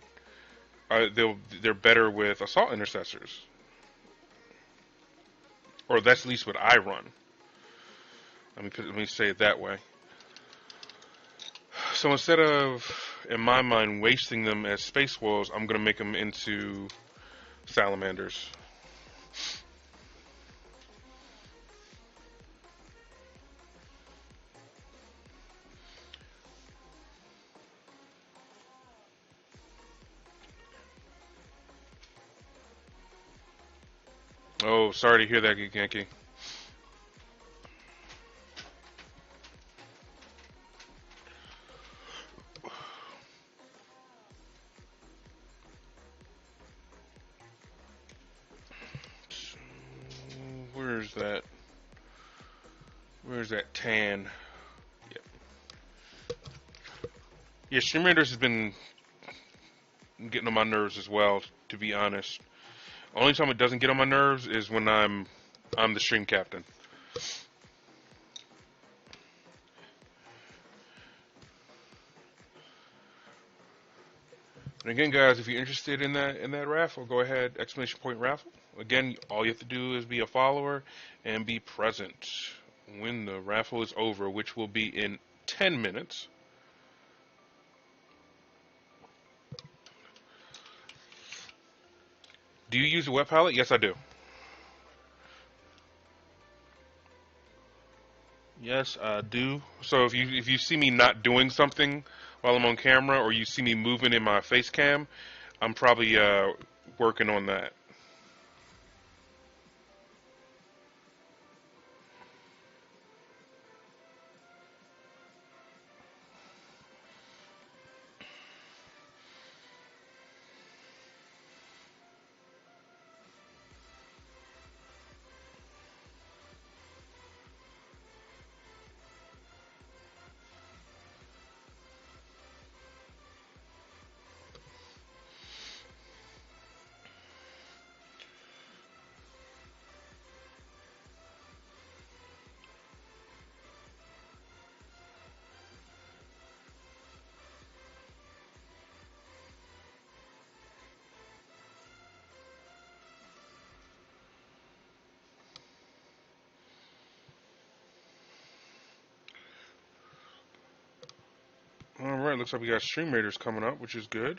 They're better with assault intercessors, or that's at least what I run. Let me say it that way. So instead of, in my mind, wasting them as space wolves, I'm going to make them into salamanders. Oh, sorry to hear that, Genki. So, where's that? Where's that tan? Yep. Yeah, Stream Raiders has been getting on my nerves as well, to be honest. Only time it doesn't get on my nerves is when I'm the stream captain. And again, guys, if you're interested in that raffle, go ahead, exclamation point raffle. Again, all you have to do is be a follower and be present when the raffle is over, which will be in 10 minutes. Do you use a web palette? Yes, I do. Yes, I do. So if you see me not doing something while I'm on camera, or you see me moving in my face cam, I'm probably working on that. All right, looks like we got Stream Raiders coming up, which is good.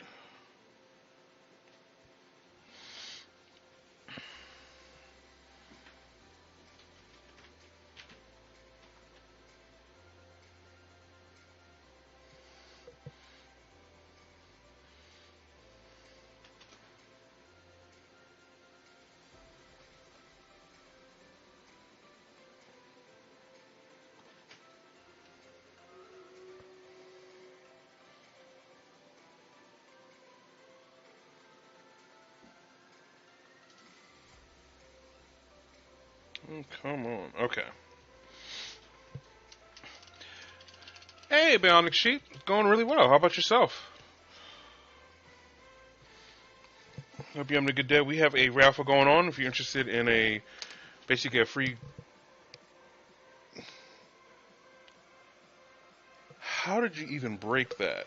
Oh, come on. Okay. Hey, Bionic Sheep. It's going really well. How about yourself? Hope you're having a good day. We have a raffle going on. If you're interested in basically a free. How did you even break that?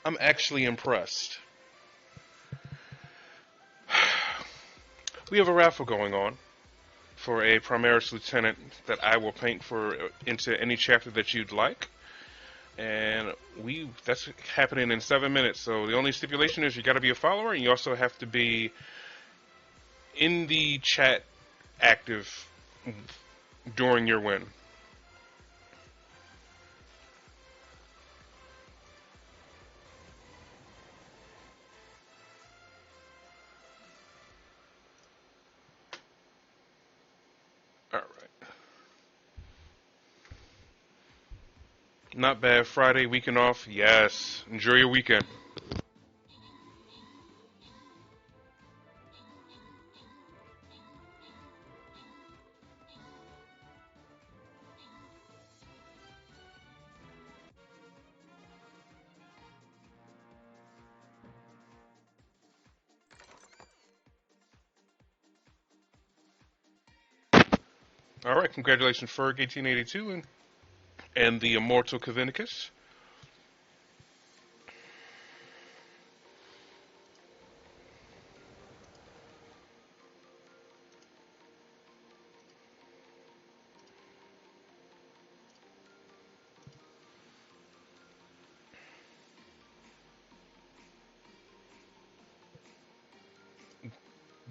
I'm actually impressed. We have a raffle going on for a Primaris Lieutenant that I will paint for into any chapter that you'd like. And that's happening in 7 minutes. So the only stipulation is you got to be a follower, and you also have to be in the chat active during your win. All right. Not bad. Friday, weekend off. Yes. Enjoy your weekend. All right. Congratulations, Ferg 1882 and the immortal Cavinicus.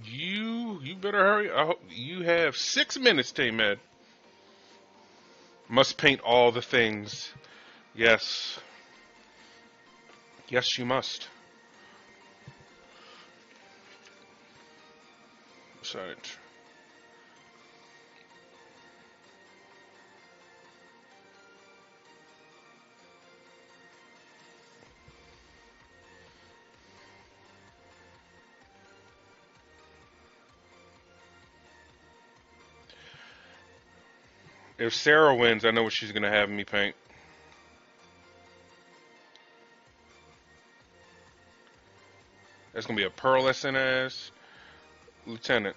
You better hurry. I hope you have 6 minutes, Tamed. Must paint all the things. Yes. Yes, you must. signage. If Sarah wins, I know what she's gonna have me paint. That's gonna be a pearlescent ass lieutenant.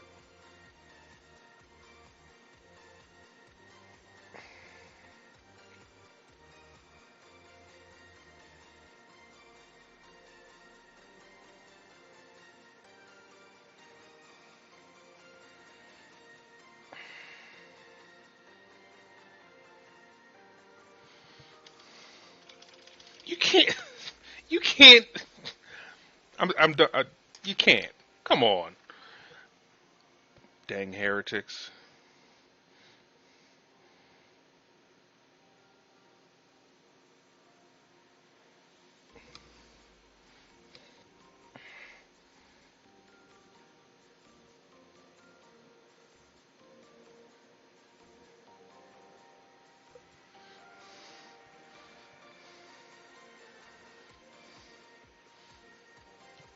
You can't. You can't. I'm done. You can't. Come on. Dang heretics.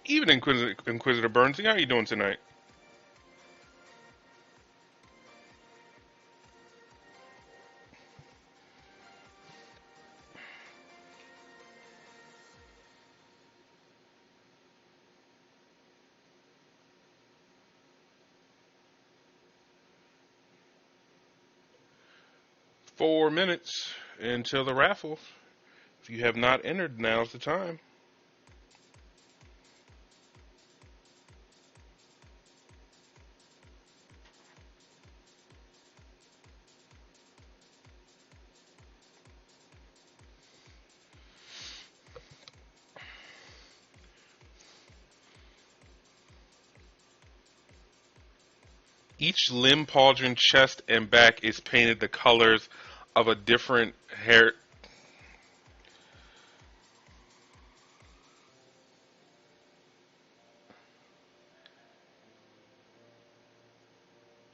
Even Inquisitor Burns, how are you doing tonight? 4 minutes until the raffle. If you have not entered, now's the time. Each limb, pauldron, chest, and back is painted the colors of a different hair.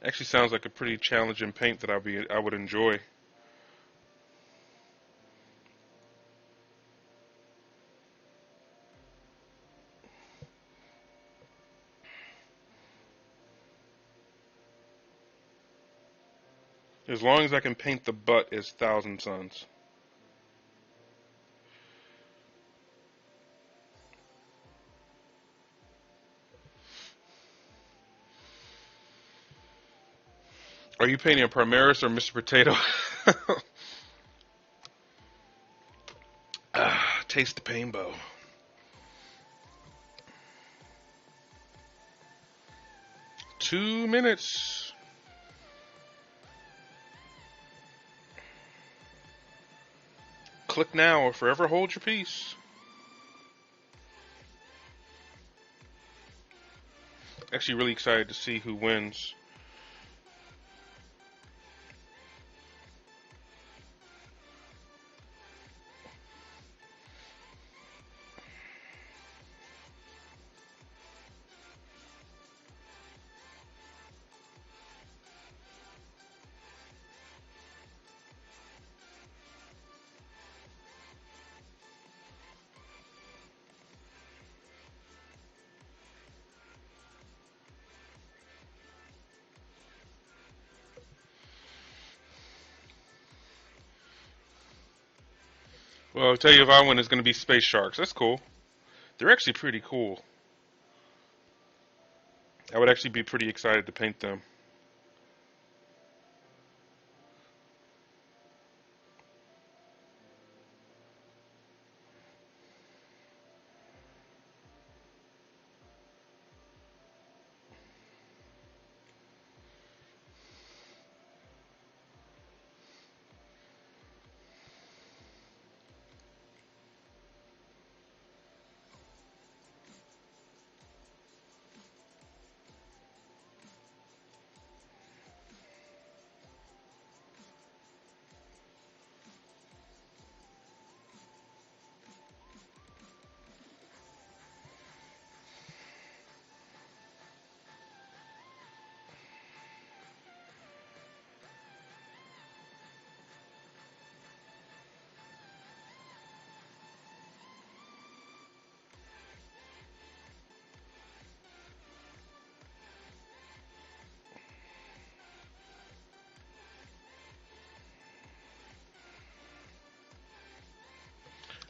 Actually, sounds like a pretty challenging paint that I would enjoy. As long as I can paint the butt as Thousand Suns. Are you painting a Primaris or Mr. Potato? Taste the painbow. 2 minutes. Click now or forever hold your peace. Actually, really excited to see who wins. Well, I'll tell you if I win, it's going to be Space Sharks. That's cool. They're actually pretty cool. I would actually be pretty excited to paint them.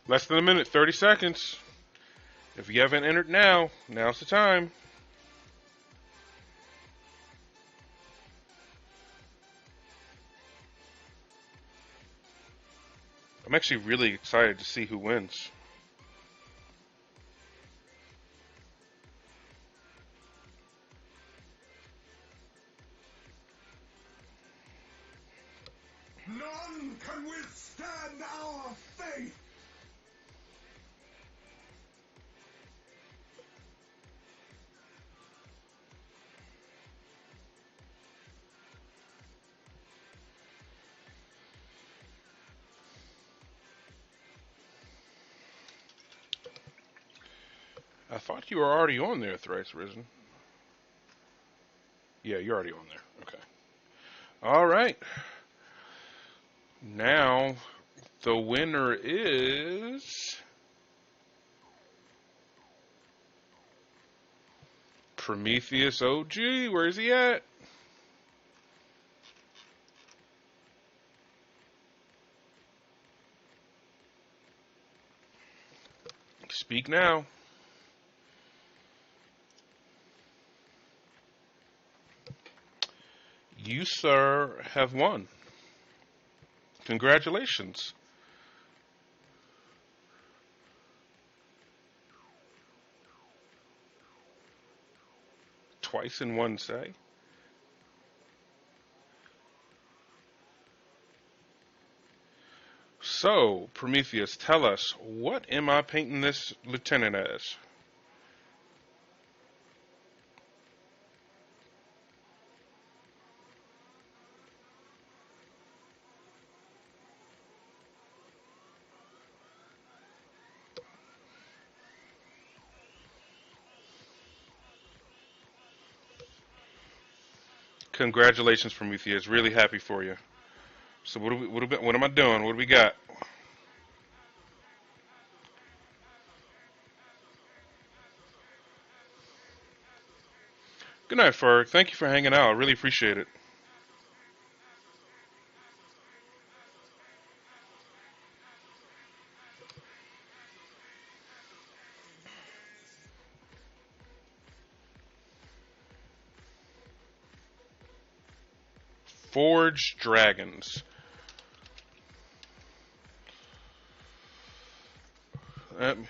Less than a minute, 30 seconds. If you haven't entered now, now's the time. I'm actually really excited to see who wins. None can withstand our faith. I thought you were already on there, Thrice Risen. Yeah, you're already on there. Okay. All right. Now, the winner is Prometheus OG. Where is he at? Speak now. You, sir, have won. Congratulations. Twice in one say. So, Prometheus, tell us, what am I painting this lieutenant as? Congratulations, Prometheus. Really happy for you. So, what am I doing? What do we got? Good night, Ferg. Thank you for hanging out. I really appreciate it. Forge Dragons. Um,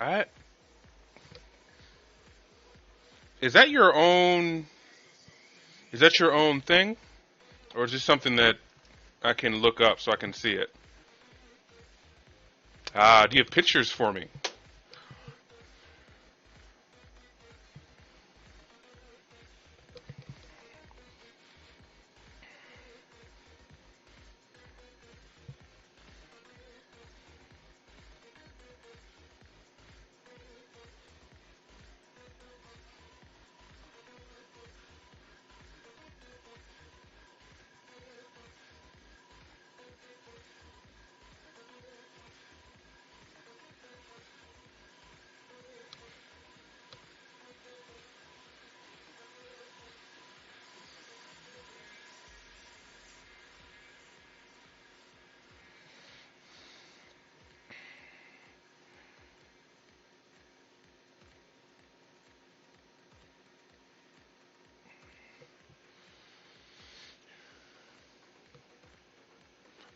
I, is that your own? Is that your own thing, or is this something that I can look up so I can see it? Ah, do you have pictures for me?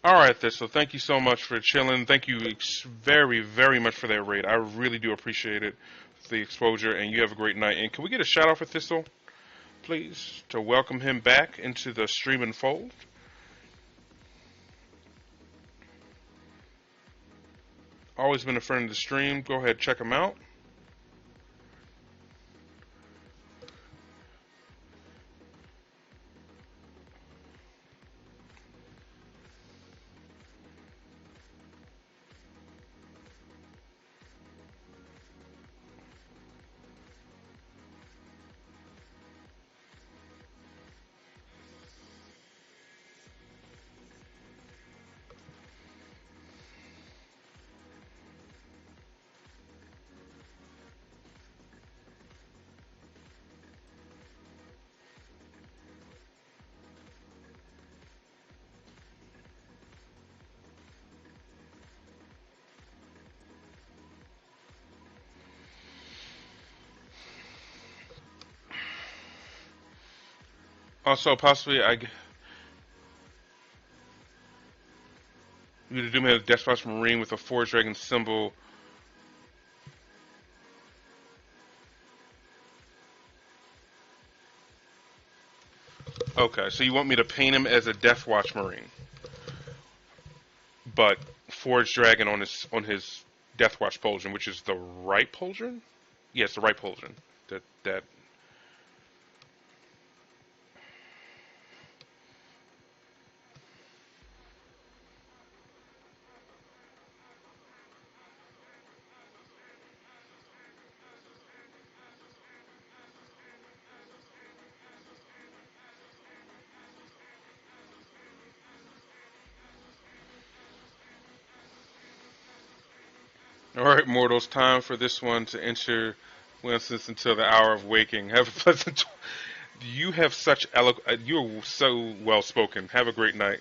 All right, Thistle. Thank you so much for chilling. Thank you very, very much for that raid. I really do appreciate it, the exposure, and you have a great night. And can we get a shout out for Thistle, please, to welcome him back into the streaming fold? Always been a friend of the stream. Go ahead, check him out. Also, possibly, you do me a Deathwatch Marine with a Forge Dragon symbol. Okay, so you want me to paint him as a Deathwatch Marine, but Forge Dragon on his Deathwatch Pauldron, which is the right Pauldron? Yes, the right Pauldron. That. All right, mortals, time for this one to enter Winston's until the hour of waking. Have a pleasant. You have such you are so well spoken. Have a great night.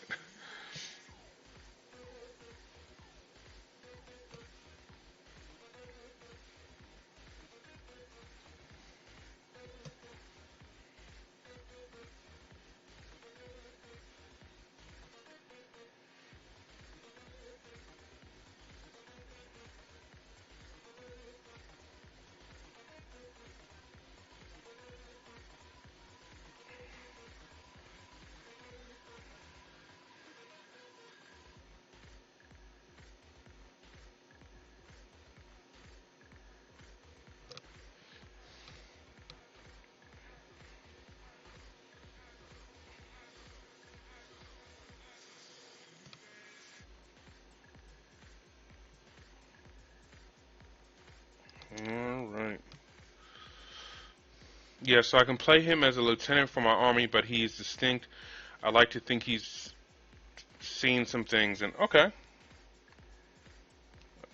All right. Yeah, so I can play him as a lieutenant for my army, but he's distinct. I like to think he's seen some things, and okay,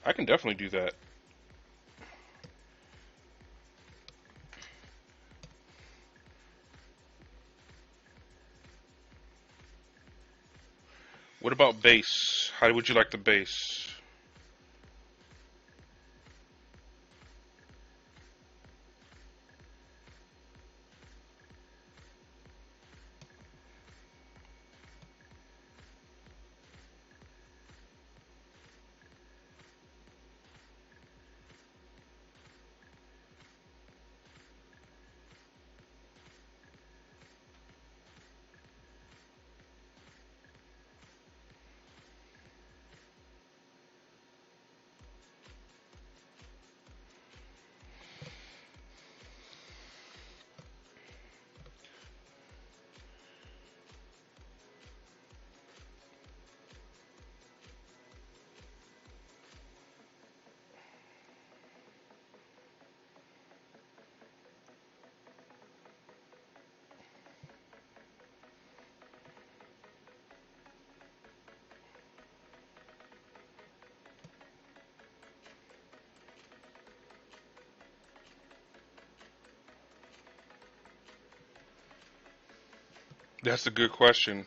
I can definitely do that. What about base? How would you like the base? That's a good question.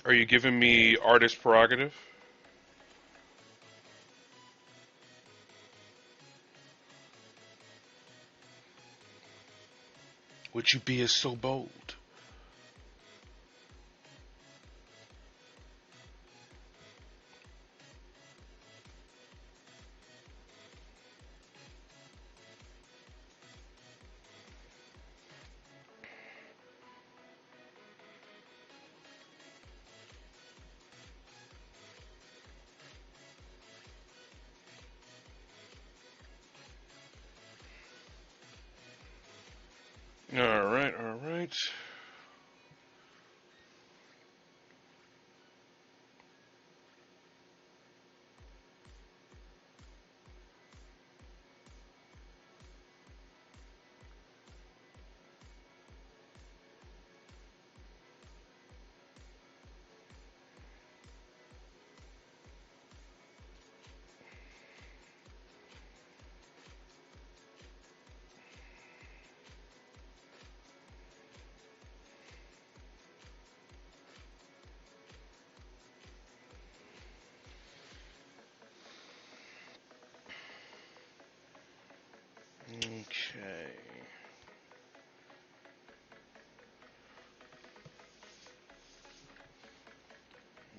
Are you giving me artist prerogative? Would you be as so bold? All right, all right. Okay.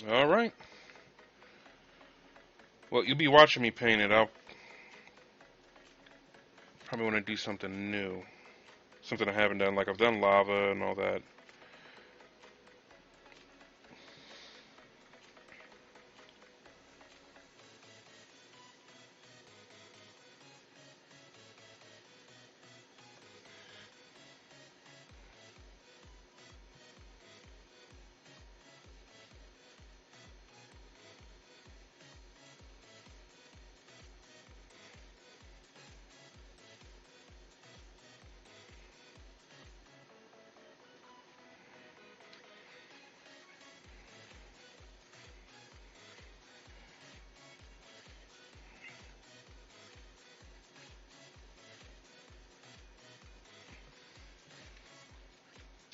All right. Well, you'll be watching me paint it. I'll probably want to do something new. Something I haven't done. Like I've done lava and all that.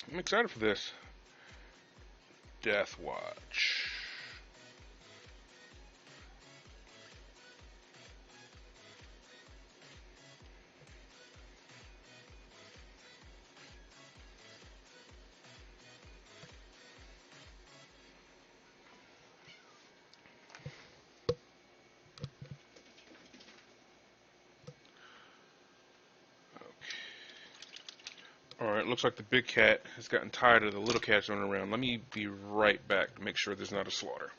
I'm excited for this. Death Watch. Alright, looks like the big cat has gotten tired of the little cats running around. Let me be right back to make sure there's not a slaughter.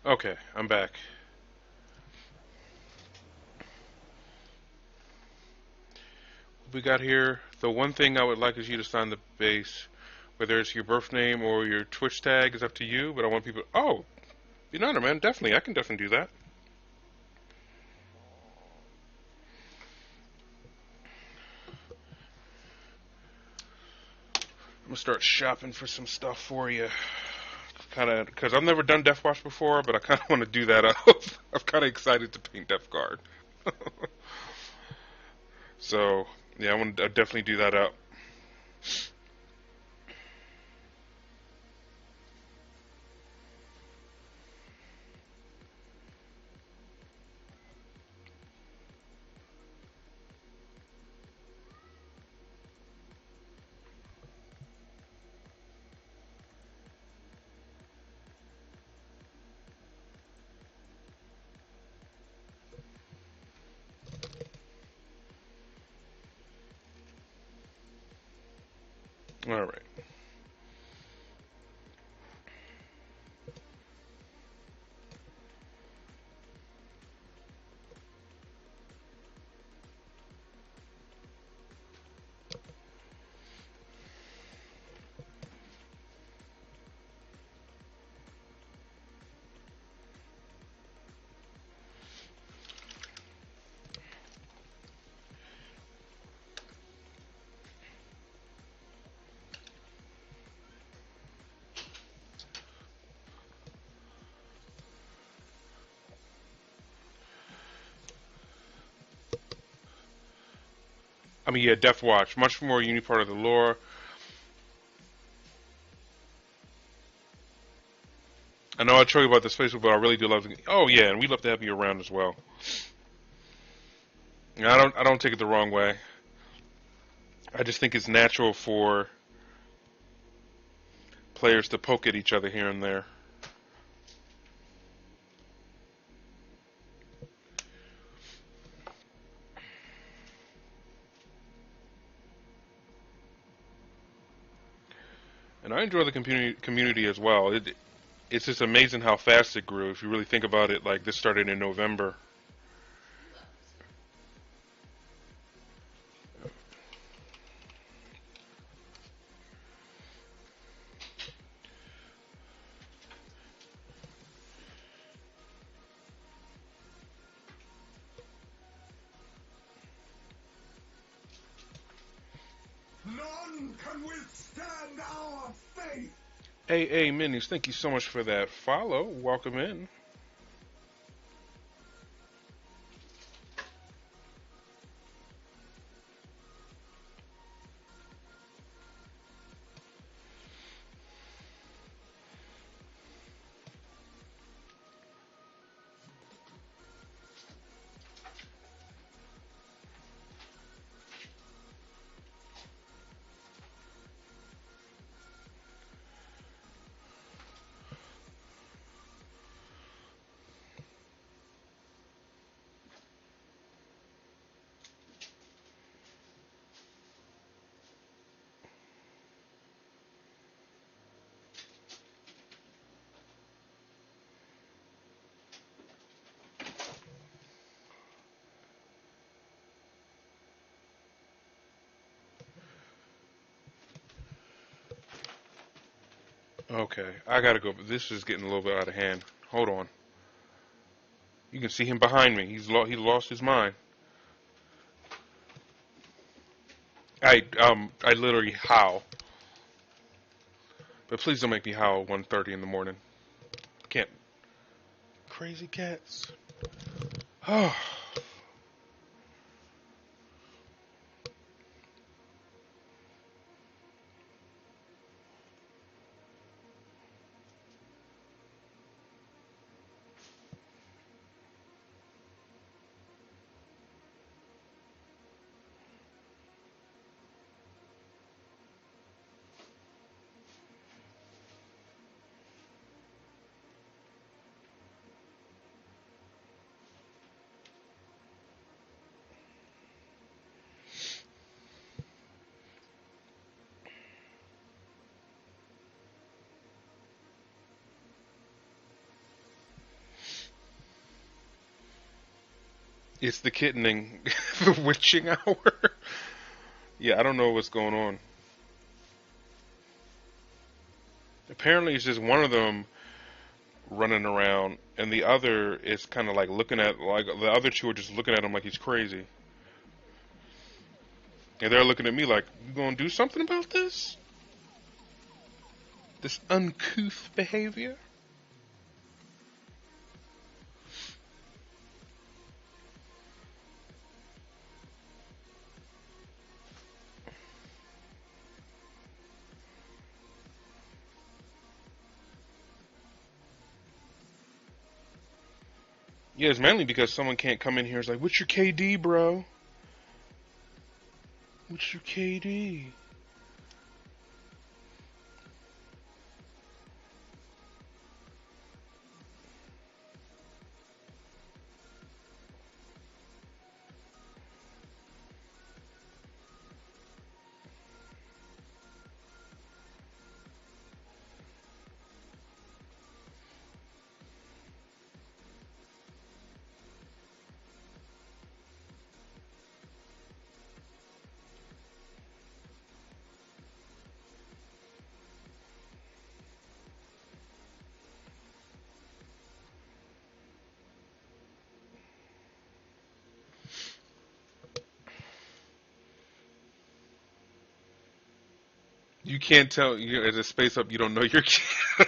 Okay, I'm back. We got here. The one thing I would like is you to sign the base. Whether it's your birth name or your Twitch tag is up to you, but I want people. Oh, United, man, definitely. I can definitely do that. I'm gonna start shopping for some stuff for you. Kind of, because I've never done Death Watch before, but I kind of want to do that up. I'm kind of excited to paint Death Guard. So, yeah, I want to definitely do that up. All right. I mean, yeah, Death Watch, much more unique part of the lore. I know I told you about this Facebook, but I really do love it. Oh yeah, and we love to have you around as well. And I don't take it the wrong way. I just think it's natural for players to poke at each other here and there. And I enjoy the community as well. It's just amazing how fast it grew. If you really think about it, like this started in November. None can withstand our faith. Hey, Minis, thank you so much for that follow. Welcome in. Okay, I gotta go. But this is getting a little bit out of hand. Hold on. You can see him behind me. He lost his mind. I literally howl. But please don't make me howl at 1:30 in the morning. Can't. Crazy cats. Oh. It's the kittening. The witching hour. Yeah, I don't know what's going on. Apparently, it's just one of them running around, and the other is kind of like looking at, like the other two are just looking at him like he's crazy. And they're looking at me like, you gonna do something about this? This uncouth behavior? Yeah, it's mainly because someone can't come in here and is like, what's your KD, bro? What's your KD? You can't tell, as a space up, you don't know your kid.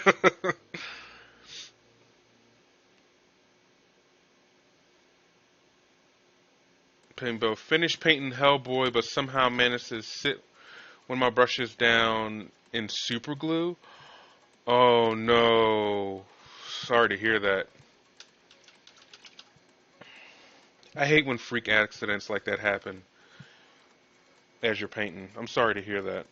Paintball. Finished painting Hellboy, but somehow managed to sit when my brush is down in super glue. Oh no. Sorry to hear that. I hate when freak accidents like that happen as you're painting. I'm sorry to hear that.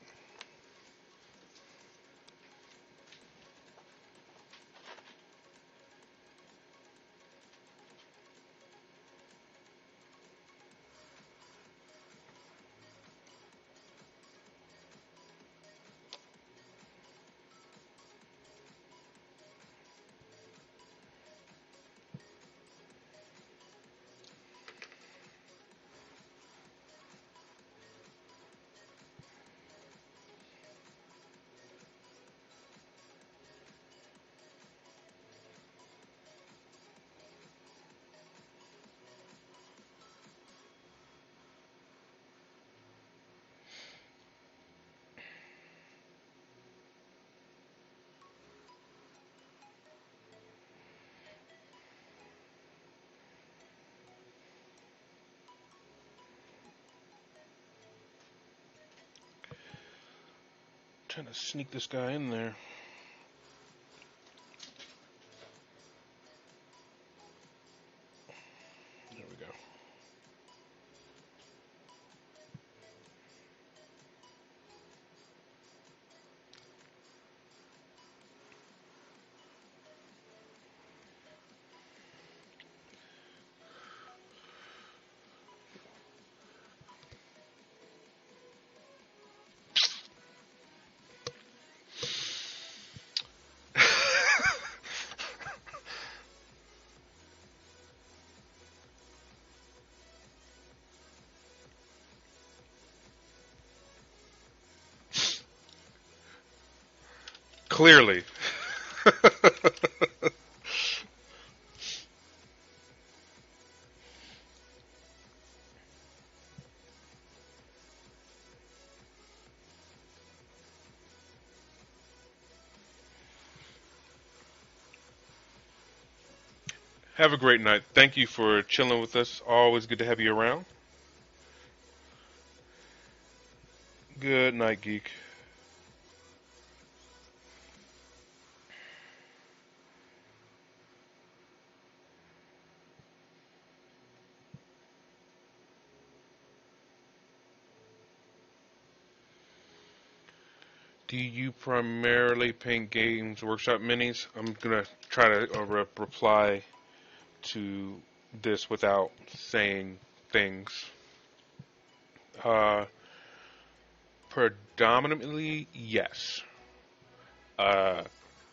Trying to sneak this guy in there. There we go. Clearly. Have a great night. Thank you for chilling with us. Always good to have you around. Good night, geek. Do you primarily paint Games Workshop minis? I'm gonna try to reply to this without saying things. Uh, Predominantly, yes. Uh,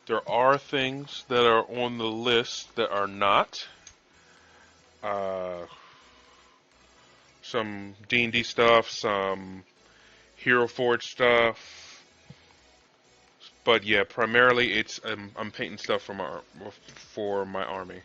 there are things that are on the list that are not. Uh, some D&D stuff, some Hero Forge stuff, but yeah, primarily it's I'm painting stuff for my army.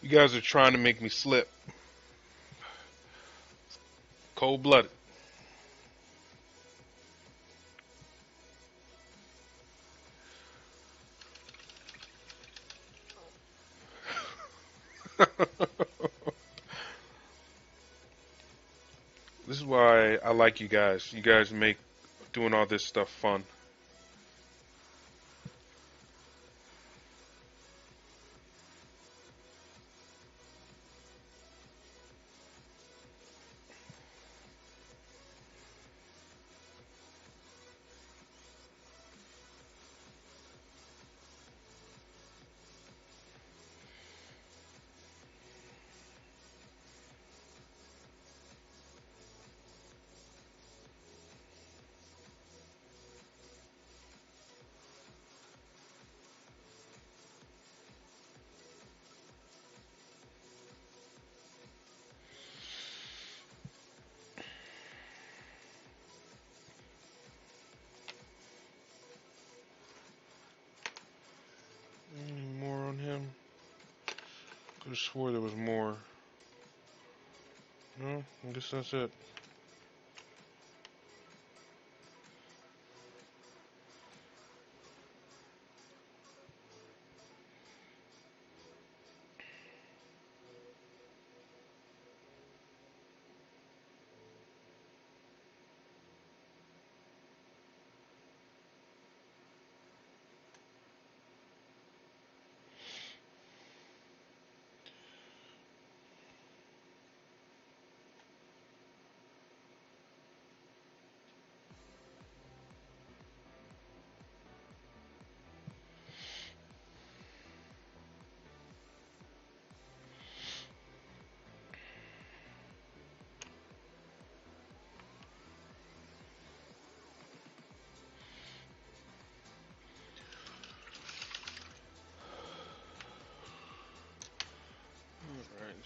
You guys are trying to make me slip. Cold blooded. This is why I like you guys. You guys make doing all this stuff fun. More on him? Could have swore there was more. No, I guess that's it.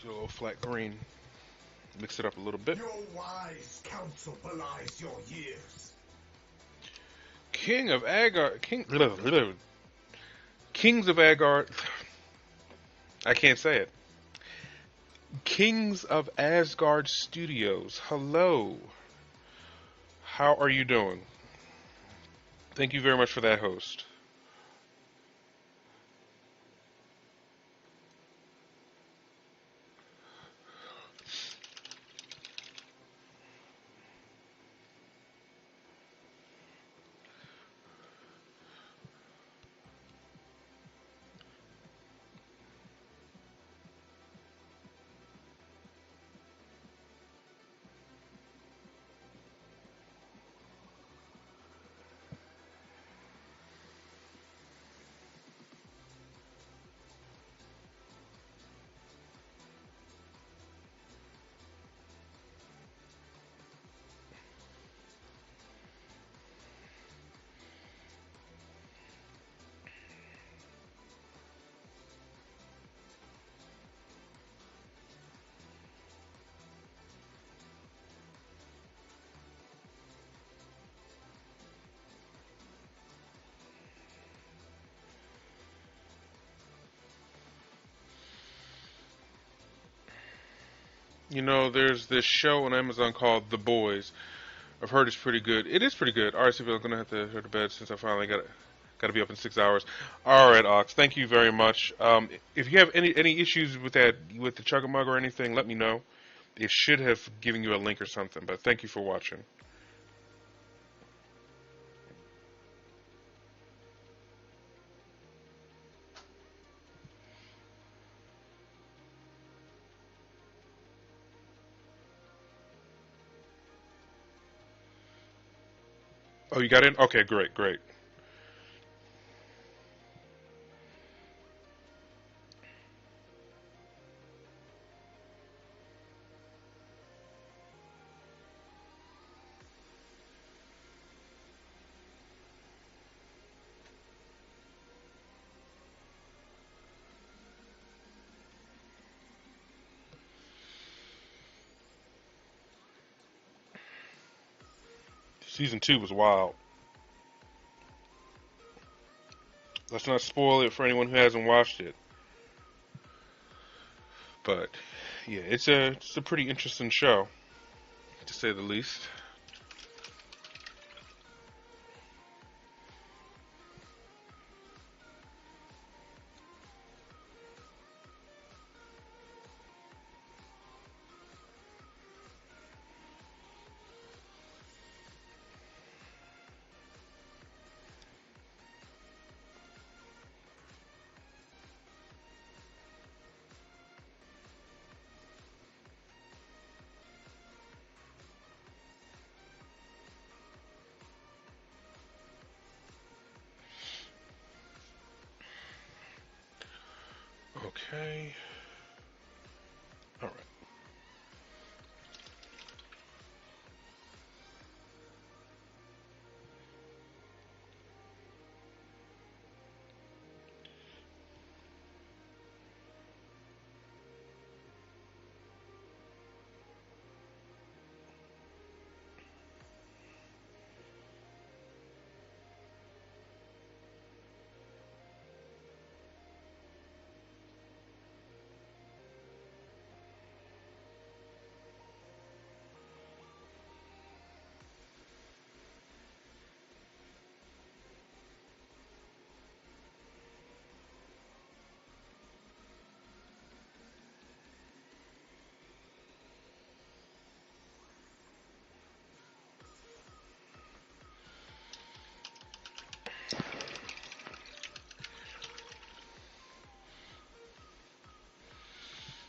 Do a little flat green. Mix it up a little bit. Your wise counsel belies your years. King of Agar, Kings of Agar. I can't say it. Kings of Asgard Studios. Hello. How are you doing? Thank you very much for that, host. You know, there's this show on Amazon called The Boys. I've heard it's pretty good. It is pretty good. All right, so I'm gonna have to go to bed since I finally got to be up in 6 hours. All right, Ox. Thank you very much. If you have any issues with that with the Chug-a-Mug or anything, let me know. It should have given you a link or something. But thank you for watching. Oh, you got in? Okay, great, great. Season 2 was wild. Let's not spoil it for anyone who hasn't watched it. But yeah, it's a pretty interesting show, to say the least. Okay. All right.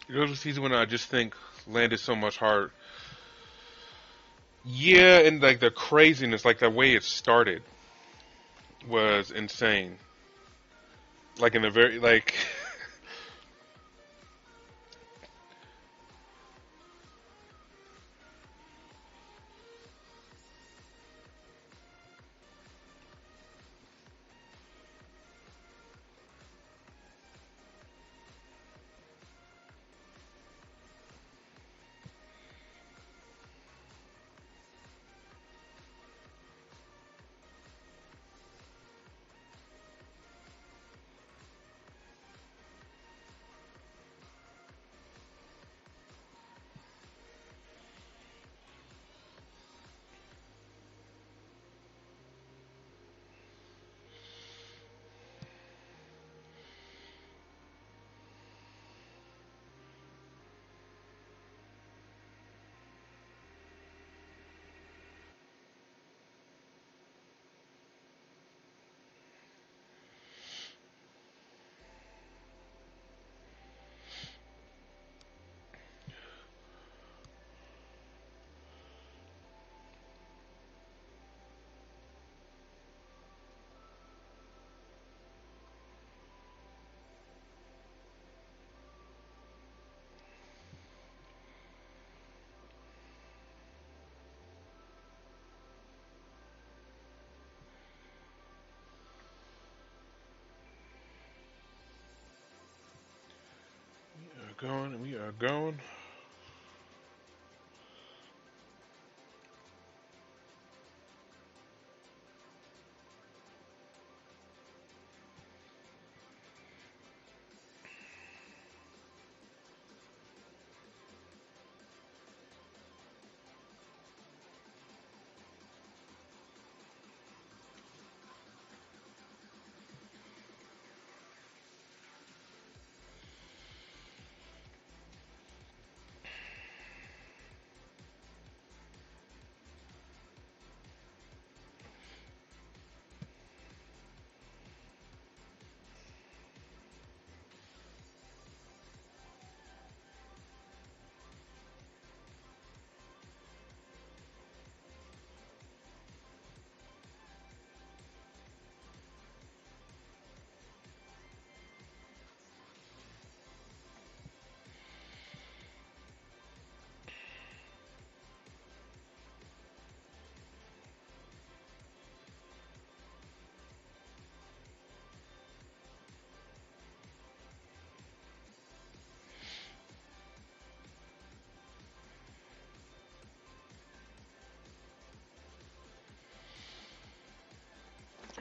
It was a season when I just think landed so much hard. Yeah, and like the craziness, like the way it started was insane. Like in the very like going, and we are going.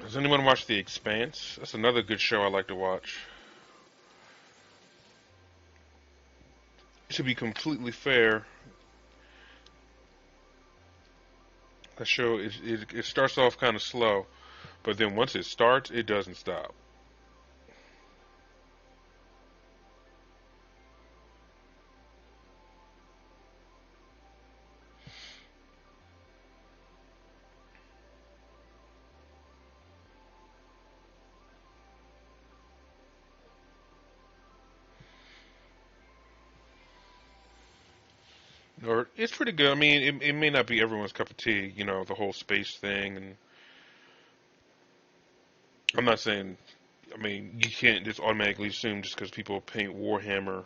Does anyone watch The Expanse? That's another good show I like to watch. To be completely fair, that show it starts off kind of slow, but then once it starts, it doesn't stop. Or it's pretty good. I mean, it may not be everyone's cup of tea, the whole space thing, and I'm not saying. I mean, you can't just automatically assume just because people paint Warhammer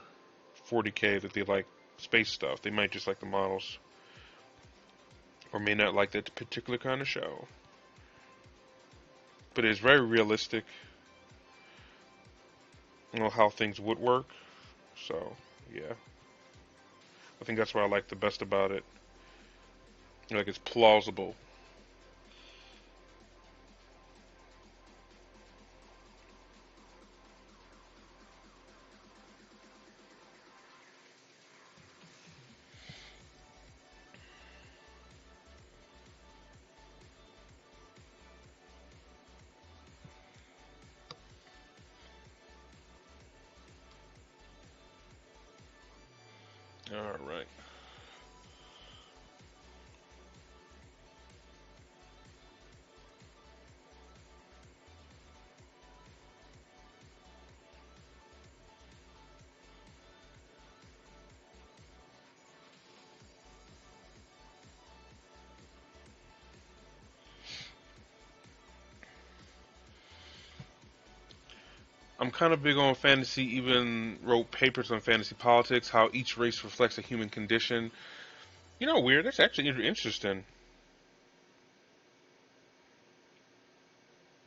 40K that they like space stuff. They might just like the models, or may not like that particular kind of show. But it's very realistic, how things would work. So, yeah. I think that's what I like the best about it. Like, it's plausible. Alright. I'm kind of big on fantasy, even wrote papers on fantasy politics, how each race reflects a human condition. Weird. That's actually interesting.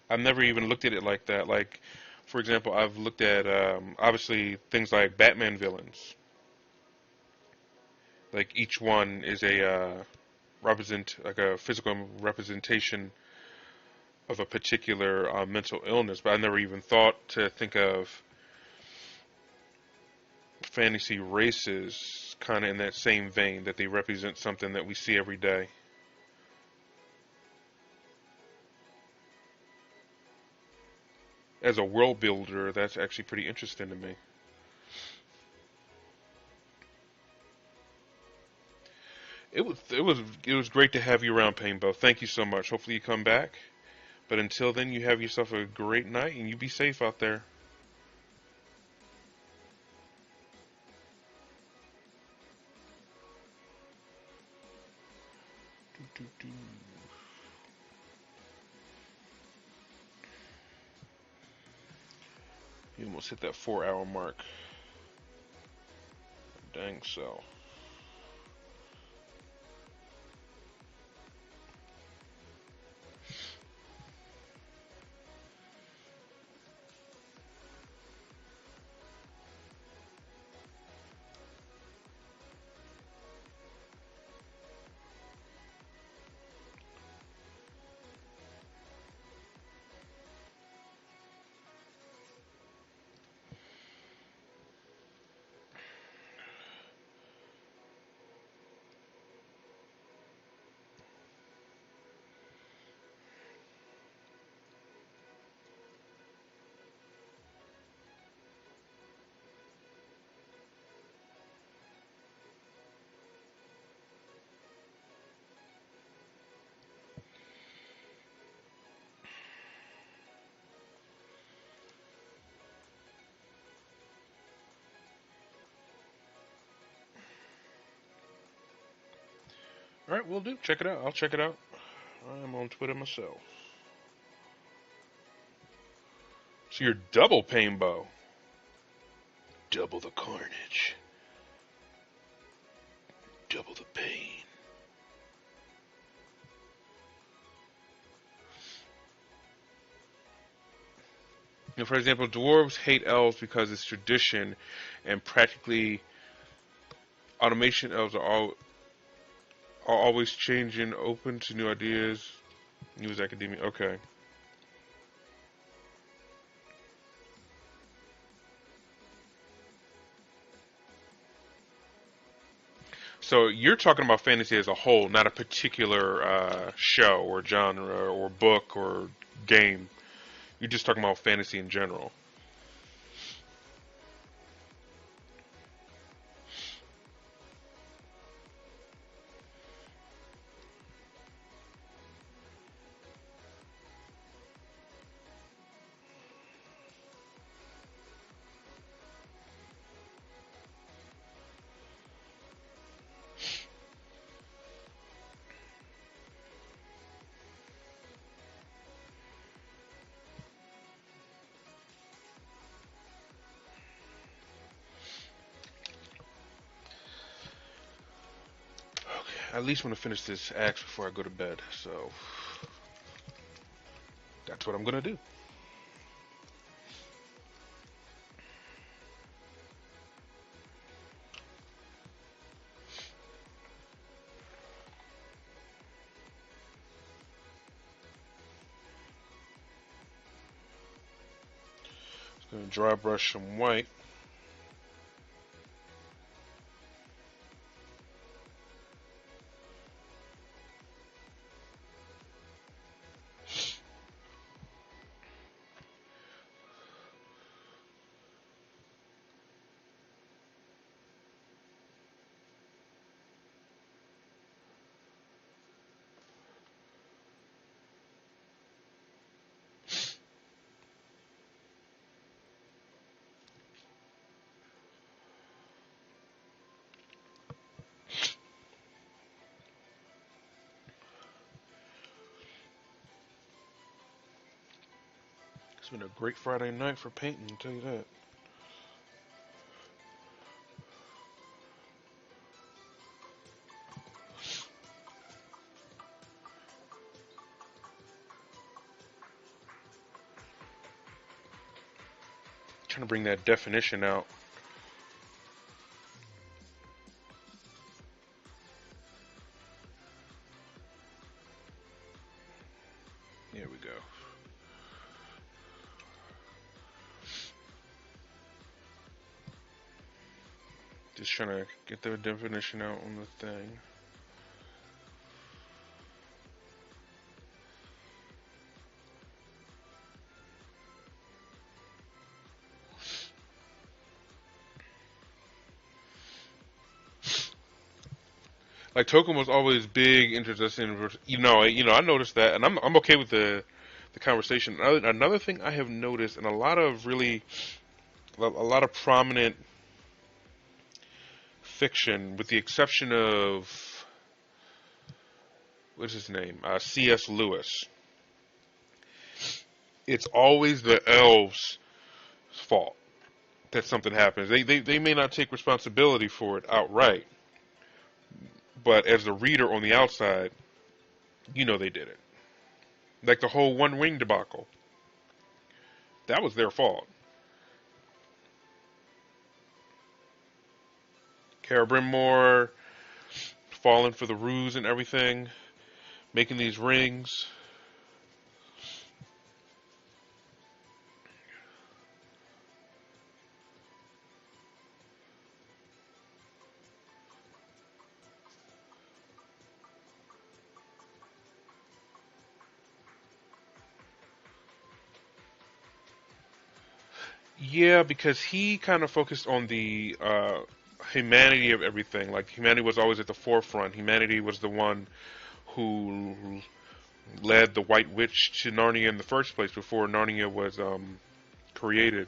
I've never even looked at it like that. Like, for example, I've looked at obviously things like Batman villains. Like each one is a like a physical representation of a particular mental illness. But I never even thought to think of fantasy races kind of in that same vein, that they represent something that we see every day. As a world builder, that's actually pretty interesting to me. It was great to have you around, Painbow. Thank you so much. Hopefully you come back. But until then, you have yourself a great night and you be safe out there. Doo, doo, doo. You almost hit that 4 hour mark. Dang so. All right, we'll do. Check it out. I'll check it out. I'm on Twitter myself. So you're double painbow. Double the carnage. Double the pain. You know, for example, dwarves hate elves because it's tradition, and practically automation elves are always changing, open to new ideas. News academia. Okay. So you're talking about fantasy as a whole, not a particular show or genre or book or game. You're just talking about fantasy in general. Okay, I at least want to finish this axe before I go to bed. So that's what I'm gonna do. Just gonna dry brush some white. It's been a great Friday night for painting, I'll tell you that. Trying to bring that definition out. There we go. Just trying to get the definition out on the thing. Like Token was always big, interesting. I noticed that, and I'm okay with the conversation. Another thing I have noticed, and a lot of prominent fiction, with the exception of what's his name, C.S. Lewis. It's always the elves' fault that something happens. They may not take responsibility for it outright, but as the reader on the outside, you know they did it. Like the whole One Ring debacle. That was their fault. Cara Brimore falling for the ruse and everything, making these rings. Yeah, because he kind of focused on the humanity of everything. Like humanity was always at the forefront. Humanity was the one who led the White Witch to Narnia in the first place before Narnia was created.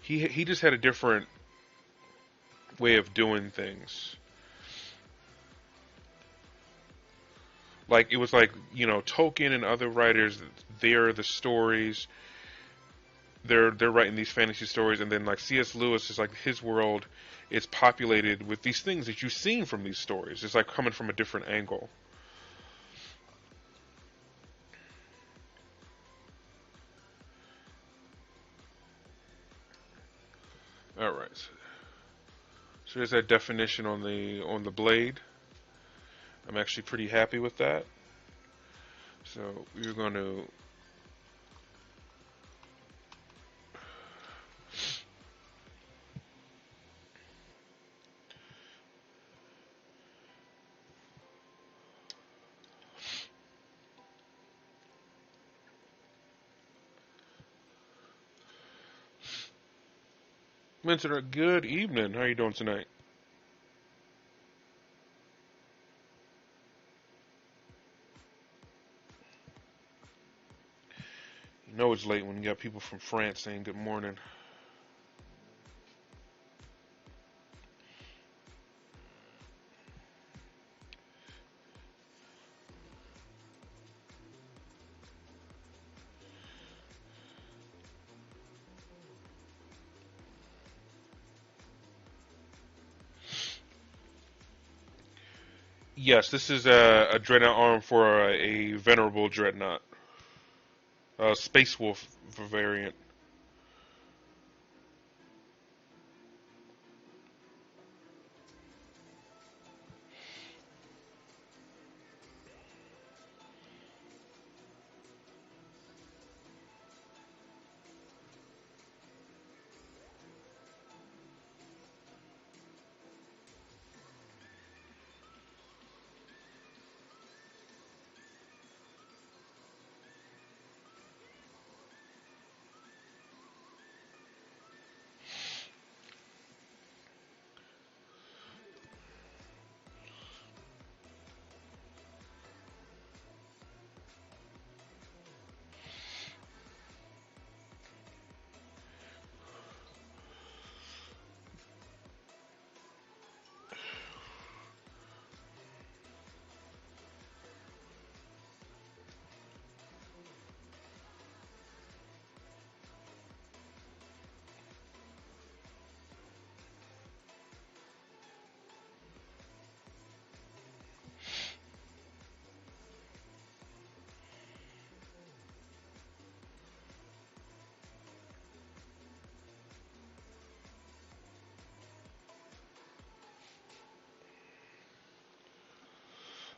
He just had a different way of doing things. Like it was like Tolkien and other writers. They're the stories. They're writing these fantasy stories, and then like C.S. Lewis is like his world. It's populated with these things that you've seen from these stories. It's like coming from a different angle. All right. So there's that definition on the blade. I'm actually pretty happy with that. So we're going to Mentor. Good evening. How are you doing tonight? You know it's late when you got people from France saying good morning. Yes, this is a dreadnought arm for a venerable dreadnought, Space Wolf variant.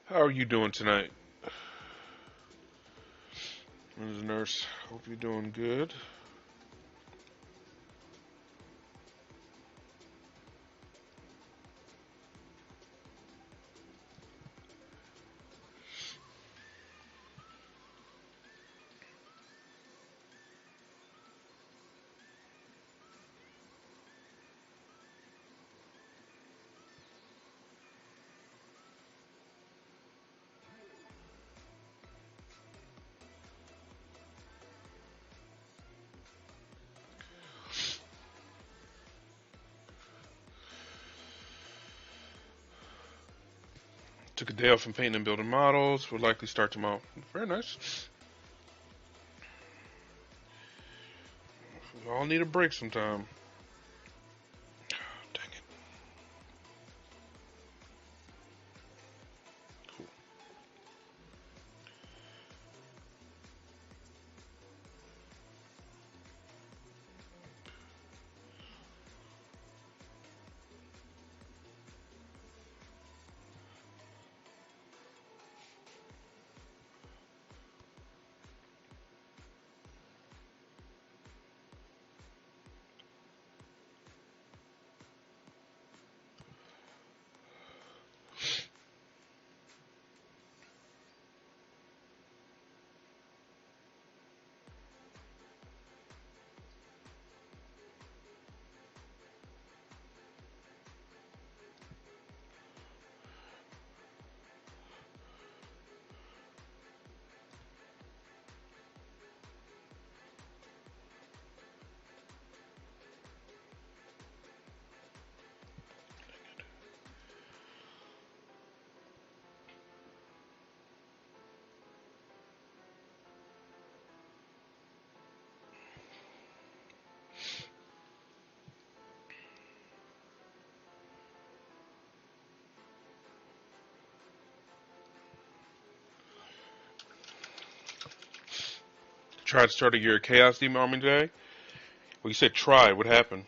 How are you doing tonight, Ms. Nurse? Hope you're doing good. Took a day off from painting and building models. Will likely start tomorrow. Very nice. We all need a break sometime. Dang it. Cool. Tried starting your Chaos Demon army today? Well, you said tried. What happened?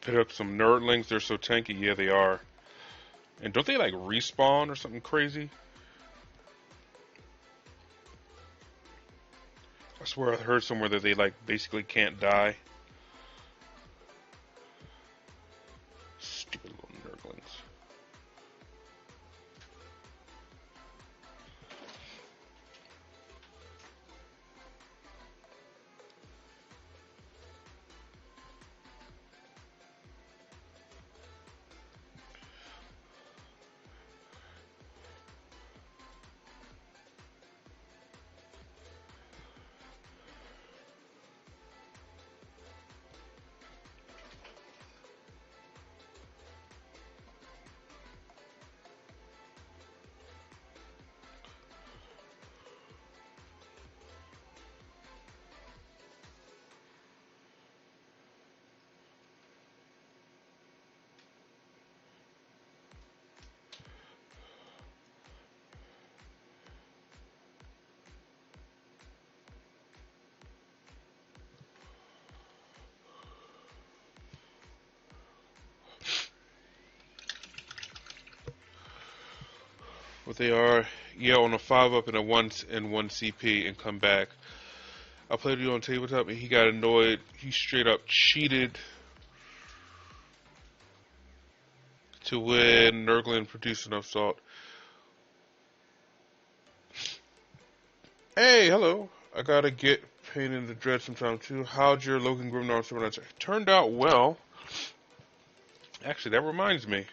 Pick up some nerdlings. They're so tanky. Yeah, they are. And don't they like respawn or something crazy? I swear I heard somewhere that they like basically can't die. Stupid little nerdlings. What they are, yeah, on a 5-up and a 1 CP and come back. I played you on tabletop and he got annoyed. He straight up cheated to win. Nurgling produced enough salt. Hey, hello. I gotta get Pain in the Dread sometime too. How'd your Logan Grimnar Supernuts? Turned out well. Actually, that reminds me.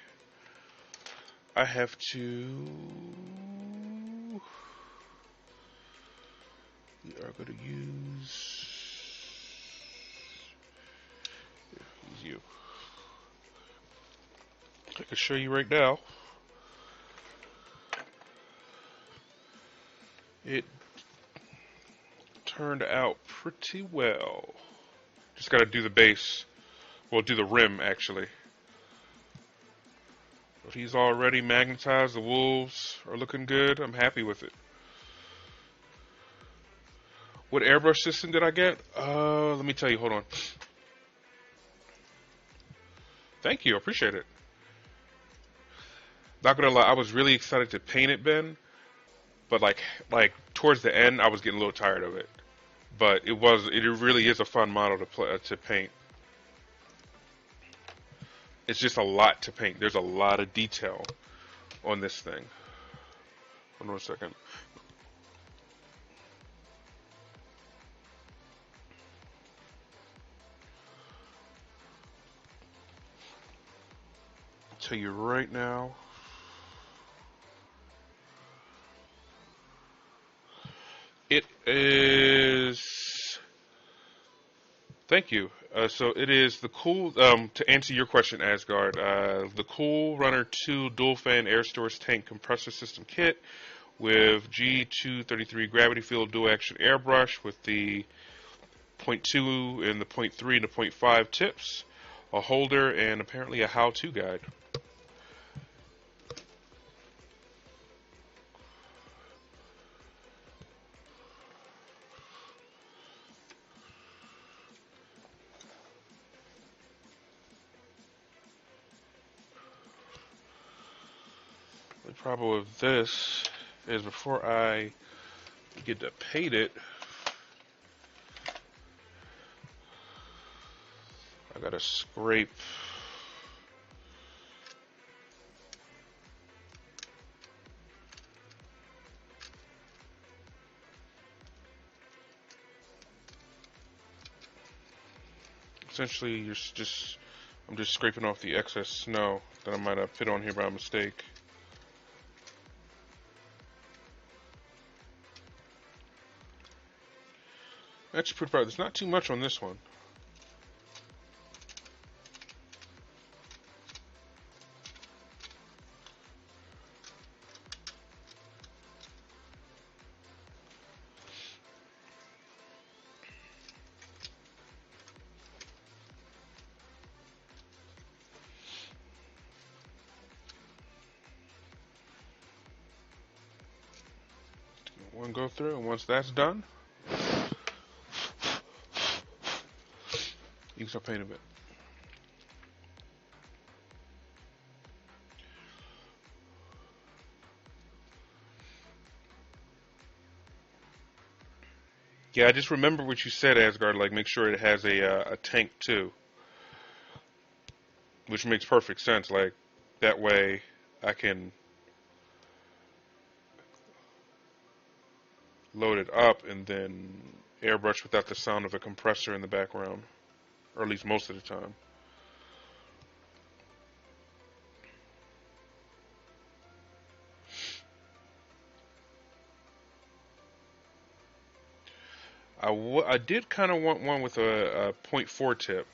I have to. We are going to use you. I can show you right now. It turned out pretty well. Just got to do the base. Well, do the rim actually. But he's already magnetized. The wolves are looking good. I'm happy with it. What airbrush system did I get? Let me tell you. Hold on. Thank you. I appreciate it. Not gonna lie, I was really excited to paint it, Ben. But like towards the end, I was getting a little tired of it. But it really is a fun model to play to paint. It's just a lot to paint. There's a lot of detail on this thing. Hold on a second. I'll tell you right now. It is. Thank you. So it is the cool. To answer your question, Asgard, the Cool Runner 2 Dual Fan Air Stores Tank Compressor System Kit with G233 Gravity Field Dual Action Airbrush with the .2 and the .3 and the .5 tips, a holder, and apparently a how-to guide. The problem with this is before I get to paint it, I gotta scrape essentially I'm just scraping off the excess snow that I might have put on here by mistake. Actually, pretty proud. There's not too much on this one. One go through, and once that's done, you can start painting a bit. Yeah, I just remember what you said, Asgard. Like, make sure it has a tank too, which makes perfect sense. Like, that way I can load it up and then airbrush without the sound of a compressor in the background, or at least most of the time. I did kind of want one with a .4 tip.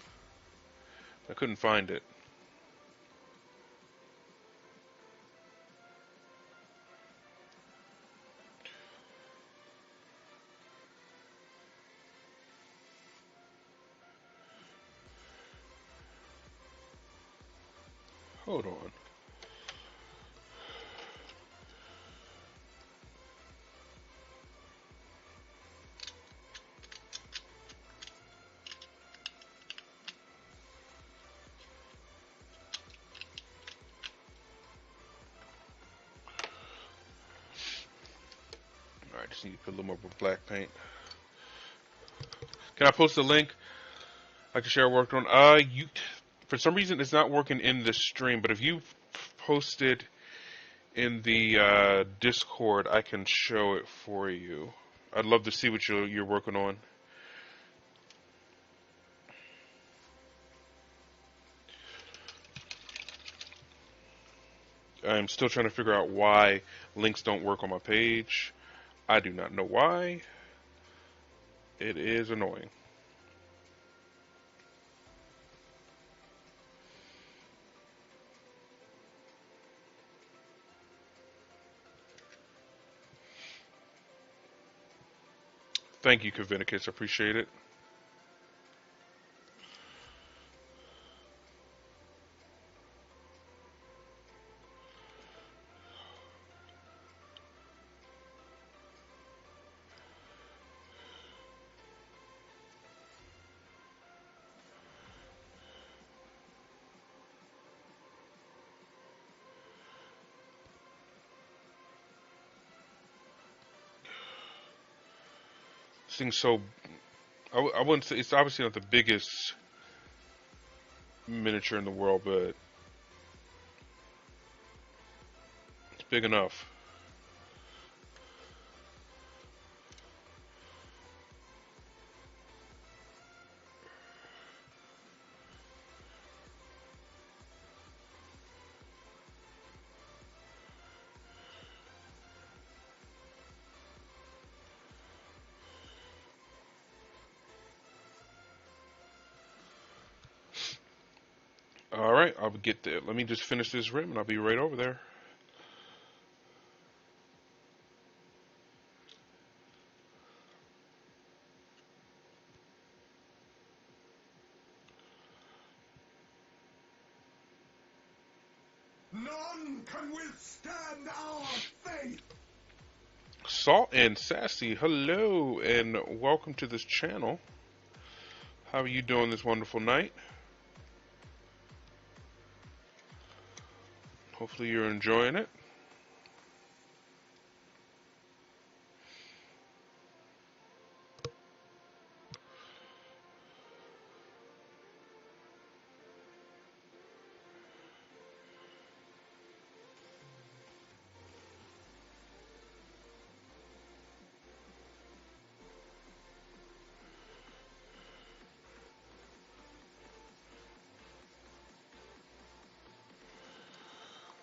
I couldn't find it. Hold on. Alright, just need to put a little more black paint. Can I post a link I can share I worked on? You, for some reason it's not working in the stream, but if you post it in the Discord, I can show it for you. I'd love to see what you're working on. I'm still trying to figure out why links don't work on my page. I do not know why. It is annoying. Thank you, Kavinicus. I appreciate it. This thing's so. I wouldn't say it's obviously not the biggest miniature in the world, but big enough. All right, I'll get there. Let me just finish this rim, and I'll be right over there. None can withstand our faith. Salt and Sassy, hello, and welcome to this channel. How are you doing this wonderful night? Hopefully you're enjoying it.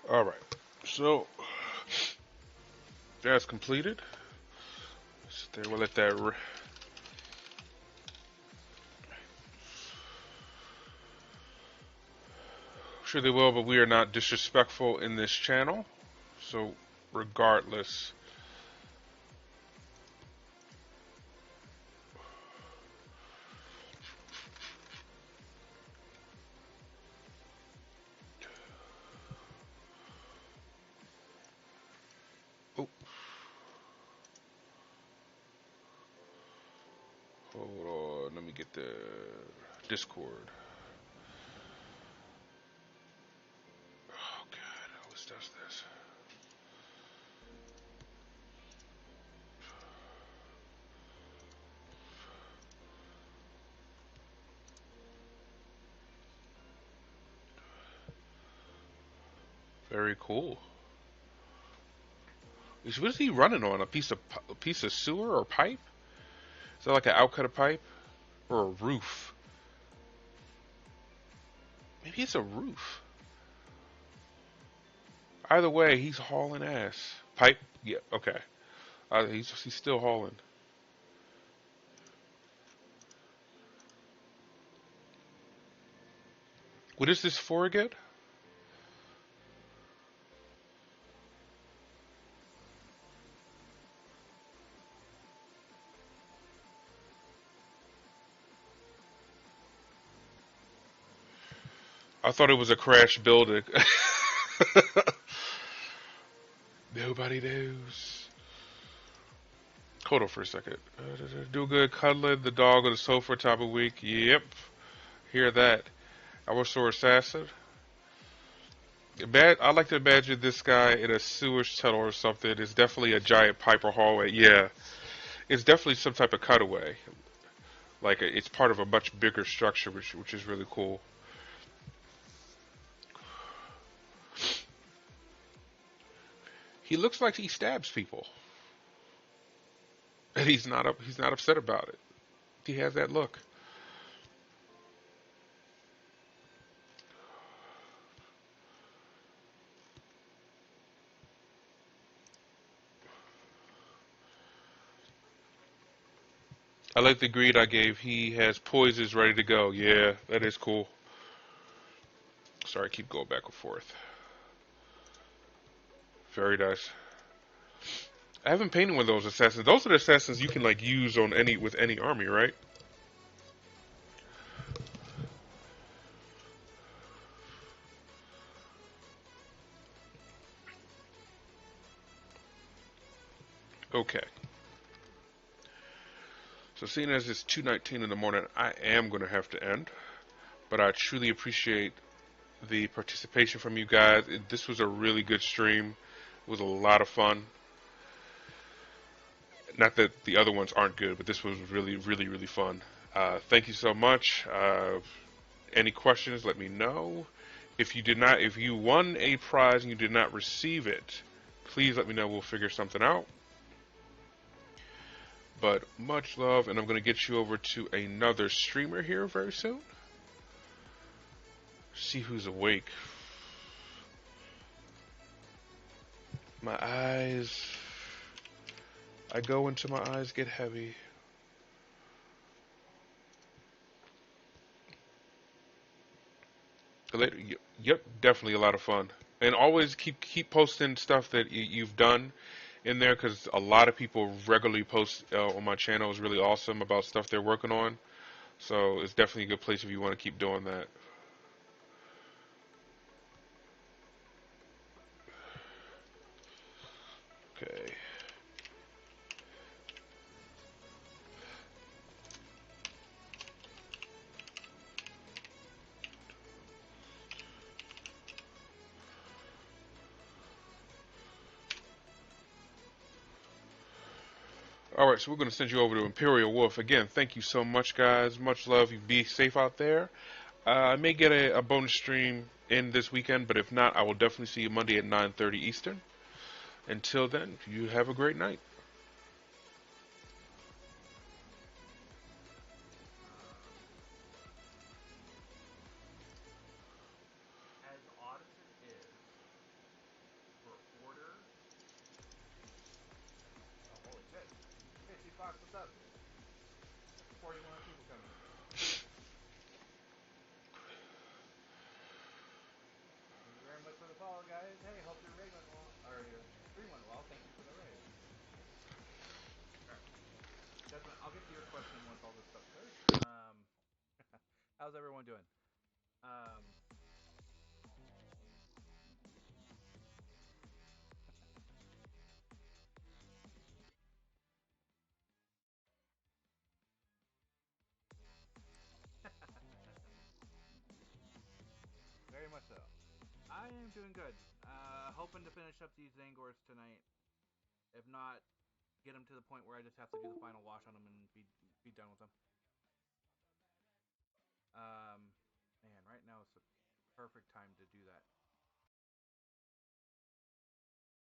All right, so that's completed. Sit there, we'll let that. Sure they will, but we are not disrespectful in this channel. So, regardless. Oh, hold on. Let me get the Discord. Oh God, it always does this. Very cool. What is he running on? A piece of sewer or pipe? Is that like an outcut of pipe or a roof? Maybe it's a roof. Either way, he's hauling ass. Pipe? Yeah. Okay. He's still hauling. What is this for again? I thought it was a crashed building. Nobody knows. Hold on for a second. Do good cuddling the dog on the sofa top of the week. Yep. Hear that. I was so assassin. I like to imagine this guy in a sewage tunnel or something. It's definitely a giant pipe or hallway. Yeah. It's definitely some type of cutaway. Like it's part of a much bigger structure, which is really cool. He looks like he stabs people, and he's not upset about it. He has that look. I like the greed I gave. He has poisons ready to go. Yeah, that is cool. Sorry, I keep going back and forth. Very nice. I haven't painted one of those assassins. Those are the assassins you can like use on any army, right? Okay. So seeing as it's 2:19 in the morning, I am going to have to end. But I truly appreciate the participation from you guys. This was a really good stream. It was a lot of fun. Not that the other ones aren't good, but this was really, really, really fun. Thank you so much. Any questions, let me know. If you won a prize and you did not receive it, please let me know. We'll figure something out. But much love, and I'm going to get you over to another streamer here very soon. See who's awake. My eyes. I go into my eyes get heavy. Yep, definitely a lot of fun. And always keep posting stuff that you've done in there because a lot of people regularly post on my channel is really awesome about stuff they're working on. So it's definitely a good place if you want to keep doing that. Okay. All right, so we're going to send you over to Imperial Wolf again. Thank you so much, guys. Much love. You be safe out there. I may get a bonus stream in this weekend, but if not, I will definitely see you Monday at 9:30 Eastern. Until then, you have a great night. As odd as it is, for order. Oh, holy shit! Hey, Steve Fox, what's up? 41 people coming. Thank you very much for the follow, guys. Hey, hope your raid went well, or your stream went well. Thank you for the raid. All right, Desmond, I'll get to your question once all this stuff clears. How's everyone doing? Um, very much so. I am doing good. Hoping to finish up these Zangors tonight. If not, get them to the point where I just have to do the final wash on them and be done with them. Um, man, right now is the perfect time to do that.